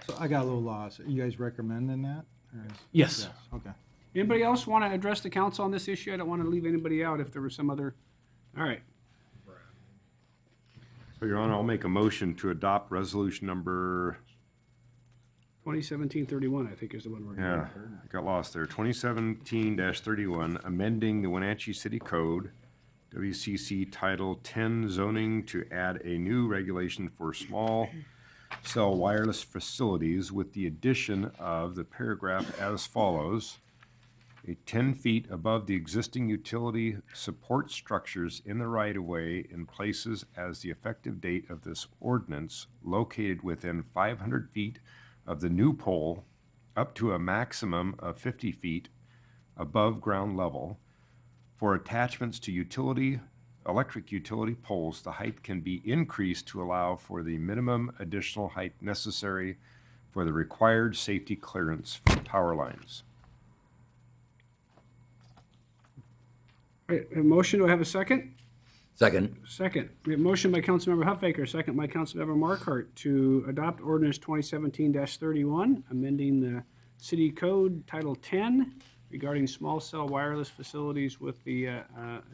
So I got a little lost. You guys recommending that? Yes. Okay. Anybody else want to address the council on this issue? I don't want to leave anybody out if there was some other. All right. So, Your Honor, I'll make a motion to adopt resolution number 2017-31, I think is the one we're going Yeah, I got lost there. 2017-31, amending the Wenatchee City Code, WCC Title 10 zoning to add a new regulation for small cell wireless facilities with the addition of the paragraph as follows. A 10 feet above the existing utility support structures in the right-of-way in places as the effective date of this ordinance located within 500 feet of the new pole up to a maximum of 50 feet above ground level. For attachments to electric utility poles, the height can be increased to allow for the minimum additional height necessary for the required safety clearance from tower lines. All right, a motion, do I have a second? Second. Second. We have a motion by Councilmember Huffaker, second by Councilmember Markart to adopt ordinance 2017-31, amending the city code Title 10 regarding small cell wireless facilities with the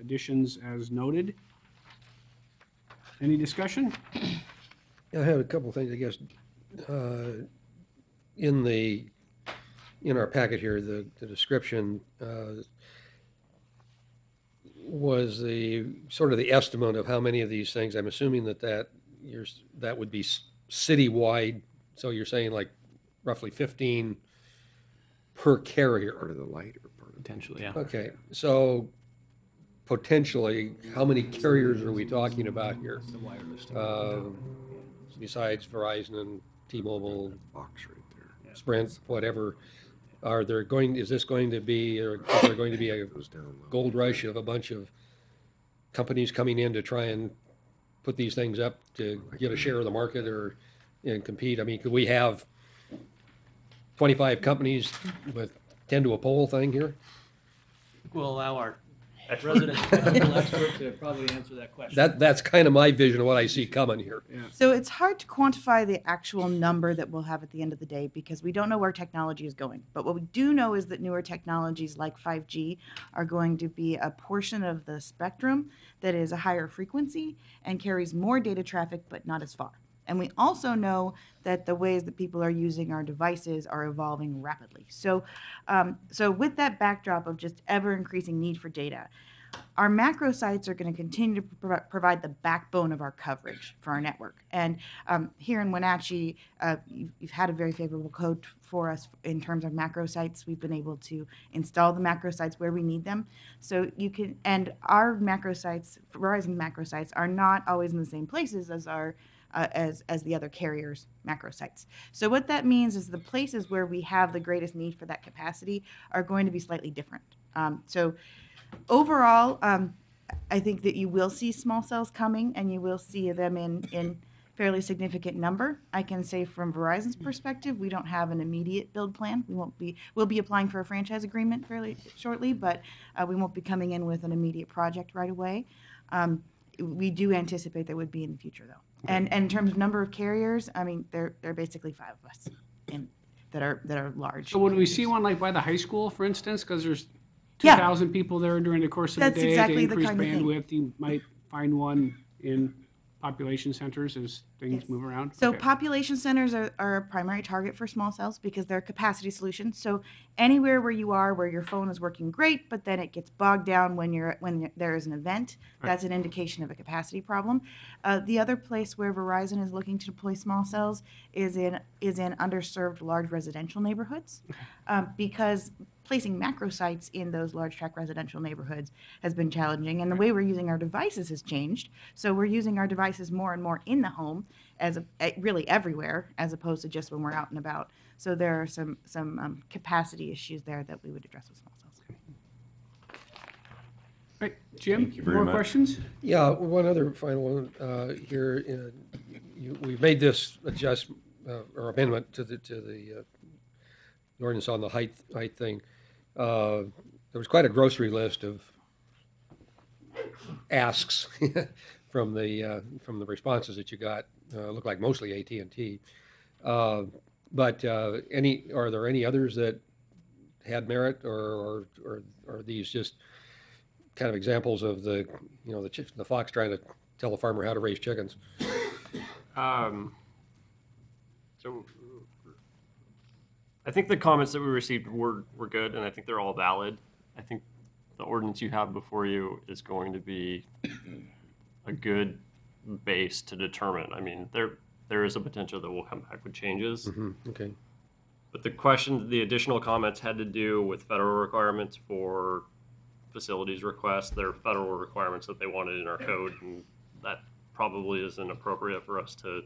additions as noted. Any discussion? I have a couple of things, I guess. In our packet here, the description was the sort of the estimate of how many of these things. I'm assuming that would be citywide. So you're saying like roughly 15 per carrier. Part of the light or part of potentially, yeah. Okay, so potentially, how many carriers are we talking about here? Besides Verizon and T-Mobile, box right there, Sprint, whatever. Is there going to be a gold rush of a bunch of companies coming in to try and put these things up to get a share of the market and compete? I mean, could we have 25 companies with 10 to a pole thing here? We'll allow our resident technical expert to probably answer that question. That's kind of my vision of what I see coming here. Yeah. So it's hard to quantify the actual number that we'll have at the end of the day because we don't know where technology is going. But what we do know is that newer technologies like 5G are going to be a portion of the spectrum that is a higher frequency and carries more data traffic, but not as far. And we also know that the ways that people are using our devices are evolving rapidly. So, so with that backdrop of just ever increasing need for data, our macro sites are going to continue to provide the backbone of our coverage for our network. And here in Wenatchee, you've had a very favorable code for us in terms of macro sites. We've been able to install the macro sites where we need them. So you can, and our macro sites, Verizon macro sites, are not always in the same places as our as the other carriers' macro sites. So what that means is the places where we have the greatest need for that capacity are going to be slightly different. So overall, I think that you will see small cells coming and you will see them in fairly significant number. I can say from Verizon's perspective, we don't have an immediate build plan. We'll be applying for a franchise agreement fairly shortly, but we won't be coming in with an immediate project right away. We do anticipate there would be in the future, though. And in terms of number of carriers, I mean, there are basically 5 of us that are large. So would we see one like by the high school, for instance, because there's Yeah. 2,000 people there during the course of That's the day exactly to the increase kind of thing. bandwidth? You might find one in population centers as things move around. So Okay. population centers are a primary target for small cells because they're a capacity solution. So anywhere where you are, where your phone is working great, but then it gets bogged down when there is an event, that's an indication of a capacity problem. The other place where Verizon is looking to deploy small cells is in underserved large residential neighborhoods, because placing macro sites in those large tract residential neighborhoods has been challenging, and the way we're using our devices has changed. So we're using our devices more and more in the home, really everywhere, as opposed to just when we're out and about. So there are some capacity issues there that we would address with small cells. Right, Jim, Thank you very more much. questions? Yeah, one other final one here. We've made this adjustment or amendment to the ordinance on the height thing. There was quite a grocery list of asks from the responses that you got. Looked like mostly AT&T. But are there any others that had merit, or are these just kind of examples of the fox trying to tell the farmer how to raise chickens? So I think the comments that we received were good, and I think they're all valid. I think the ordinance you have before you is going to be a good base to determine. I mean, there is a potential that we'll come back with changes. Okay. But the additional comments had to do with federal requirements for facilities requests. There are federal requirements that they wanted in our code, and that probably isn't appropriate for us to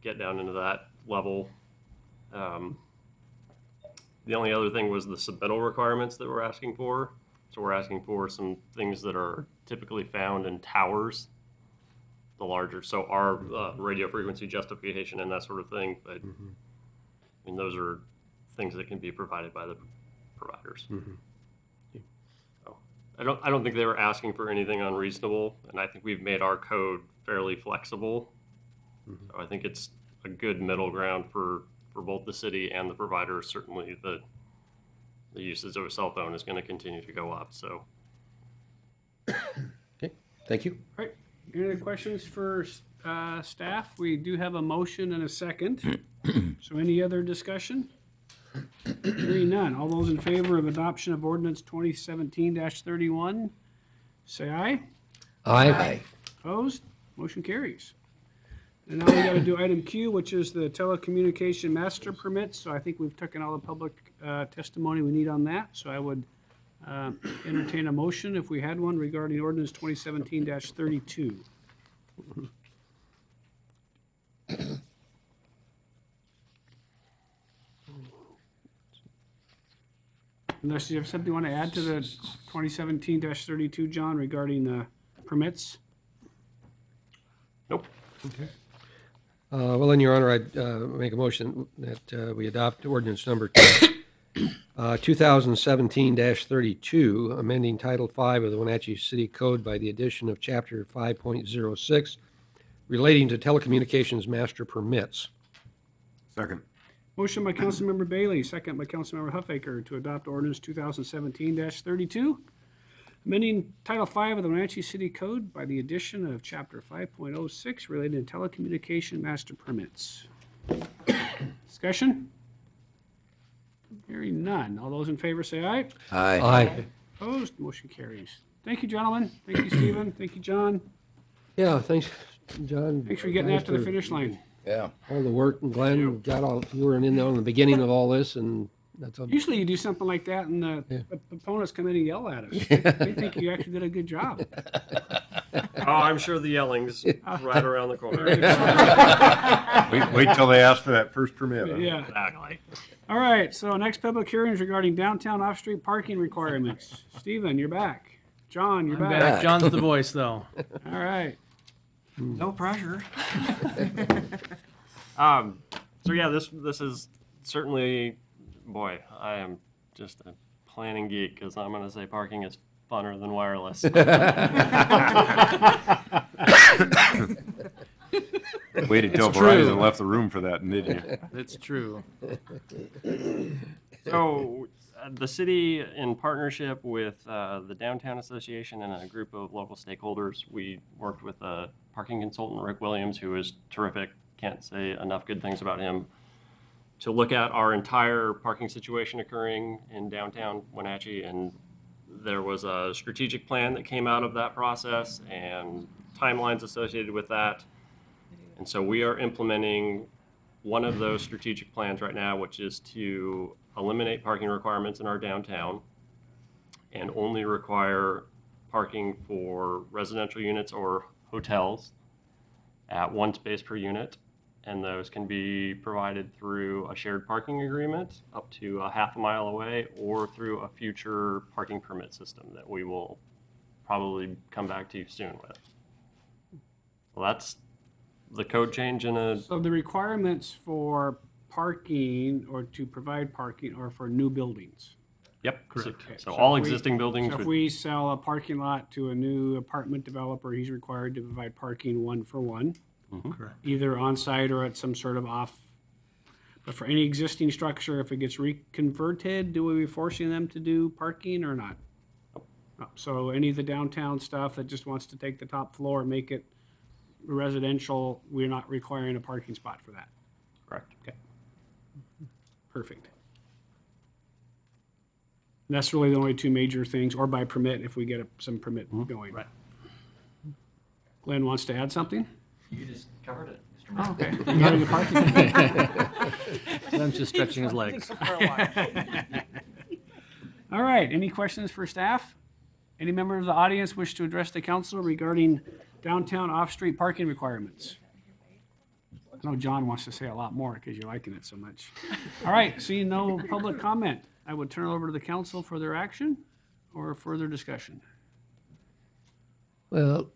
get down into that level. The only other thing was the submittal requirements that we're asking for. So we're asking for some things that are typically found in towers, the larger, so our radio frequency justification and that sort of thing. But I mean, those are things that can be provided by the providers. So I don't think they were asking for anything unreasonable, and I think we've made our code fairly flexible. So I think it's a good middle ground for both the city and the providers. Certainly the usage of a cell phone is going to continue to go up. So Okay, thank you. All right. Any other questions for staff? We do have a motion and a second. So any other discussion? Hearing none. All those in favor of adoption of ordinance 2017-31, say aye. Aye. Opposed? Motion carries. And now we got to do item Q, which is the telecommunication master permits. So I think we've taken all the public testimony we need on that. So I would entertain a motion if we had one regarding ordinance 2017-32. Unless you have something you want to add to the 2017-32, John, regarding the permits? Nope. Okay. Well, in your honor, I'd make a motion that we adopt ordinance number 2017-32, amending Title V of the Wenatchee City Code by the addition of Chapter 5.06 relating to telecommunications master permits. Second. Motion by Councilmember Bailey, second by Councilmember Huffaker to adopt ordinance 2017-32, amending Title V of the Wenatchee City Code by the addition of Chapter 5.06 related to telecommunication master permits. Discussion? Hearing none. All those in favor say aye. Aye. Aye. Opposed? Motion carries. Thank you, gentlemen. Thank you, Stephen. Thank you, John. Yeah, thanks, John. Thanks for getting after the finish line. Yeah. All the work, and Glenn, you were in there on the beginning of all this, and that's all. Usually you do something like that and the opponents come in and yell at us. They think you actually did a good job. Oh, I'm sure the yelling's right around the corner. Wait till they ask for that first permit. Huh? Yeah. Exactly. All right, so next public hearing is regarding downtown off-street parking requirements. Stephen, you're back. John, you're I'm back. John's the voice, though. All right. No pressure. So yeah, this is certainly, boy, I am just a planning geek because I'm going to say parking is funner than wireless. Waited till Verizon left the room for that, didn't you? It's true. So the city, in partnership with the Downtown Association and a group of local stakeholders, we worked with a parking consultant, Rick Williams, who is terrific. Can't say enough good things about him, to look at our entire parking situation occurring in downtown Wenatchee. And there was a strategic plan that came out of that process and timelines associated with that. And so we are implementing one of those strategic plans right now, which is to eliminate parking requirements in our downtown and only require parking for residential units or hotels at one space per unit. And those can be provided through a shared parking agreement up to a half a mile away or through a future parking permit system that we will probably come back to you soon with. Well, that's the code change in a... So the requirements for parking or to provide parking are for new buildings? Yep, correct. So all existing buildings... So if we sell a parking lot to a new apartment developer, he's required to provide parking one for one. Correct. Either on site or at some sort of off. But for any existing structure, if it gets reconverted, do we be forcing them to do parking or not? No. So any of the downtown stuff that just wants to take the top floor and make it residential, we're not requiring a parking spot for that. Correct. Okay. Perfect. That's really the only two major things, or by permit if we get some permit going. Right. Glenn wants to add something? You just covered it, Mr. Oh, Mayor. okay. Regarding the parking. Glenn's just stretching his legs. All right, any questions for staff? Any member of the audience wish to address the council regarding downtown off-street parking requirements? I know John wants to say a lot more because you're liking it so much. All right, seeing no public comment, I would turn it over to the council for their action or further discussion. Well,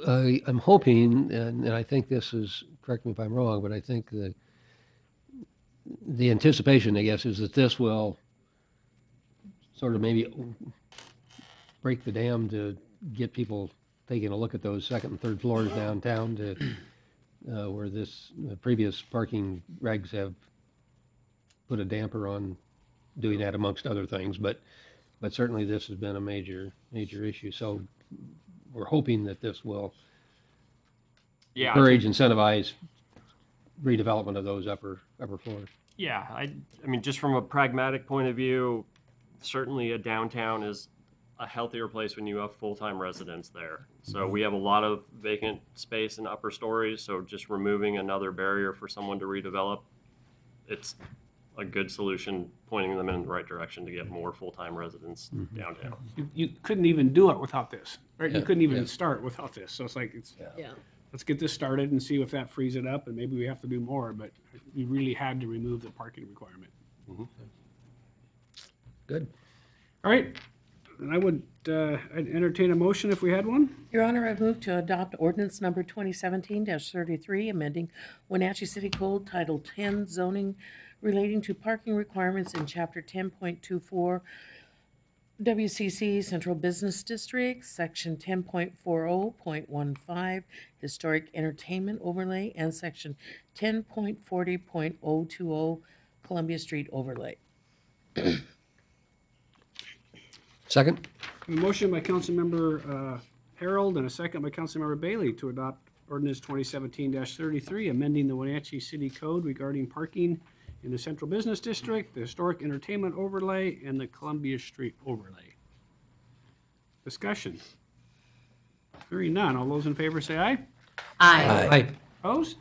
I'm hoping, and I think this is, correct me if I'm wrong, but I think the anticipation, I guess, is that this will sort of maybe break the dam to get people taking a look at those second and third floors downtown to where the previous parking regs have put a damper on doing that amongst other things. But certainly this has been a major issue. So we're hoping that this will encourage, incentivize redevelopment of those upper floors. Yeah, I mean, just from a pragmatic point of view, certainly a downtown is a healthier place when you have full-time residents there. So we have a lot of vacant space in upper stories, so just removing another barrier for someone to redevelop, it's a good solution, pointing them in the right direction to get more full-time residents downtown. You couldn't even do it without this, right? You Yeah, couldn't even yeah. start without this. So it's like, Yeah. let's get this started and see if that frees it up, and maybe we have to do more, but you really had to remove the parking requirement. Good. All right, and I'd entertain a motion if we had one. Your Honor, I move to adopt ordinance number 2017-33, amending Wenatchee City Code Title 10 zoning relating to parking requirements in Chapter 10.24 WCC Central Business District, Section 10.40.15 Historic Entertainment Overlay, and Section 10.40.020 Columbia Street Overlay. Second? A motion by Councilmember Harold and a second by Councilmember Bailey to adopt ordinance 2017-33, amending the Wenatchee City Code regarding parking in the Central Business District, the Historic Entertainment Overlay, and the Columbia Street Overlay. Discussion. Hearing none. All those in favor say aye. Aye. Aye. Opposed?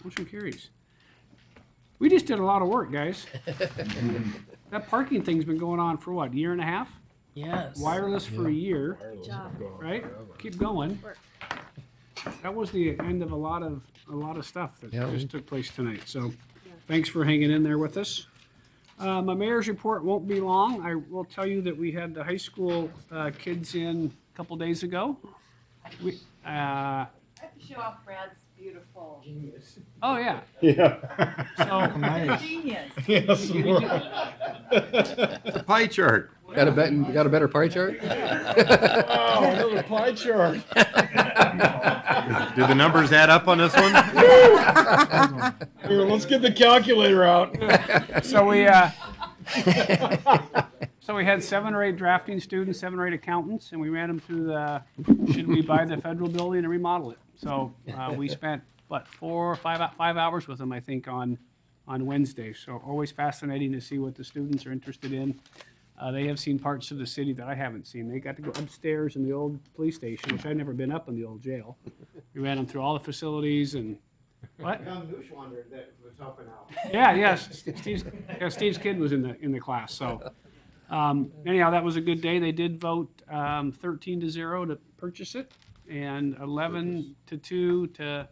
Motion carries. We just did a lot of work, guys. That parking thing's been going on for what, a year and a half? Yes. Wireless for a year, Wireless is going right? forever. Keep going. That was the end of a lot of stuff that Yeah. just took place tonight. So thanks for hanging in there with us. My mayor's report won't be long. I will tell you that we had the high school kids in a couple days ago. We, I have to show off Brad's beautiful. oh, yeah. Yeah. So, Nice. Genius. Yes, It's a pie chart. Got a better pie chart? Wow, another pie chart. Do the numbers add up on this one? Here, let's get the calculator out. so we had 7 or 8 drafting students, 7 or 8 accountants, and we ran them through the, should we buy the federal building and remodel it? So we spent, 4 or 5 hours with them, I think, on Wednesday. So always fascinating to see what the students are interested in. They have seen parts of the city that I haven't seen. They got to go upstairs in the old police station, which I'd never been up in the old jail. We ran them through all the facilities and, what? Young Neuschwander that was helping out. Yes, Steve's kid was in the class. So anyhow, that was a good day. They did vote 13-0 to purchase it, and 11-2 to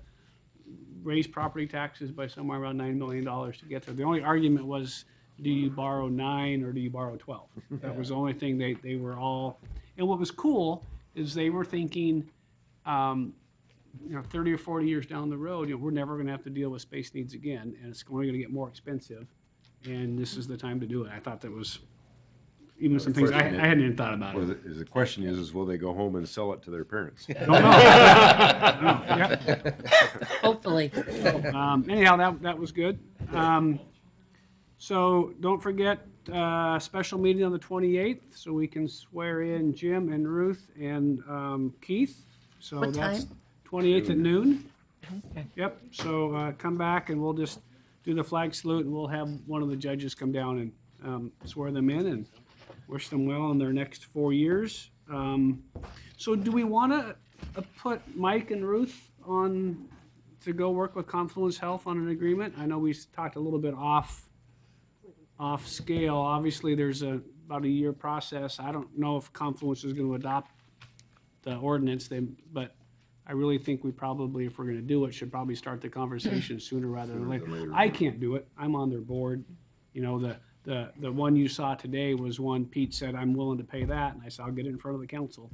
raise property taxes by somewhere around $9 million to get there. The only argument was, do you borrow 9 or do you borrow 12? That was the only thing they were all. And what was cool is they were thinking, 30 or 40 years down the road, we're never going to have to deal with space needs again, and it's only going to get more expensive, and this is the time to do it. I thought that was even some things I hadn't even thought about it. The question is, will they go home and sell it to their parents? Don't know. Hopefully. Anyhow, that was good. So don't forget, special meeting on the 28th, so we can swear in Jim and Ruth and Keith. So What that's time? 28th at noon. Okay. Yep, so come back and we'll just do the flag salute, and we'll have one of the judges come down and swear them in, and wish them well in their next 4 years. So do we want to put Mike and Ruth on to go work with Confluence Health on an agreement? I know we talked a little bit off scale. Obviously, there's about a year process. I don't know if Confluence is going to adopt the ordinance, but I really think we probably, if we're going to do it, should probably start the conversation sooner rather than later. I can't do it. I'm on their board. You know, the one you saw today was one Pete said, I'm willing to pay that. And I said, I'll get it in front of the council.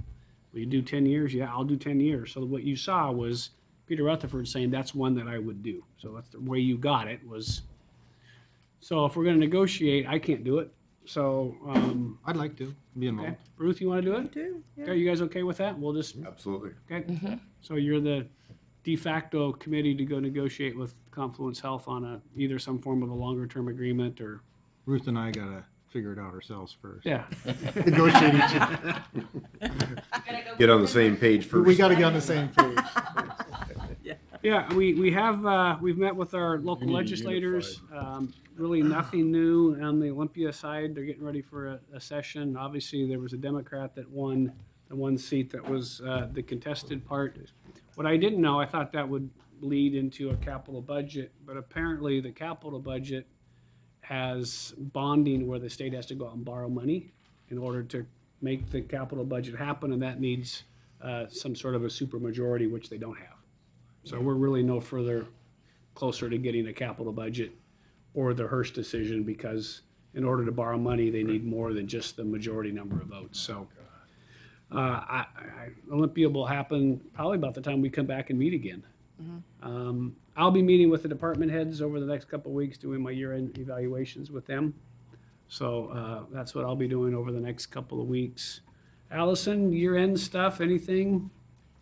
Will you do 10 years? Yeah, I'll do 10 years. So what you saw was Peter Rutherford saying that's one that I would do. So that's the way you got it was. So if we're going to negotiate, I can't do it. So I'd like to be involved. Okay. Ruth, you want to do it? do. Yeah. Okay, you guys okay with that? We'll just Absolutely. okay. So you're the de facto committee to go negotiate with Confluence Health on either some form of a longer term agreement or. Ruth and I gotta figure it out ourselves first. Yeah. Negotiate each other. Get on the same page first. We gotta get on the same page. Yeah, we've met with our local legislators. Really nothing new on the Olympia side. They're getting ready for a session. Obviously, there was a Democrat that won the one seat that was the contested part. What I didn't know, I thought that would lead into a capital budget, but apparently the capital budget has bonding where the state has to go out and borrow money in order to make the capital budget happen, and that needs some sort of a supermajority, which they don't have. So we're really no further closer to getting a capital budget or the Hearst decision, because in order to borrow money, they need more than just the majority number of votes. So Olympia will happen probably about the time we come back and meet again. I'll be meeting with the department heads over the next couple of weeks, doing my year-end evaluations with them. So that's what I'll be doing over the next couple of weeks. Allison, year-end stuff, anything?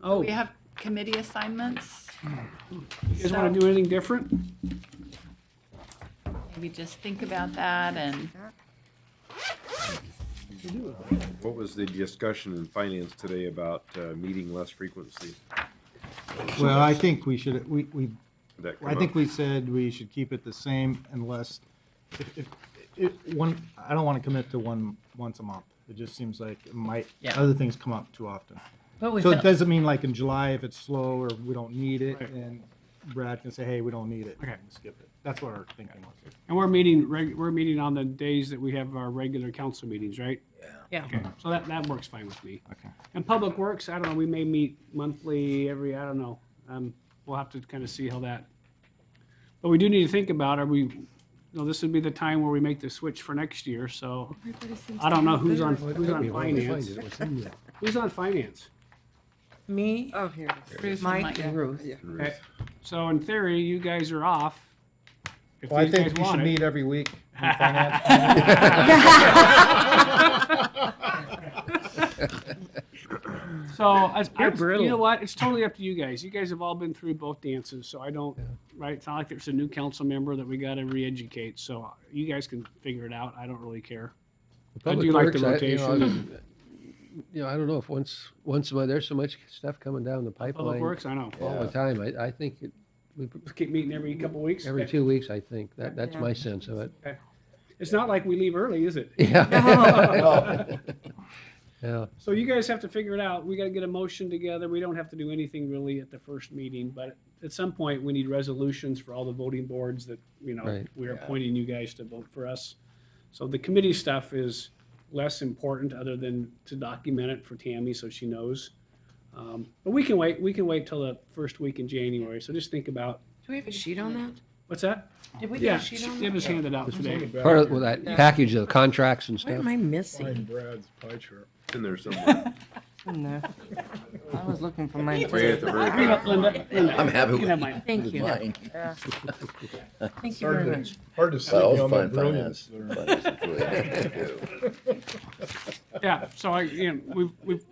Oh, We have committee assignments. you guys want to do anything different? Maybe just think about that and. What was the discussion in finance today about meeting less frequency? Well, I think we should, That come I think up? we said we should keep it the same unless, I don't want to commit to once a month. It just seems like it might, other things come up too often. But we So it felt- doesn't mean like in July, if it's slow or we don't need it, and Brad can say, hey, we don't need it, and skip it. That's what our thinking was. And we're meeting on the days that we have our regular council meetings, right? Yeah. Okay, so that works fine with me. Okay. And Public Works, I don't know, we may meet monthly, I don't know. We'll have to kind of see how that. But we do need to think about, this would be the time where we make the switch for next year, so I don't know who's on finance. Who's on finance? Me, Oh, here. Mike, and Ruth. Okay, so in theory, you guys are off. If Well, I these think guys we should want it. meet every week. in finance. So, You're brutal. you know what? It's totally up to you guys. You guys have all been through both dances, so I don't, right? It's not like there's a new council member that we got to re-educate. So you guys can figure it out. I don't really care. I do like the rotation. I don't know if once a month, there's so much stuff coming down the pipeline. Public Works, I know. All the time. I think we Keep meeting every couple weeks. every Okay. 2 weeks, I think. That's my sense of it. Okay. It's not like we leave early, is it? Yeah. Yeah. So you guys have to figure it out. We got to get a motion together. We don't have to do anything really at the first meeting, but at some point we need resolutions for all the voting boards that, Right. we're appointing you guys to vote for us. So the committee stuff is less important other than to document it for Tammy so she knows. But we can wait. We can wait till the first week in January. So just think about, Do we have a sheet on that? what's that? Did we get Yeah, a sheet on it that? was handed out today. Part of that package of contracts and What stuff. am I missing? Find Brad's pie chart. In there somewhere. No. I was looking for mine. Way at the very Bring up Linda. I'm happy You with can have mine. Thank you. mine. Yeah. Thank you very much. Hard to see Well, beyond fine, my brilliance. finance. Finance is really hard to do. Yeah, so we've.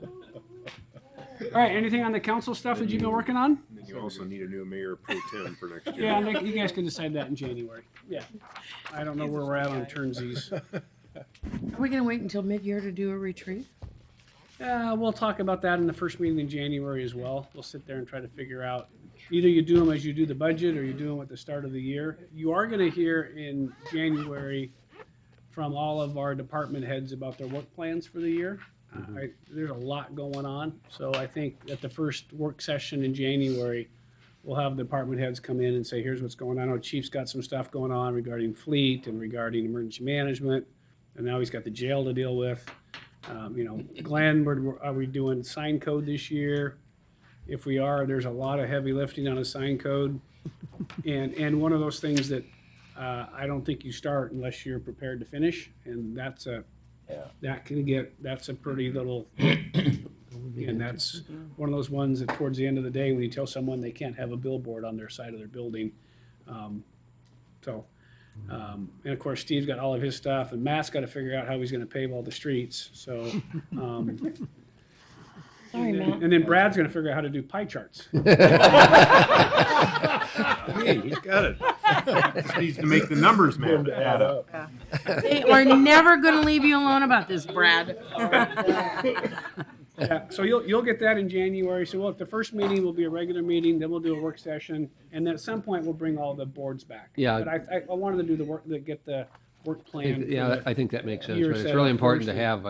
All right, anything on the council stuff that you've been working on? And then you also need a new mayor pro tem for next year. Yeah, I think you guys can decide that in January. Yeah. I don't know where we're at on turnsies. Are we gonna wait until mid-year to do a retreat? We'll talk about that in the first meeting in January as well. We'll sit there and try to figure out, either you do them as you do the budget or you do them at the start of the year. You are gonna hear in January from all of our department heads about their work plans for the year. There's a lot going on, so I think at the first work session in January, we'll have the department heads come in and say, here's what's going on. I know Chief's got some stuff going on regarding fleet and regarding emergency management, and now he's got the jail to deal with. Glenn, are we doing sign code this year? If we are, there's a lot of heavy lifting on a sign code. And one of those things that I don't think you start unless you're prepared to finish. And that's a pretty little, and that's one of those ones that towards the end of the day, when you tell someone they can't have a billboard on their side of their building. And of course, Steve's got all of his stuff, and Matt's got to figure out how he's going to pave all the streets. So, Sorry, Matt. And then Brad's going to figure out how to do pie charts. Hey, he's got it. Just needs to make the numbers add up. Hey, we're never going to leave you alone about this, Brad. Yeah, so you'll get that in January. So the first meeting will be a regular meeting, then we'll do a work session, and then at some point we'll bring all the boards back. Yeah. But I wanted to do the work, to get the work plan. Yeah, I think that makes sense. year But it's set really up important to first. have,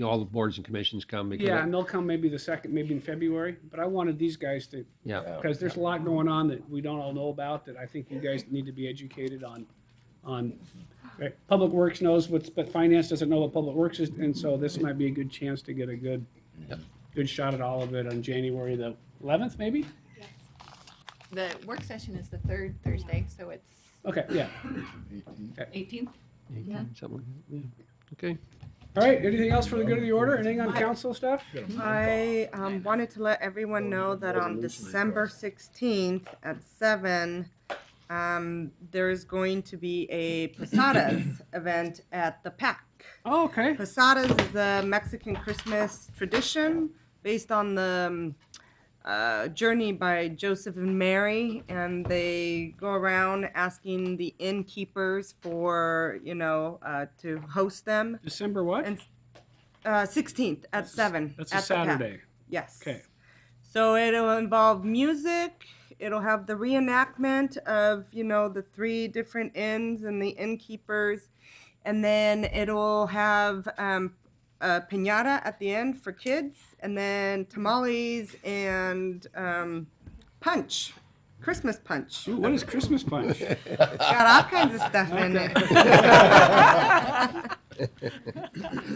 all the boards and commissions come. Because Yeah, and they'll come maybe maybe in February, but I wanted these guys to, because there's a lot going on that we don't all know about that I think you guys need to be educated on. Right? Public Works knows but Finance doesn't know what Public Works is, and so this might be a good chance to get a good shot at all of it on January the 11th, maybe? The work session is the third Thursday, so it's Okay, yeah. 18th. Yeah. Okay. All right, anything else for the good of the order? Anything on council stuff? I wanted to let everyone know that on December 16th at 7, there's going to be a Posadas event at the PAC. Oh, okay. Posadas is a Mexican Christmas tradition based on the journey by Joseph and Mary, and they go around asking the innkeepers for, to host them. December what? And 16th at 7. That's at a the PAC. Saturday. Yes. Okay. So it'll involve music. It'll have the reenactment of, the 3 different inns and the innkeepers. And then it'll have a piñata at the end for kids. And then tamales and punch. Christmas punch. Ooh, what is Christmas punch? Got all kinds of stuff in it.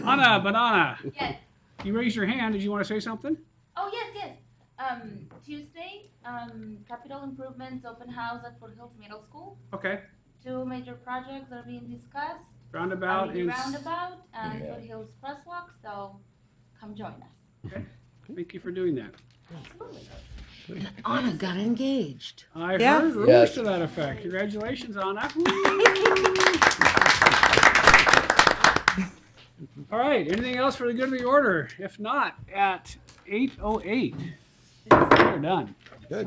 Anna, Banana. Yes. You raised your hand. Did you want to say something? Oh, yes. Tuesday, capital improvements open house at Fort Hills Middle School. Okay. 2 major projects are being discussed. Roundabout The is... roundabout and Fort Hills Crosswalk, so come join us. Okay. Thank you for doing that. Anna got engaged. I Yeah. heard rumors Yes. to that effect. Congratulations, Anna. All right, anything else for the good of the order? If not, at 8:08, we're done. Good.